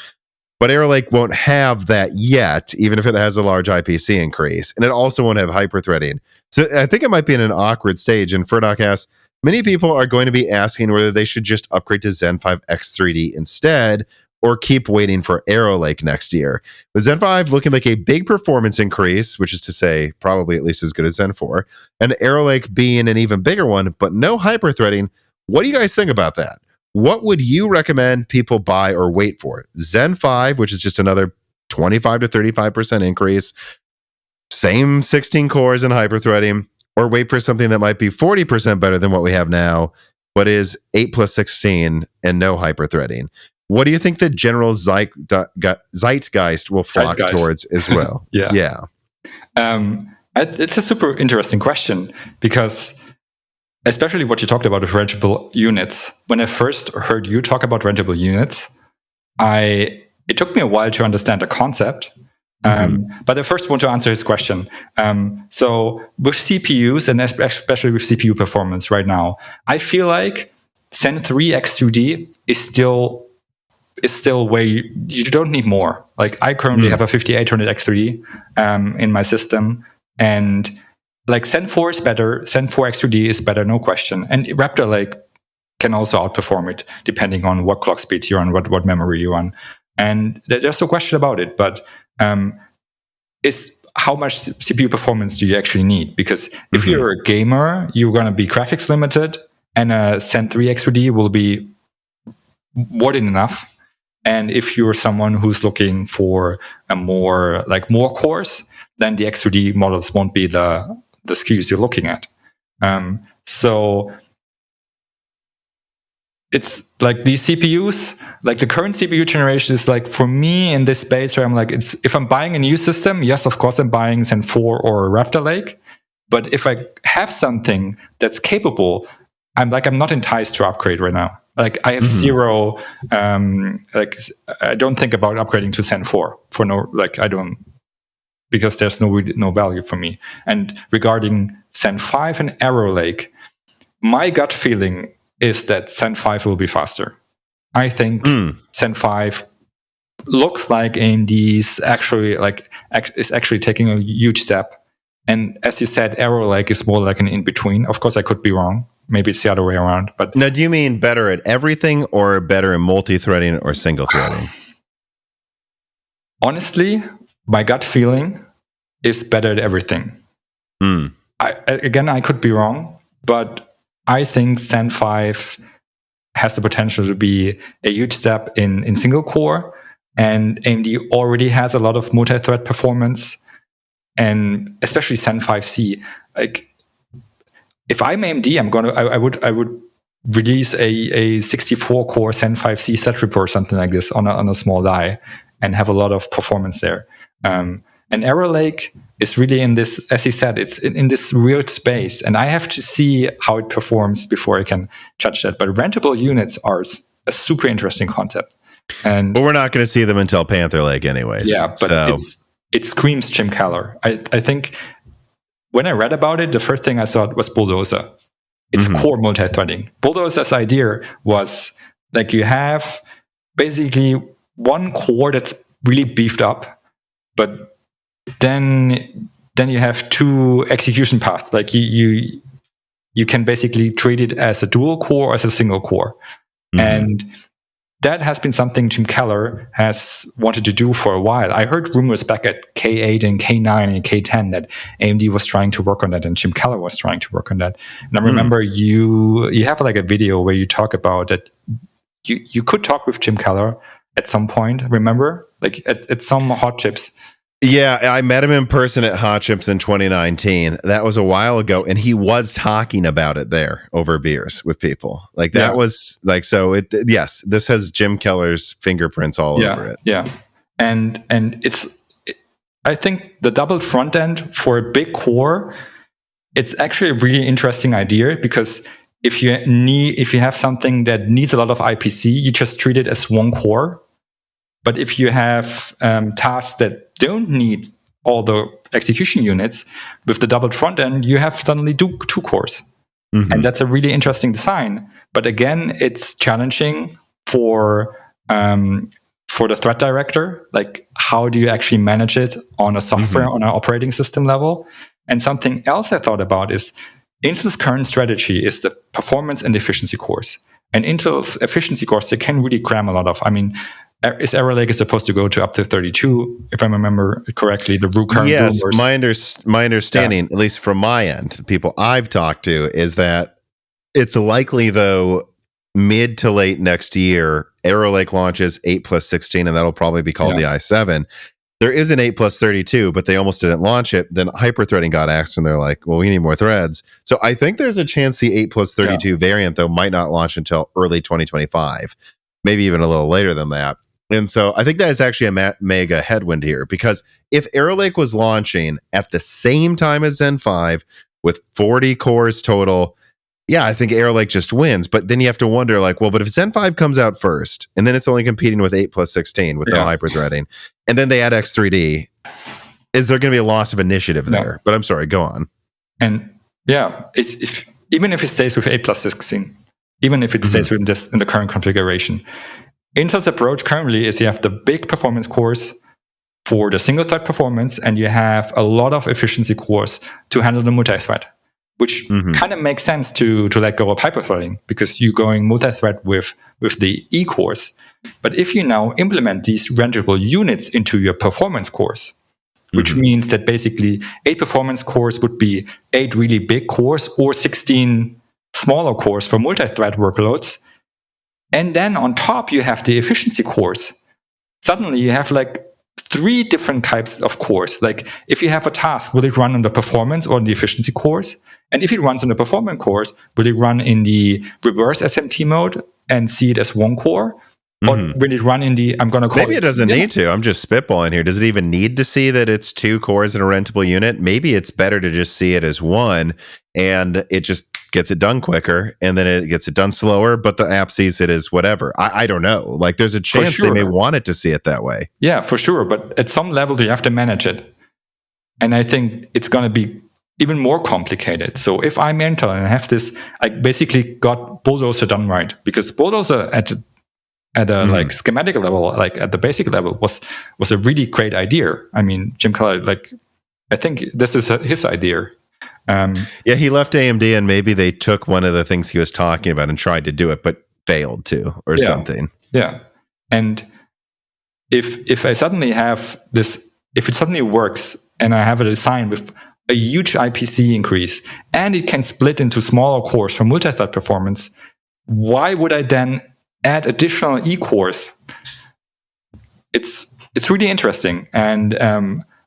But Arrow Lake won't have that yet, even if it has a large IPC increase. And it also won't have hyperthreading. So I think it might be in an awkward stage. And Furdock asks, many people are going to be asking whether they should just upgrade to Zen 5 X3D instead, or keep waiting for Arrow Lake next year. With Zen 5 looking like a big performance increase, which is to say probably at least as good as Zen 4, and Arrow Lake being an even bigger one, but no hyperthreading, what do you guys think about that? What would you recommend people buy or wait for? Zen 5, which is just another 25 to 35% increase, same 16 cores and hyperthreading, or wait for something that might be 40% better than what we have now, but is 8 plus 16 and no hyperthreading. What do you think the general zeitgeist will flock towards as well? Yeah. It's a super interesting question, because especially what you talked about with rentable units. When I first heard you talk about rentable units, it took me a while to understand the concept. But I first want to answer his question. So with CPUs, and especially with CPU performance right now, I feel like Zen 3 X3D is still where you don't need more. Like, I currently have a 5800 X3D in my system, and like Zen 4 is better, Zen 4 X3D is better, no question. And Raptor Lake can also outperform it, depending on what clock speeds you're on, what memory you're on. And there's no question about it. But is how much CPU performance do you actually need? Because if you're a gamer, you're going to be graphics limited, and a Zen 3 X3D will be more than enough. And if you're someone who's looking for a more cores, then the X3D models won't be the SKUs you're looking at. So it's like these CPUs, like the current CPU generation is like, for me in this space where I'm like, if I'm buying a new system, yes, of course I'm buying Zen 4 or Raptor Lake. But if I have something that's capable, I'm not enticed to upgrade right now. Like I have zero, I don't think about upgrading to Zen 4 for no, I don't, because there's no value for me. And regarding Zen 5 and Arrow Lake, my gut feeling is that Zen 5 will be faster. I think Zen 5 looks like AMD's is actually taking a huge step. And as you said, Arrow Lake is more like an in-between. Of course, I could be wrong. Maybe it's the other way around. But now, do you mean better at everything or better in multi-threading or single-threading? Honestly, my gut feeling is better at everything. I could be wrong, but I think Zen 5 has the potential to be a huge step in single core, and AMD already has a lot of multi-thread performance, and especially Zen 5C. Like, if I'm AMD, I would release a 64 core Zen 5C Threadripper or something like this on a small die, and have a lot of performance there. And Arrow Lake is really in this, as he said, it's in this weird space. And I have to see how it performs before I can judge that. But rentable units are a super interesting concept. And we're not going to see them until Panther Lake anyways. Yeah, but it screams Jim Keller. I think when I read about it, the first thing I thought was Bulldozer. It's core multi-threading. Bulldozer's idea was like you have basically one core that's really beefed up, but then you have two execution paths. Like you can basically treat it as a dual core or as a single core. And that has been something Jim Keller has wanted to do for a while. I heard rumors back at K8 and K9 and K10 that AMD was trying to work on that and Jim Keller was trying to work on that. And I remember you have like a video where you talk about that you could talk with Jim Keller at some point, remember? Like at some Hot Chips. Yeah, I met him in person at Hot Chips in 2019. That was a while ago, and he was talking about it there over beers with people. Like that was like, so yes, this has Jim Keller's fingerprints all over it. Yeah. And I think the double front end for a big core, it's actually a really interesting idea, because if you have something that needs a lot of IPC, you just treat it as one core. But if you have tasks that don't need all the execution units, with the doubled front end, you have suddenly two cores. And that's a really interesting design. But again, it's challenging for the thread director. Like, how do you actually manage it on a software, on an operating system level? And something else I thought about is Intel's current strategy is the performance and efficiency cores. And Intel's efficiency cores, they can really cram a lot of. I mean, is Arrow Lake is supposed to go to up to 32, if I remember correctly, the current yes, rumors. my understanding, at least from my end, the people I've talked to, is that it's likely, though, mid to late next year, Arrow Lake launches 8+16, and that'll probably be called the i7. There is an 8+32, but they almost didn't launch it. Then hyperthreading got axed, and they're like, well, we need more threads. So I think there's a chance the 8+32 variant, though, might not launch until early 2025, maybe even a little later than that. And so I think that is actually a mega headwind here, because if Arrow Lake was launching at the same time as Zen 5 with 40 cores total, I think Arrow Lake just wins. But then you have to wonder, like, well, but if Zen 5 comes out first, and then it's only competing with 8+16 with no hyperthreading, and then they add X3D, is there going to be a loss of initiative there? But I'm sorry, go on. And even if it stays with 8+16, even if it stays in the current configuration, Intel's approach currently is you have the big performance cores for the single thread performance, and you have a lot of efficiency cores to handle the multi-thread, which kind of makes sense to let go of hyperthreading, because you're going multi-thread with the E cores. But if you now implement these rentable units into your performance cores, which means that basically 8 performance cores would be 8 really big cores or 16 smaller cores for multi-thread workloads. And then on top, you have the efficiency cores. Suddenly you have like 3 different types of cores. Like if you have a task, will it run on the performance or the efficiency cores? And if it runs on the performance cores, will it run in the reverse SMT mode and see it as one core? Or will it run in the, I'm going to call Maybe it doesn't need to. I'm just spitballing here. Does it even need to see that it's 2 cores in a rentable unit? Maybe it's better to just see it as 1 and it just gets it done quicker and then it gets it done slower, but the app sees it as whatever. I don't know. Like there's a chance they may want it to see it that way. Yeah, for sure. But at some level, you have to manage it. And I think it's going to be even more complicated. So if I'm Intel and I have this, I basically got Bulldozer done right, because Bulldozer at a like schematic level, like at the basic level, was a really great idea. I mean, Jim Keller, like I think this is his idea. Yeah, he left AMD and maybe they took one of the things he was talking about and tried to do it, but failed to, or something. Yeah, and if I suddenly have this, if it suddenly works and I have a design with a huge IPC increase and it can split into smaller cores for multi-thread performance, why would I then add additional E-cores? It's really interesting, and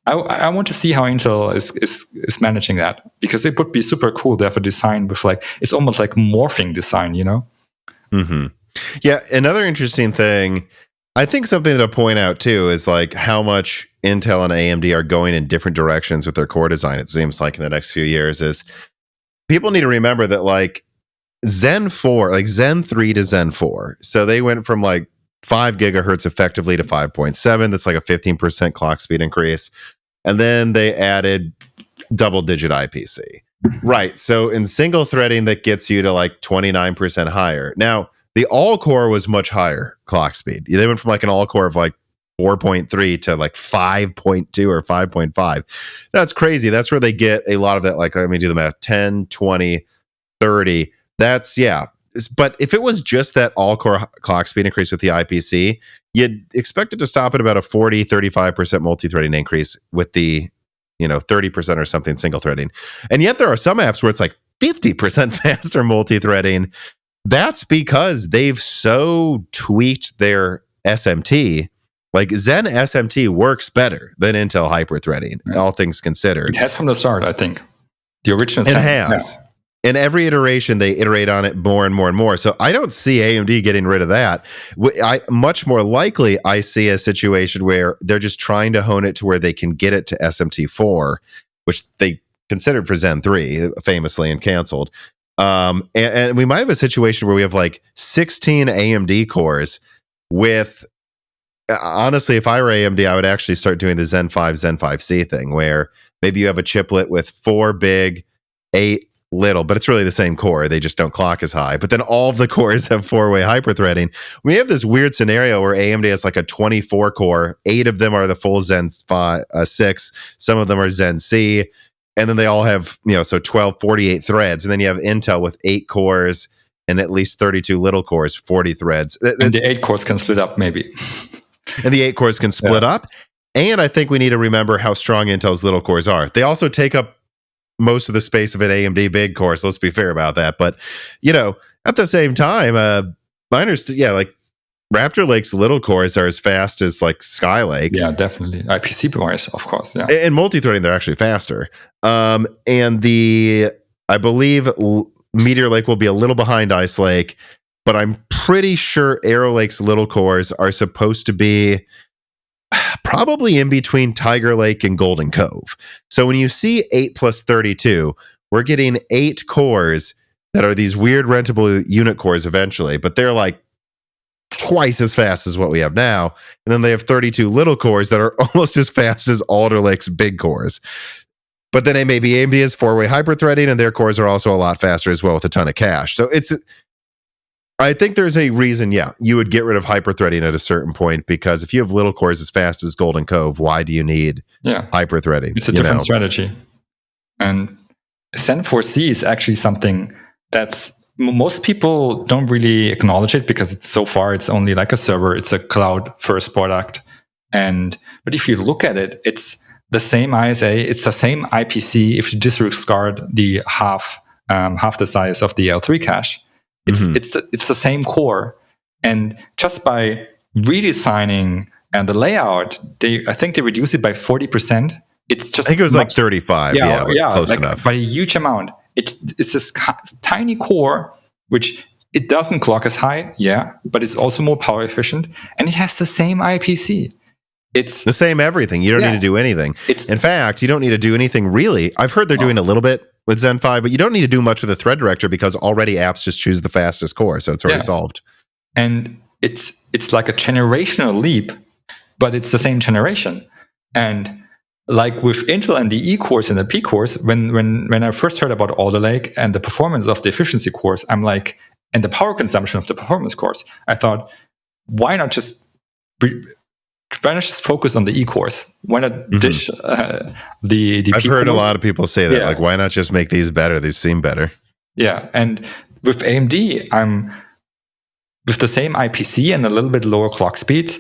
I want to see how Intel is managing that, because it would be super cool to have a design with like, it's almost like morphing design, you know? Yeah, another interesting thing, I think something to point out too is like how much Intel and AMD are going in different directions with their core design, it seems like in the next few years, is people need to remember that like Zen 4, like Zen 3 to Zen 4. So they went from like 5 gigahertz effectively to 5.7. That's like a 15% clock speed increase. And then they added double-digit IPC. Right. So in single threading, that gets you to like 29% higher. Now, the all-core was much higher clock speed. They went from like an all-core of like 4.3 to like 5.2 or 5.5. That's crazy. That's where they get a lot of that. Like, let me do the math. 10, 20, 30. That's, yeah. But if it was just that all-core clock speed increase with the IPC, you'd expect it to stop at about a 40, 35% multi-threading increase with the, 30% or something single threading. And yet there are some apps where it's like 50% faster multi-threading. That's because they've so tweaked their SMT. Like Zen SMT works better than Intel hyper-threading, all things considered. It has from the start, I think. The original It has. Yeah. In every iteration, they iterate on it more and more and more. So I don't see AMD getting rid of that. Much more likely, I see a situation where they're just trying to hone it to where they can get it to SMT4, which they considered for Zen 3, famously, and canceled. And we might have a situation where we have like 16 AMD cores with, honestly, if I were AMD, I would actually start doing the Zen 5, Zen 5C thing, where maybe you have a chiplet with 4 big, 8 little, but it's really the same core. They just don't clock as high. But then all of the cores have 4-way hyperthreading. We have this weird scenario where AMD has like a 24 core. 8 of them are the full Zen 6. Some of them are Zen C. And then they all have, so 12, 48 threads. And then you have Intel with 8 cores and at least 32 little cores, 40 threads. And the 8 cores can split up, maybe. And the 8 cores can split up. And I think we need to remember how strong Intel's little cores are. They also take up most of the space of an AMD big core, so let's be fair about that. But, at the same time, like Raptor Lake's little cores are as fast as like Skylake. Yeah, definitely. IPC wise, of course. Yeah. And multi-threading, they're actually faster. And I believe Meteor Lake will be a little behind Ice Lake, but I'm pretty sure Arrow Lake's little cores are supposed to be probably in between Tiger Lake and Golden Cove. So when you see 8 plus 32, we're getting 8 cores that are these weird rentable unit cores eventually, but they're like twice as fast as what we have now. And then they have 32 little cores that are almost as fast as Alder Lake's big cores. But then maybe AMD has 4-way hyperthreading, and their cores are also a lot faster as well with a ton of cache. So I think there's a reason, you would get rid of hyperthreading at a certain point, because if you have little cores as fast as Golden Cove, why do you need hyperthreading? It's a different strategy. And Zen 4C is actually something that's most people don't really acknowledge it because it's only like a server. It's a cloud first product. But if you look at it, it's the same ISA. It's the same IPC. If you disregard the half the size of the L3 cache, it's the same core. And just by redesigning and the layout, I think they reduced it by 40%. It's just I think it was like 35. Yeah, close like enough. By a huge amount. It's this tiny core, which it doesn't clock as high, but it's also more power efficient, and it has the same IPC. It's the same everything. You don't need to do anything. In fact, you don't need to do anything really. I've heard they're doing a little bit with Zen 5, but you don't need to do much with the thread director because already apps just choose the fastest core, so it's already solved. And it's like a generational leap, but it's the same generation. And like with Intel and the E cores and the P cores, when I first heard about Alder Lake and the performance of the efficiency cores, I'm like, and the power consumption of the performance cores, I thought, why not just focus on the E cores? Why not dish the I've P heard cores? a lot of people say that, like, why not just make these better? These seem better. Yeah, and with AMD, I'm with the same IPC and a little bit lower clock speeds.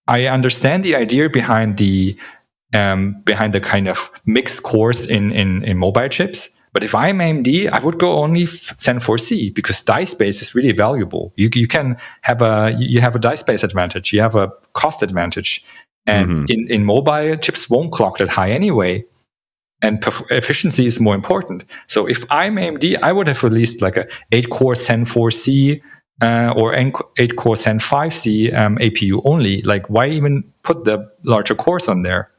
I understand the idea behind the kind of mixed cores in mobile chips. But if I'm AMD, I would go only Zen 4C because die space is really valuable. You can have a die space advantage. You have a cost advantage. And in mobile, chips won't clock that high anyway. And efficiency is more important. So if I'm AMD, I would have released like a 8-core Zen 4C or 8-core Zen 5C APU only. Like, why even put the larger cores on there?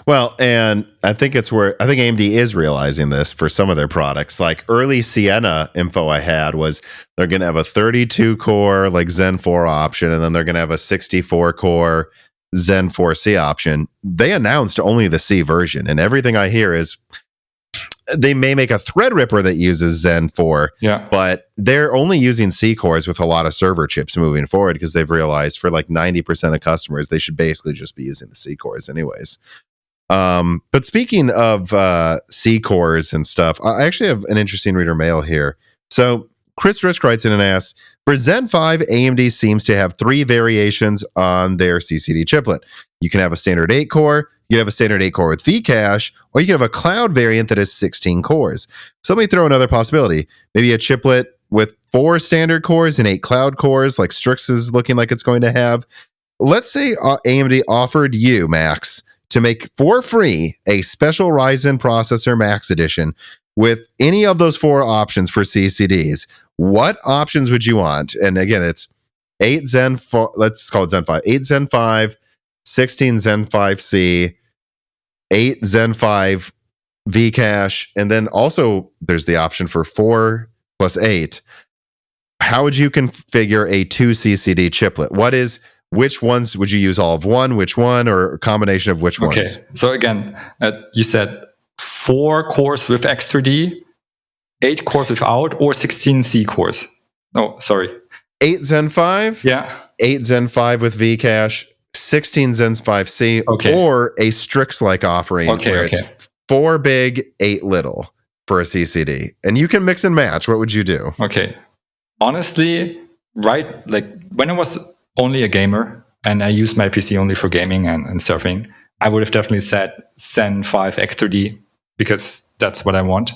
Well, and I think AMD is realizing this for some of their products. Like early Sienna info I had was they're going to have a 32-core like Zen 4 option, and then they're going to have a 64-core Zen 4C option. They announced only the C version, and everything I hear is they may make a Threadripper that uses Zen 4, but they're only using C cores with a lot of server chips moving forward because they've realized for like 90% of customers, they should basically just be using the C cores anyways. But speaking of C cores and stuff, I actually have an interesting reader mail here. So Chris Rich writes in and asks, for Zen 5, AMD seems to have 3 variations on their CCD chiplet. You can have a standard 8-core, you can have a standard 8-core with V-cache, or you can have a cloud variant that has 16 cores. So let me throw another possibility. Maybe a chiplet with 4 standard cores and 8 cloud cores, like Strix is looking like it's going to have. Let's say AMD offered you, Max, to make for free a special Ryzen processor Max Edition with any of those 4 options for CCDs. What options would you want? And again, it's 8 Zen 4, let's call it Zen 5, 8 Zen 5, 16 Zen 5C, 8 Zen 5 V-cache, and then also there's the option for 4 plus 8. How would you configure a 2 CCD chiplet? Which ones would you use? All of one? Which one? Or a combination of which ones? Okay. So again, you said 4 cores with X3D, 8 cores without, or 16 C cores. Oh, sorry. 8 Zen 5? Yeah. 8 Zen 5 with V-cache, 16 Zen 5C, or a Strix-like offering where it's 4 big, 8 little for a CCD. And you can mix and match. What would you do? Okay. Honestly, like when I was only a gamer and I used my PC only for gaming and surfing, I would have definitely said Zen 5 X3D because that's what I want.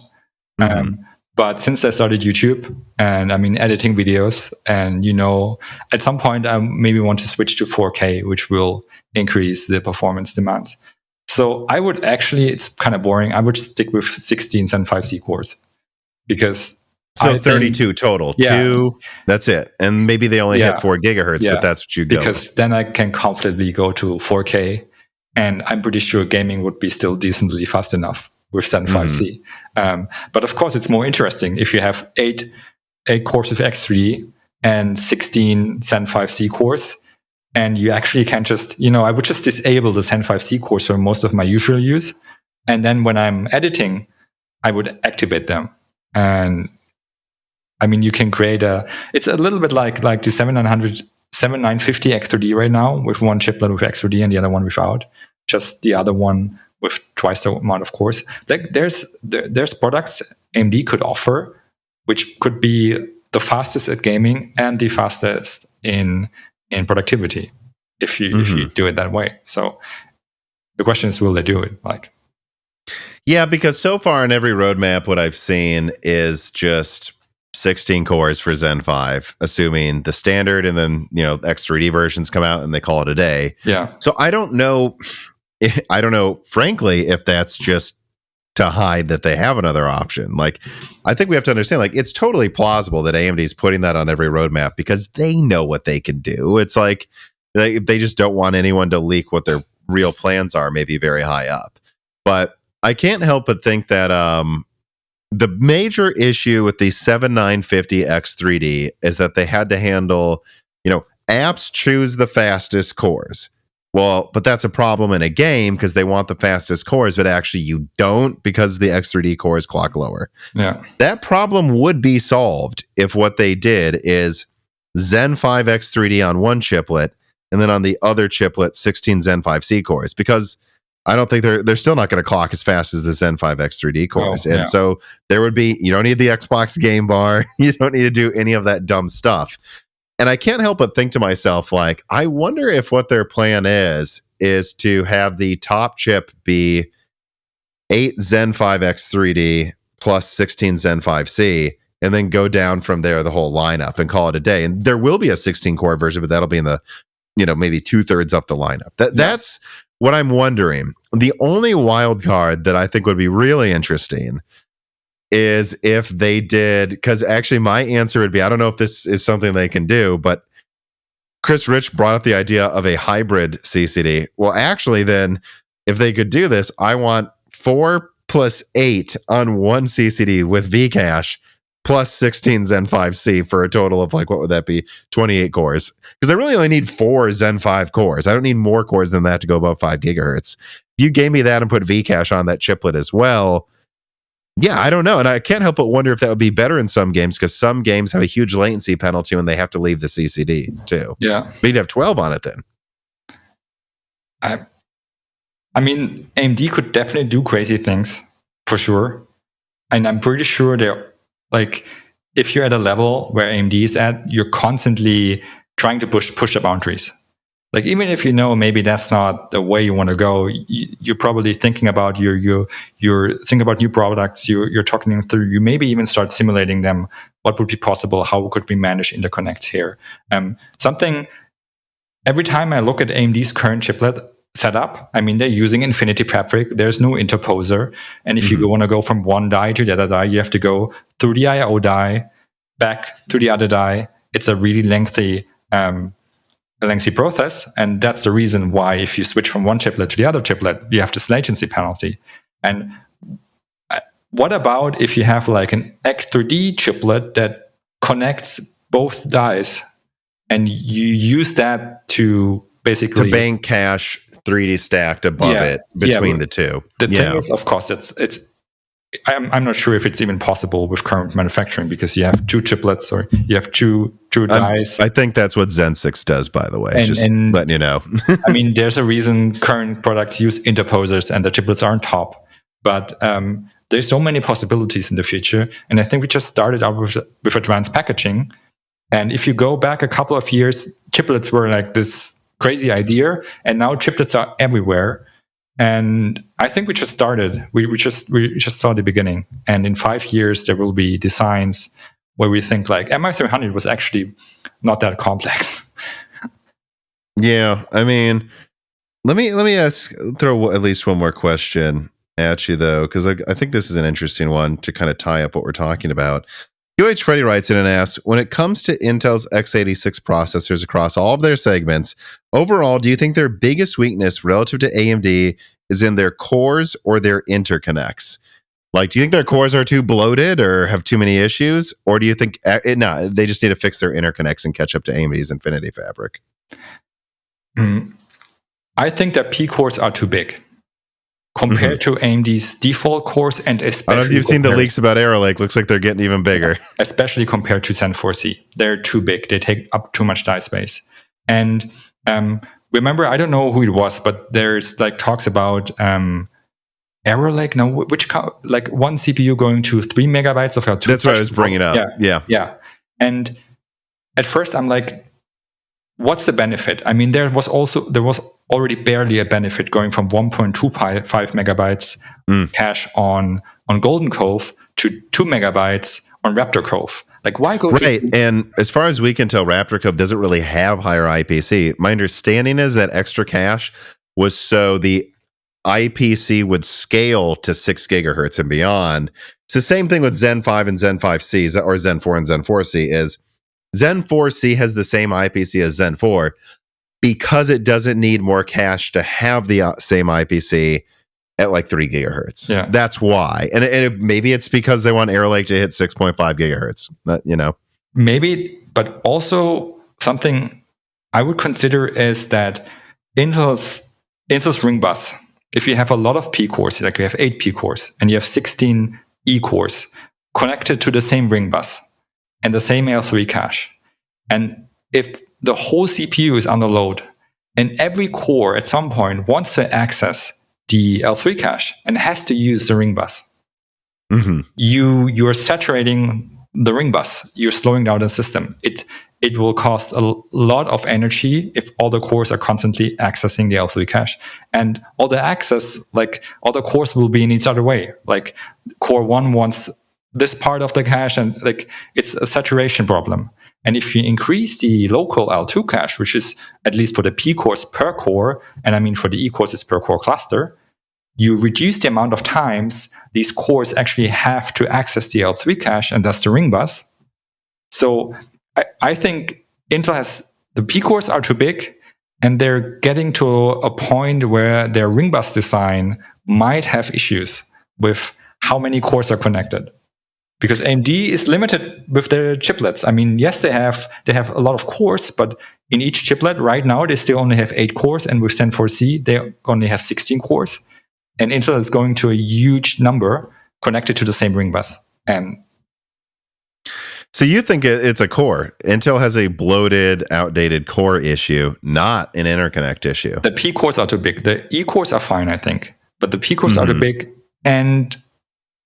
But since I started YouTube and editing videos, and at some point I maybe want to switch to 4K, which will increase the performance demands. So I would actually, it's kind of boring, I would stick with 16 Zen 5C cores because so 32 total. 2, that's it. And maybe they only hit 4 gigahertz, but that's what you go because then I can comfortably go to 4K, and I'm pretty sure gaming would be still decently fast enough with Zen 5C. But of course, it's more interesting if you have 8 cores with X3 and 16 Zen 5C cores, and you actually can just, I would just disable the Zen 5C cores for most of my usual use. And then when I'm editing, I would activate them. And you can create it's a little bit like the 7950 X3D right now with one chiplet with X3D and the other one without, just the other one with twice the amount of cores. Like there's products AMD could offer which could be the fastest at gaming and the fastest in productivity if you do it that way. So the question is, will they do it? Yeah, because so far in every roadmap, what I've seen is just 16 cores for Zen 5, assuming the standard, and then X3D versions come out and they call it a day. Yeah. So I don't know, frankly, if that's just to hide that they have another option. I think we have to understand, it's totally plausible that AMD is putting that on every roadmap because they know what they can do. It's like they just don't want anyone to leak what their real plans are, maybe very high up. But I can't help but think that the major issue with the 7950 X3D is that they had to handle, apps choose the fastest cores. Well, but that's a problem in a game because they want the fastest cores, but actually you don't because the X3D cores clock lower. Yeah. That problem would be solved if what they did is Zen 5 X3D on one chiplet and then on the other chiplet 16 Zen 5C cores, because I don't think they're still not going to clock as fast as the Zen 5 X3D cores. And so there would be, you don't need the Xbox game bar. You don't need to do any of that dumb stuff. And I can't help but think to myself, I wonder if what their plan is to have the top chip be 8 Zen 5 X3D plus 16 Zen 5C, and then go down from there the whole lineup and call it a day. And there will be a 16 core version, but that'll be in the, maybe 2/3 up the lineup. That's what I'm wondering. The only wild card that I think would be really interesting is if they did, because actually my answer would be, I don't know if this is something they can do, but Chris Rich brought up the idea of a hybrid CCD. Well, actually, then if they could do this, I want 4 plus 8 on one CCD with Vcache plus 16 Zen 5C for a total of what would that be? 28 cores. Because I really only need 4 Zen 5 cores. I don't need more cores than that to go above 5 gigahertz. If you gave me that and put Vcache on that chiplet as well, yeah, I don't know. And I can't help but wonder if that would be better in some games, because some games have a huge latency penalty when they have to leave the CCD too. Yeah. But you'd have 12 on it then. I mean, AMD could definitely do crazy things for sure. And I'm pretty sure they're if you're at a level where AMD is at, you're constantly trying to push the boundaries. Even if maybe that's not the way you want to go, you're probably thinking about you're thinking about new products. You're talking them through. You maybe even start simulating them. What would be possible? How could we manage interconnects here? Every time I look at AMD's current chiplet setup, they're using Infinity Fabric. There's no interposer, and if you want to go from one die to the other die, you have to go through the I/O die, back to the other die. It's a really lengthy process, and that's the reason why if you switch from one chiplet to the other chiplet, you have this latency penalty. And what about if you have an X3D chiplet that connects both dies, and you use that to basically bank cache 3D stacked above it between the two. The thing is, of course, I'm not sure if it's even possible with current manufacturing, because you have two chiplets or you have two dies. I think that's what Zen 6 does, by the way. Just letting you know. There's a reason current products use interposers and the chiplets are on top. But there's so many possibilities in the future. And I think we just started out with advanced packaging. And if you go back a couple of years, chiplets were this crazy idea, and now chiplets are everywhere. And I think we just started. We just saw the beginning. And in 5 years, there will be designs where we think MI300 was actually not that complex. Yeah, let me throw at least one more question at you though, because I think this is an interesting one to kind of tie up what we're talking about. UH Freddy writes in and asks, when it comes to Intel's x86 processors across all of their segments, overall, do you think their biggest weakness relative to AMD is in their cores or their interconnects? Do you think their cores are too bloated or have too many issues? Or do you think, they just need to fix their interconnects and catch up to AMD's Infinity Fabric? I think that P cores are too big compared to AMD's default cores, and especially I don't know if you've seen the leaks about Arrow Lake. Looks like they're getting even bigger. Especially compared to Zen 4C. They're too big. They take up too much die space. And remember, I don't know who it was, but there's talks about Arrow Lake? No, like one CPU going to 3 megabytes of L2. That's what I was bringing up. Yeah. And at first I'm like, what's the benefit? I mean, there was already barely a benefit going from 1.25 megabytes cache on Golden Cove to 2 megabytes on Raptor Cove. Like, why go right? And as far as we can tell, Raptor Cove doesn't really have higher IPC. My understanding is that extra cache was so the IPC would scale to 6 gigahertz and beyond. It's the same thing with Zen 5 and Zen 5C, or Zen 4 and Zen 4C, is Zen 4C has the same IPC as Zen 4 because it doesn't need more cache to have the same IPC at like 3 gigahertz. Yeah. That's why. And maybe it's because they want Arrow Lake to hit 6.5 gigahertz. Maybe, but also something I would consider is that Intel's ring bus, if you have a lot of P cores, like you have 8 P cores and you have 16 E cores connected to the same ring bus and the same L3 cache, and if the whole CPU is under load and every core at some point wants to access the L3 cache and has to use the ring bus, you're saturating the ring bus. You're slowing down the system. It will cost a lot of energy if all the cores are constantly accessing the L3 cache, and all the cores will be in each other way. Like core 1 wants this part of the cache, and like it's a saturation problem. And if you increase the local L2 cache, which is at least for the P cores per core, and I mean for the E cores it's per core cluster, you reduce the amount of times these cores actually have to access the L3 cache and thus the ring bus. So I think Intel has, the P cores are too big, and they're getting to a point where their ring bus design might have issues with how many cores are connected. Because AMD is limited with their chiplets. I mean, yes, they have a lot of cores, but in each chiplet right now, they still only have 8 cores, and with Zen 4C, they only have 16 cores. And Intel is going to a huge number connected to the same ring bus. And so you think it's a core. Intel has a bloated, outdated core issue, not an interconnect issue. The P cores are too big. The E cores are fine, I think. But the P cores are too big, and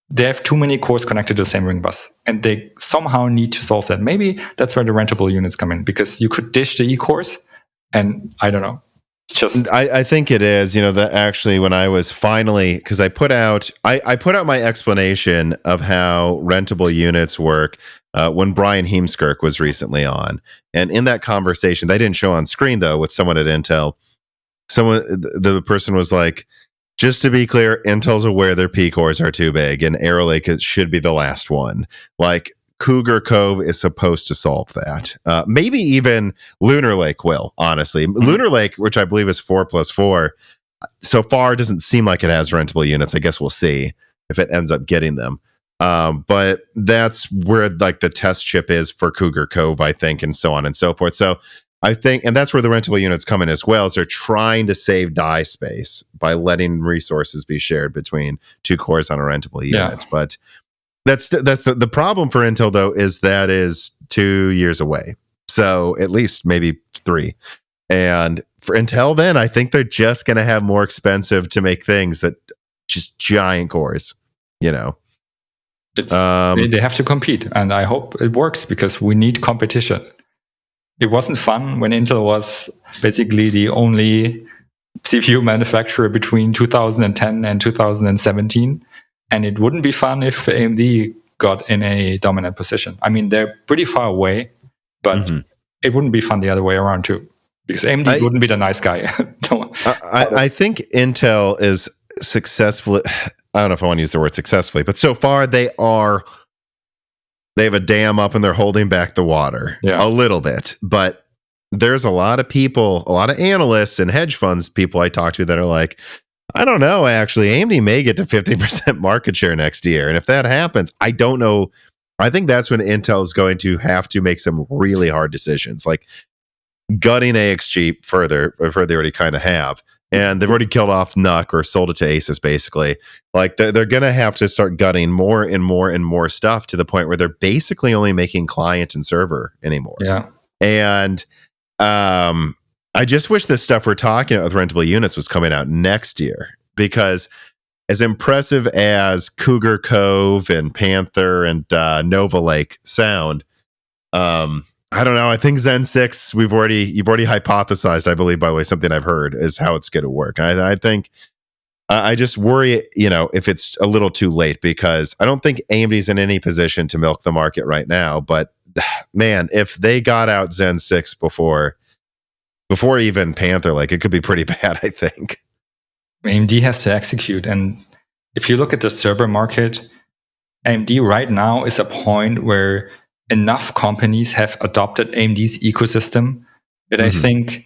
they have too many cores connected to the same ring bus. And they somehow need to solve that. Maybe that's where the rentable units come in, because you could dish the E cores, and I don't know. I think it is, that actually when I was finally, because I put out my explanation of how rentable units work when Brian Heemskirk was recently on. And in that conversation, they didn't show on screen though, with someone at Intel, the person was like, just to be clear, Intel's aware their P cores are too big and Arrow Lake should be the last one. Like, Cougar Cove is supposed to solve that. Maybe even Lunar Lake will, honestly. Lunar Lake, which I believe is 4+4, so far doesn't seem like it has rentable units. I guess we'll see if it ends up getting them. But that's where like the test chip is for Cougar Cove, I think, and so on and so forth. So I think, and that's where the rentable units come in as well, is they're trying to save die space by letting resources be shared between 2 cores on a rentable unit. But that's the problem for Intel, though, is that is 2 years away. So at least maybe 3. And for Intel, then I think they're just going to have more expensive to make things that just giant cores, It's, they have to compete, and I hope it works because we need competition. It wasn't fun when Intel was basically the only CPU manufacturer between 2010 and 2017. And it wouldn't be fun if AMD got in a dominant position. I mean, they're pretty far away, but it wouldn't be fun the other way around too, because AMD wouldn't be the nice guy. I think Intel is successfully, I don't know if I want to use the word successfully, but so far they have a dam up and they're holding back the water a little bit. But there's a lot of people, a lot of analysts and hedge funds people I talk to that are like, I don't know, actually, AMD may get to 50% market share next year. And if that happens, I don't know. I think that's when Intel is going to have to make some really hard decisions, like gutting AXG further, they already kind of have. And they've already killed off NUC or sold it to Asus, basically. Like, they're going to have to start gutting more and more and more stuff to the point where they're basically only making client and server anymore. Yeah. And I just wish this stuff we're talking about with rentable units was coming out next year, because as impressive as Cougar Cove and Panther and Nova Lake sound, I don't know. I think Zen 6, you've already hypothesized, I believe, by the way, something I've heard is how it's going to work. And I think I just worry, if it's a little too late, because I don't think AMD's in any position to milk the market right now. But man, if they got out Zen 6 before even Panther Lake, it could be pretty bad, I think. AMD has to execute. And if you look at the server market, AMD right now is a point where enough companies have adopted AMD's ecosystem that I think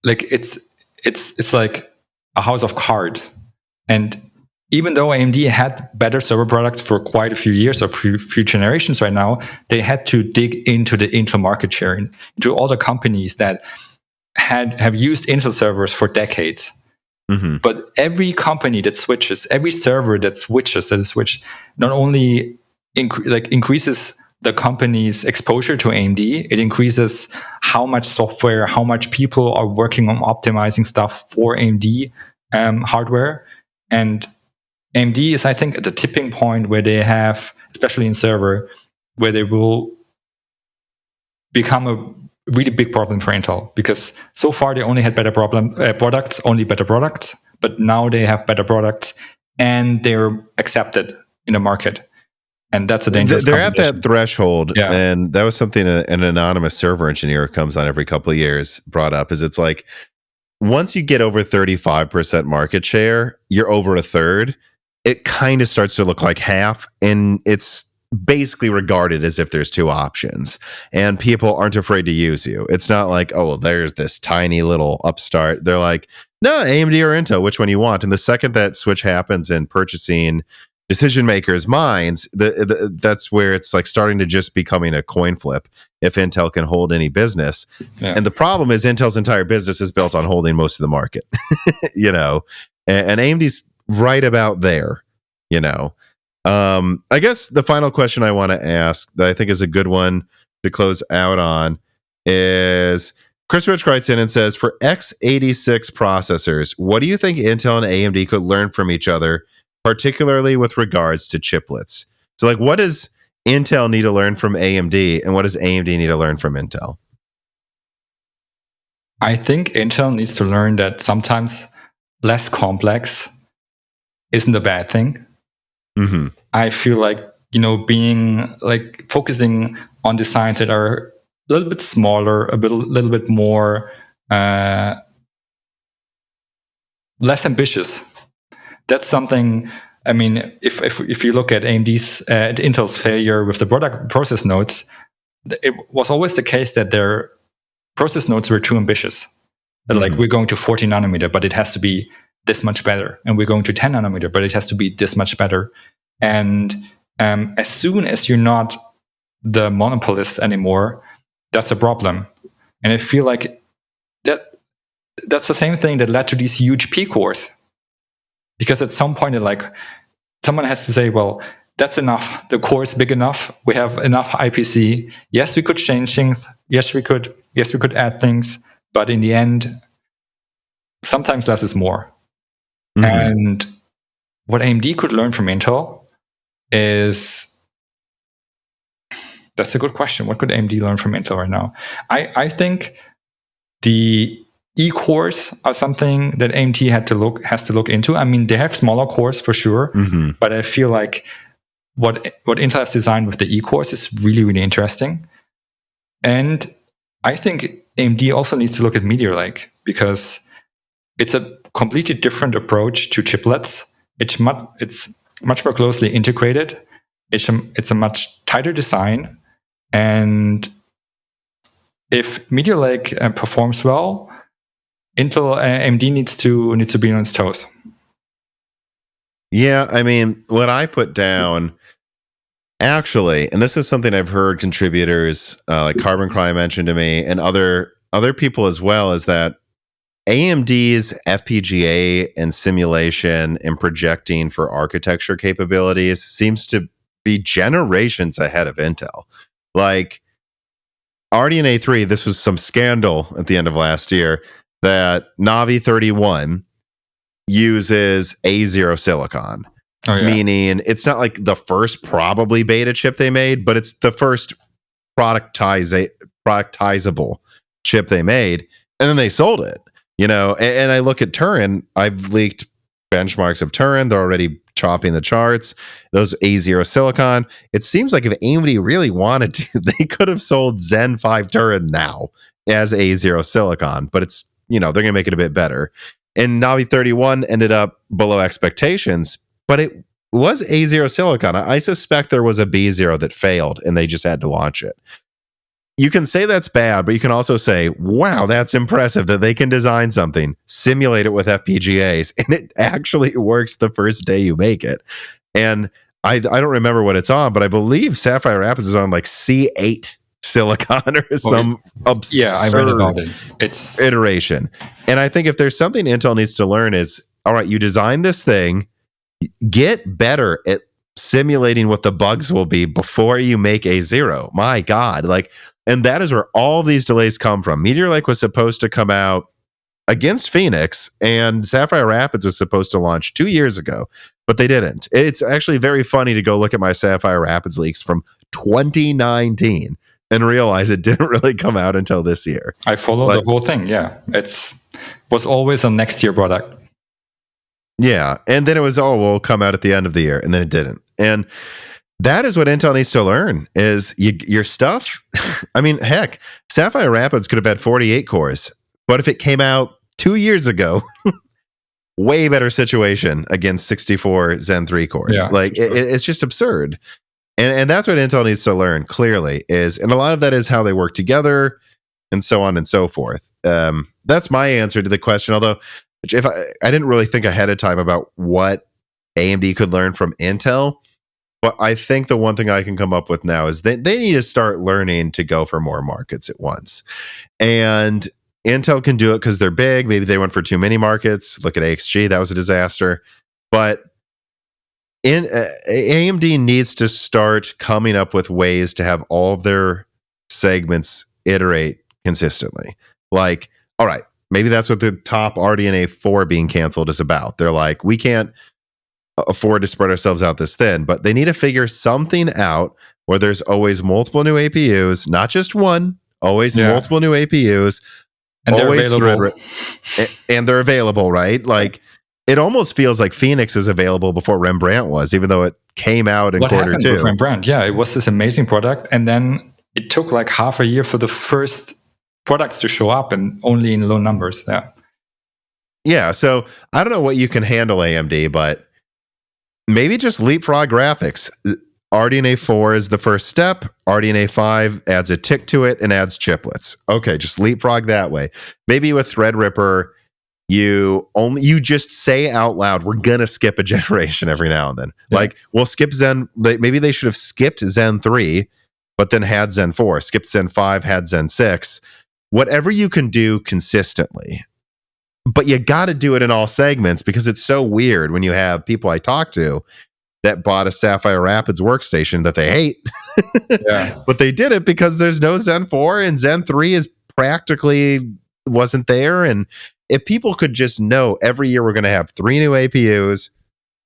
like it's like a house of cards. And even though AMD had better server products for quite a few years or few generations right now, they had to dig into the Intel market share, into all the companies that have used Intel servers for decades. But every company that switches, every server that switches, not only increases the company's exposure to AMD, it increases how much software, how much people are working on optimizing stuff for AMD hardware. And AMD is, I think, at the tipping point where they have, especially in server, where they will become a really big problem for Intel, because so far they only had better products, but now they have better products and they're accepted in the market. And that's a dangerous They're at that threshold. Yeah. And that was something an anonymous server engineer who comes on every couple of years brought up, is it's like, once you get over 35% market share, you're over a third. It kind of starts to look like half, and it's basically regarded as if there's two options, and people aren't afraid to use you. It's not like, oh, well, there's this tiny little upstart. They're like, no, AMD or Intel, which one you want? And the second that switch happens in purchasing decision makers' minds, that's where it's like starting to just becoming a coin flip if Intel can hold any business. Yeah. And the problem is Intel's entire business is built on holding most of the market, and AMD's right about there, I guess the final question I want to ask that I think is a good one to close out on is Chris Rich writes in and says, for x86 processors, what do you think Intel and AMD could learn from each other, particularly with regards to chiplets? So like, what does Intel need to learn from AMD, and what does AMD need to learn from Intel? I think Intel needs to learn that sometimes less complex isn't a bad thing. I feel like, being like focusing on designs that are a little bit smaller, a little bit more less ambitious. That's something. I mean, if you look at AMD's at Intel's failure with the product process nodes, it was always the case that their process nodes were too ambitious. Like, we're going to 14 nanometer, but it has to be this much better, and we're going to 10 nanometer, but it has to be this much better. And as soon as you're not the monopolist anymore, that's a problem. And I feel like that's the same thing that led to these huge peak wars. Because at some point, someone has to say, well, that's enough. The core is big enough. We have enough IPC. Yes, we could change things. Yes, we could add things. But in the end, sometimes less is more. And what AMD could learn from Intel is, that's a good question. What could AMD learn from Intel right now? I think the E-cores are something that AMD has to look into. I mean, they have smaller cores for sure, but I feel like what Intel has designed with the E-cores is really, really interesting. And I think AMD also needs to look at Meteor Lake, because it's a completely different approach to chiplets. It's much more closely integrated. It's a much tighter design, and if Meteor Lake performs well, Intel AMD needs to be on its toes. Yeah, I mean, what I put down, actually, and this is something I've heard contributors like Carbon Cry mentioned to me, and other people as well, is that AMD's FPGA and simulation and projecting for architecture capabilities seems to be generations ahead of Intel. Like RDNA 3, this was some scandal at the end of last year, that Navi 31 uses A0 silicon. Oh, yeah. Meaning it's not like the first probably beta chip they made, but it's the first productizable chip they made, and then they sold it. And I look at Turin. I've leaked benchmarks of Turin. They're already chopping the charts. Those A0 silicon. It seems like if AMD really wanted to, they could have sold Zen 5 Turin now as A0 silicon, but it's, they're going to make it a bit better. And Navi 31 ended up below expectations, but it was A0 silicon. I suspect there was a B0 that failed and they just had to launch it. You can say that's bad, but you can also say, wow, that's impressive that they can design something, simulate it with FPGAs, and it actually works the first day you make it. And I don't remember what it's on, but I believe Sapphire Rapids is on like C8 silicon or some absurd I read about it. It's iteration. And I think if there's something Intel needs to learn is, all right, you design this thing, get better at simulating what the bugs will be before you make A0. My God. And that is where all these delays come from. Meteor Lake was supposed to come out against Phoenix, and Sapphire Rapids was supposed to launch 2 years ago, but they didn't. It's actually very funny to go look at my Sapphire Rapids leaks from 2019 and realize it didn't really come out until this year. I followed the whole thing. Yeah, was always a next year product. Yeah, and then it was, we'll come out at the end of the year, and then it didn't. And that is what Intel needs to learn is your stuff. I mean, heck, Sapphire Rapids could have had 48 cores, but if it came out 2 years ago, way better situation against 64 Zen 3 cores. Yeah, it's just absurd. And that's what Intel needs to learn, clearly, and a lot of that is how they work together and so on and so forth. That's my answer to the question, although if I didn't really think ahead of time about what AMD could learn from Intel, but I think the one thing I can come up with now is they need to start learning to go for more markets at once. And Intel can do it because they're big. Maybe they went for too many markets. Look at AXG. That was a disaster. But AMD needs to start coming up with ways to have all of their segments iterate consistently. Like, all right, maybe that's what the top RDNA 4 being canceled is about. They're like, we can't afford to spread ourselves out this thin, but they need to figure something out where there's always multiple new APUs, not just one, always multiple new APUs, and always they're available. And they're available, right? Like, it almost feels like Phoenix is available before Rembrandt was, even though it came out in what quarter happened 2. With Rembrandt? Yeah, it was this amazing product, and then it took like half a year for the first products to show up, and only in low numbers. Yeah. So I don't know what you can handle, AMD, but maybe just leapfrog graphics. RDNA 4 is the first step. RDNA 5 adds a tick to it and adds chiplets. Okay, just leapfrog that way. Maybe with Threadripper, you just say out loud, we're gonna skip a generation every now and then. Yeah. Like, we'll skip Zen. Maybe they should have skipped Zen 3, but then had Zen 4. Skipped Zen 5, had Zen 6. Whatever you can do consistently. But you got to do it in all segments, because it's so weird when you have people I talk to that bought a Sapphire Rapids workstation that they hate. Yeah. But they did it because there's no Zen 4 and Zen 3 is practically wasn't there. And if people could just know every year we're going to have 3 new APUs,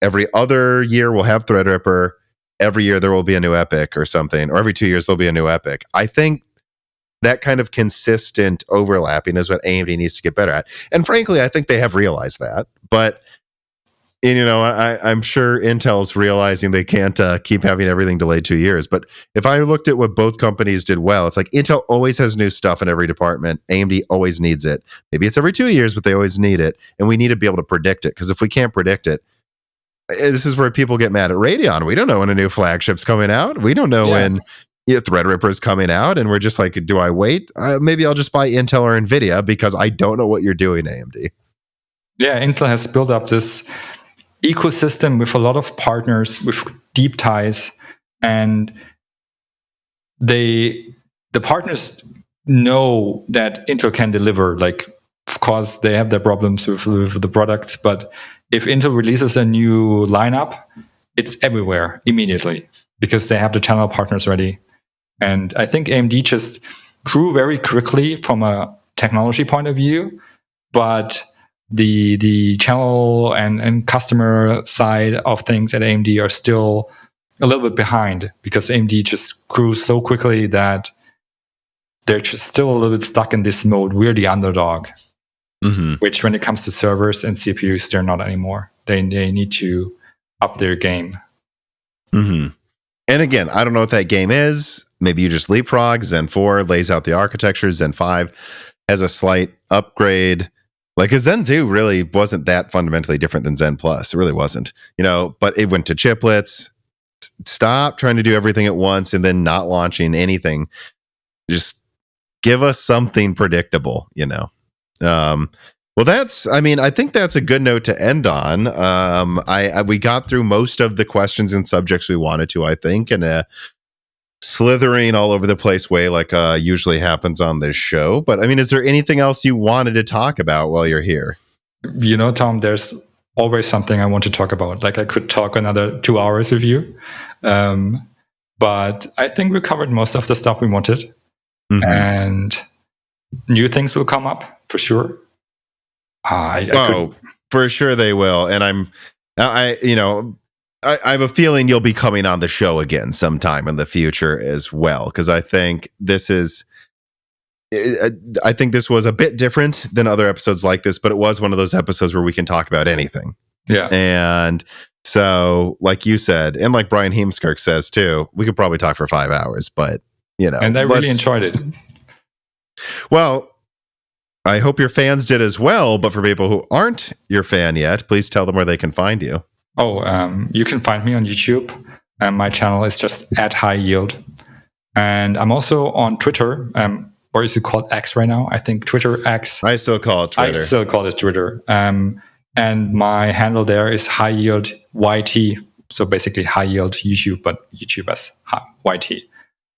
every other year we'll have Threadripper, every year there will be a new EPYC or something, or every 2 years there'll be a new EPYC. I think that kind of consistent overlapping is what AMD needs to get better at. And frankly, I think they have realized that. But, I'm sure Intel's realizing they can't keep having everything delayed 2 years. But if I looked at what both companies did well, it's like Intel always has new stuff in every department. AMD always needs it. Maybe it's every 2 years, but they always need it. And we need to be able to predict it. Because if we can't predict it, this is where people get mad at Radeon. We don't know when a new flagship's coming out. We don't know when Threadripper is coming out, and we're just like, do I wait? Maybe I'll just buy Intel or Nvidia because I don't know what you're doing, AMD. Yeah, Intel has built up this ecosystem with a lot of partners with deep ties, and the partners know that Intel can deliver. Like, of course, they have their problems with the products, but if Intel releases a new lineup, it's everywhere immediately because they have the channel partners ready. And I think AMD just grew very quickly from a technology point of view, but the channel and customer side of things at AMD are still a little bit behind, because AMD just grew so quickly that they're just still a little bit stuck in this mode. We're the underdog, which when it comes to servers and CPUs, they're not anymore. They need to up their game. And again, I don't know what that game is. Maybe you just leapfrog. Zen 4 lays out the architecture. Zen 5 has a slight upgrade. Like, because Zen 2 really wasn't that fundamentally different than Zen Plus. It really wasn't, but it went to chiplets. Stop trying to do everything at once and then not launching anything. Just give us something predictable, Well, I think that's a good note to end on. We got through most of the questions and subjects we wanted to, I think, in a slithering all over the place way like usually happens on this show. But is there anything else you wanted to talk about while you're here? Tom, there's always something I want to talk about. Like, I could talk another 2 hours with you. But I think we covered most of the stuff we wanted. And new things will come up for sure. For sure they will. And I have a feeling you'll be coming on the show again sometime in the future as well, because I think this was a bit different than other episodes like this, but it was one of those episodes where we can talk about anything. Yeah. And so, like you said, and like Brian Heemskirk says too, we could probably talk for 5 hours, but and I really enjoyed it. Well, I hope your fans did as well, but for people who aren't your fan yet, please tell them where they can find you. You can find me on YouTube, and my channel is just @HighYield. And I'm also on Twitter, or is it called X right now? I think Twitter X. I still call it Twitter. I still call it Twitter. And my handle there is HighYield So basically HighYield YouTube, but YouTube as YT.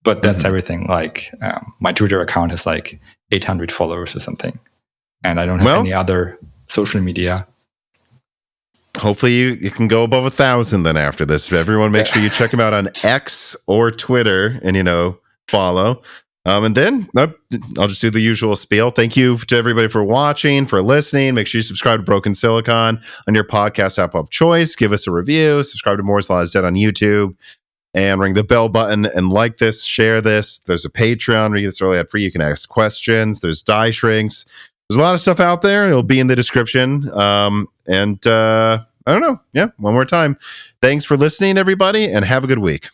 But that's everything. Like my Twitter account has like 800 followers or something. And I don't have any other social media. Hopefully you can go above 1,000 then after this. Everyone make sure you check him out on X or Twitter and, follow. And then I'll just do the usual spiel. Thank you to everybody for watching, for listening. Make sure you subscribe to Broken Silicon on your podcast app of choice. Give us a review. Subscribe to Moore's Law is Dead on YouTube. And ring the bell button and like this, share this. There's a Patreon where you get this early ad free. You can ask questions. There's die shrinks. There's a lot of stuff out there. It'll be in the description. I don't know. Yeah, one more time. Thanks for listening, everybody, and have a good week.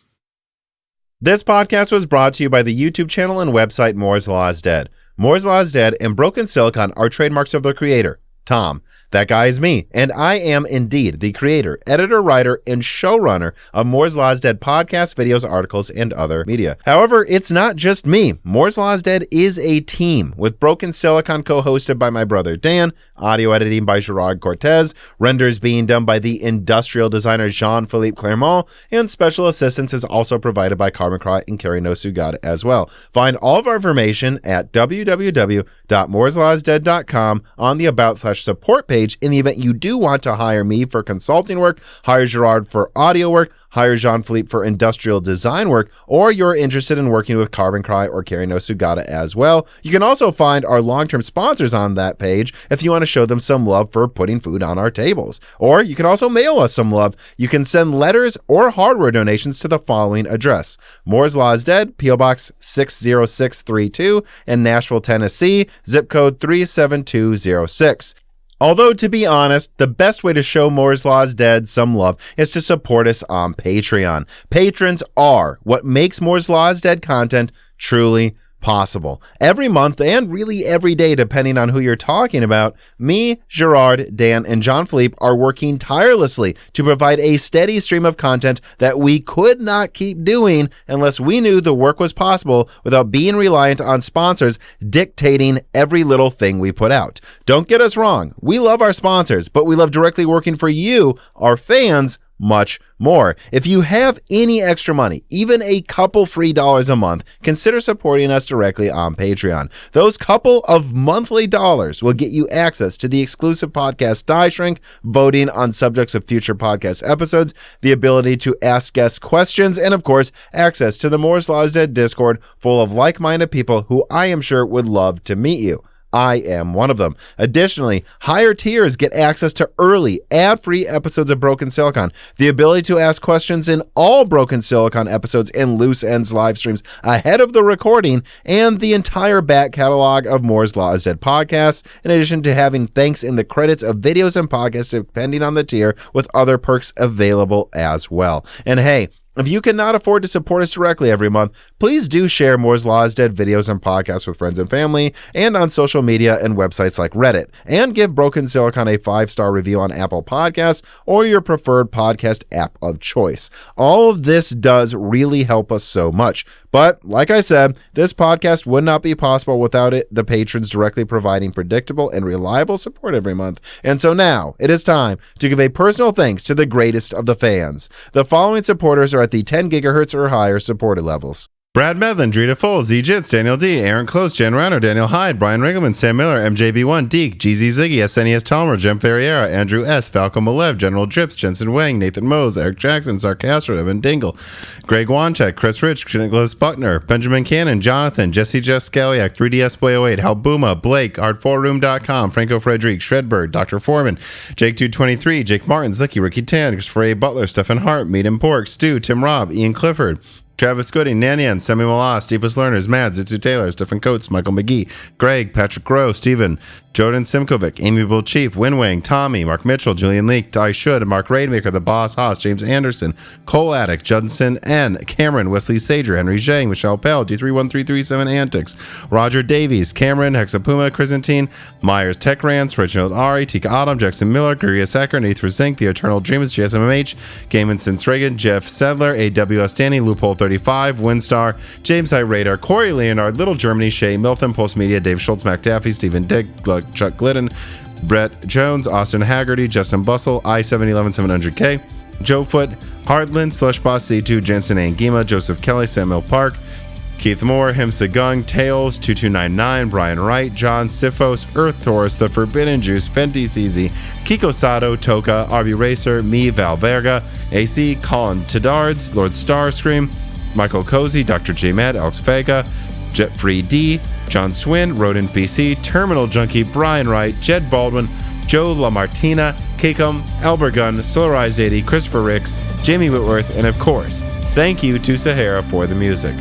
This podcast was brought to you by the YouTube channel and website Moore's Law is Dead. Moore's Law is Dead and Broken Silicon are trademarks of their creator, Tom. That guy is me, and I am indeed the creator, editor, writer, and showrunner of Moore's Law is Dead podcasts, videos, articles, and other media. However, it's not just me. Moore's Law is Dead is a team, with Broken Silicon co-hosted by my brother Dan, audio editing by Gerard Cortez, renders being done by the industrial designer Jean-Philippe Clermont, and special assistance is also provided by Carmen Cry and Carrie Nosugada as well. Find all of our information at www.mooreslawsdead.com on the about/support page. In the event you do want to hire me for consulting work, hire Gerard for audio work, hire Jean-Philippe for industrial design work, or you're interested in working with Carbon Cry or Carrie Nosugada as well. You can also find our long-term sponsors on that page if you want to show them some love for putting food on our tables. Or you can also mail us some love. You can send letters or hardware donations to the following address: Moore's Law is Dead, P.O. Box 60632 in Nashville, Tennessee, zip code 37206. Although, to be honest, the best way to show Moore's Law is Dead some love is to support us on Patreon. Patrons are what makes Moore's Law is Dead content truly possible. Every month, and really every day, depending on who you're talking about, me, Gerard, Dan, and Jean-Philippe are working tirelessly to provide a steady stream of content that we could not keep doing unless we knew the work was possible without being reliant on sponsors dictating every little thing we put out. Don't get us wrong. We love our sponsors, but we love directly working for you, our fans, much more. If you have any extra money, even a couple free dollars a month, consider supporting us directly on Patreon. Those couple of monthly dollars will get you access to the exclusive podcast Die Shrink, voting on subjects of future podcast episodes, the ability to ask guest questions, and of course, access to the Moore's Law is Dead Discord full of like-minded people who I am sure would love to meet you. I am one of them. Additionally, higher tiers get access to early, ad-free episodes of Broken Silicon, the ability to ask questions in all Broken Silicon episodes and Loose Ends live streams ahead of the recording, and the entire back catalog of Moore's Law is Dead podcasts, in addition to having thanks in the credits of videos and podcasts depending on the tier, with other perks available as well. And hey, if you cannot afford to support us directly every month, please do share Moore's Law is Dead videos and podcasts with friends and family, and on social media and websites like Reddit, and give Broken Silicon a 5-star review on Apple Podcasts or your preferred podcast app of choice. All of this does really help us so much. But like I said, this podcast would not be possible without the patrons directly providing predictable and reliable support every month. And so now it is time to give a personal thanks to the greatest of the fans. The following supporters are at the 10 gigahertz or higher supported levels: Brad Medlin, Drita Foles, Z-Jits, Daniel D, Aaron Close, Jen Rauner, Daniel Hyde, Brian Ringelman, Sam Miller, MJB1, Deke, GZ Ziggy, SNES Talmer, Jem Ferriera, Andrew S, Falco Malev, General Drips, Jensen Wang, Nathan Mose, Eric Jackson, Sarcastro, Evan Dingle, Greg Wanchek, Chris Rich, Nicholas Buckner, Benjamin Cannon, Jonathan, Jesse Jess Scaliak, 3DS Boy 08, Hal Booma, Blake, Art4Room.com, Franco Frederic, Shredbird, Dr. Foreman, Jake223, Jake Martin, Zlicky, Ricky Tan, Christopher A. Butler, Stephen Hart, Meat and Pork, Stu, Tim Robb, Ian Clifford, Travis Gooding, Nanian, Semi Malas, Deepest Learners, Mad, Zitsu Taylor, Stephen Coates, Michael McGee, Greg, Patrick Rowe, Steven, Jordan Simkovic, Amiable Chief, Winwang, Tommy, Mark Mitchell, Julian Leak, I Should, Mark Raidmaker, The Boss Haas, James Anderson, Cole Addict, Judson N, Cameron, Wesley Sager, Henry Zhang, Michelle Pell, D313337 Antics, Roger Davies, Cameron, Hexapuma, Chrysantine, Myers, Tech Rants, Reginald Ari, Tika Autumn, Jackson Miller, Gregory Sacker, Nathan Zink, The Eternal Dreamers, JSMMH, Gaiman Since Reagan, Jeff Sedler, AWS Danny, Loophole 35, Windstar, James I. Radar, Corey Leonard, Little Germany, Shay, Milton, Pulse Media, Dave Schultz, Mac Daffy, Stephen Dick, Chuck Glidden, Brett Jones, Austin Haggerty, Justin Bustle, I-711 700K, Joe Foot, Hardland, Slushboss C2, Jensen Angima, Joseph Kelly, Samuel Park, Keith Moore, Himsa Gung, Tails, 2299, Brian Wright, John Sifos, Earth Taurus, The Forbidden Juice, Fenty CZ, Kiko Sato, Toka, RB Racer, me, Val Verga, AC, Colin Tedards, Lord Starscream, Michael Cozy, Dr. J. Mad, Alex Vega, Jet Free D, John Swin, Rodent BC, Terminal Junkie, Brian Wright, Jed Baldwin, Joe LaMartina, Kakum, Albergun, Solarized 80, Christopher Ricks, Jamie Whitworth, and of course, thank you to Sahara for the music.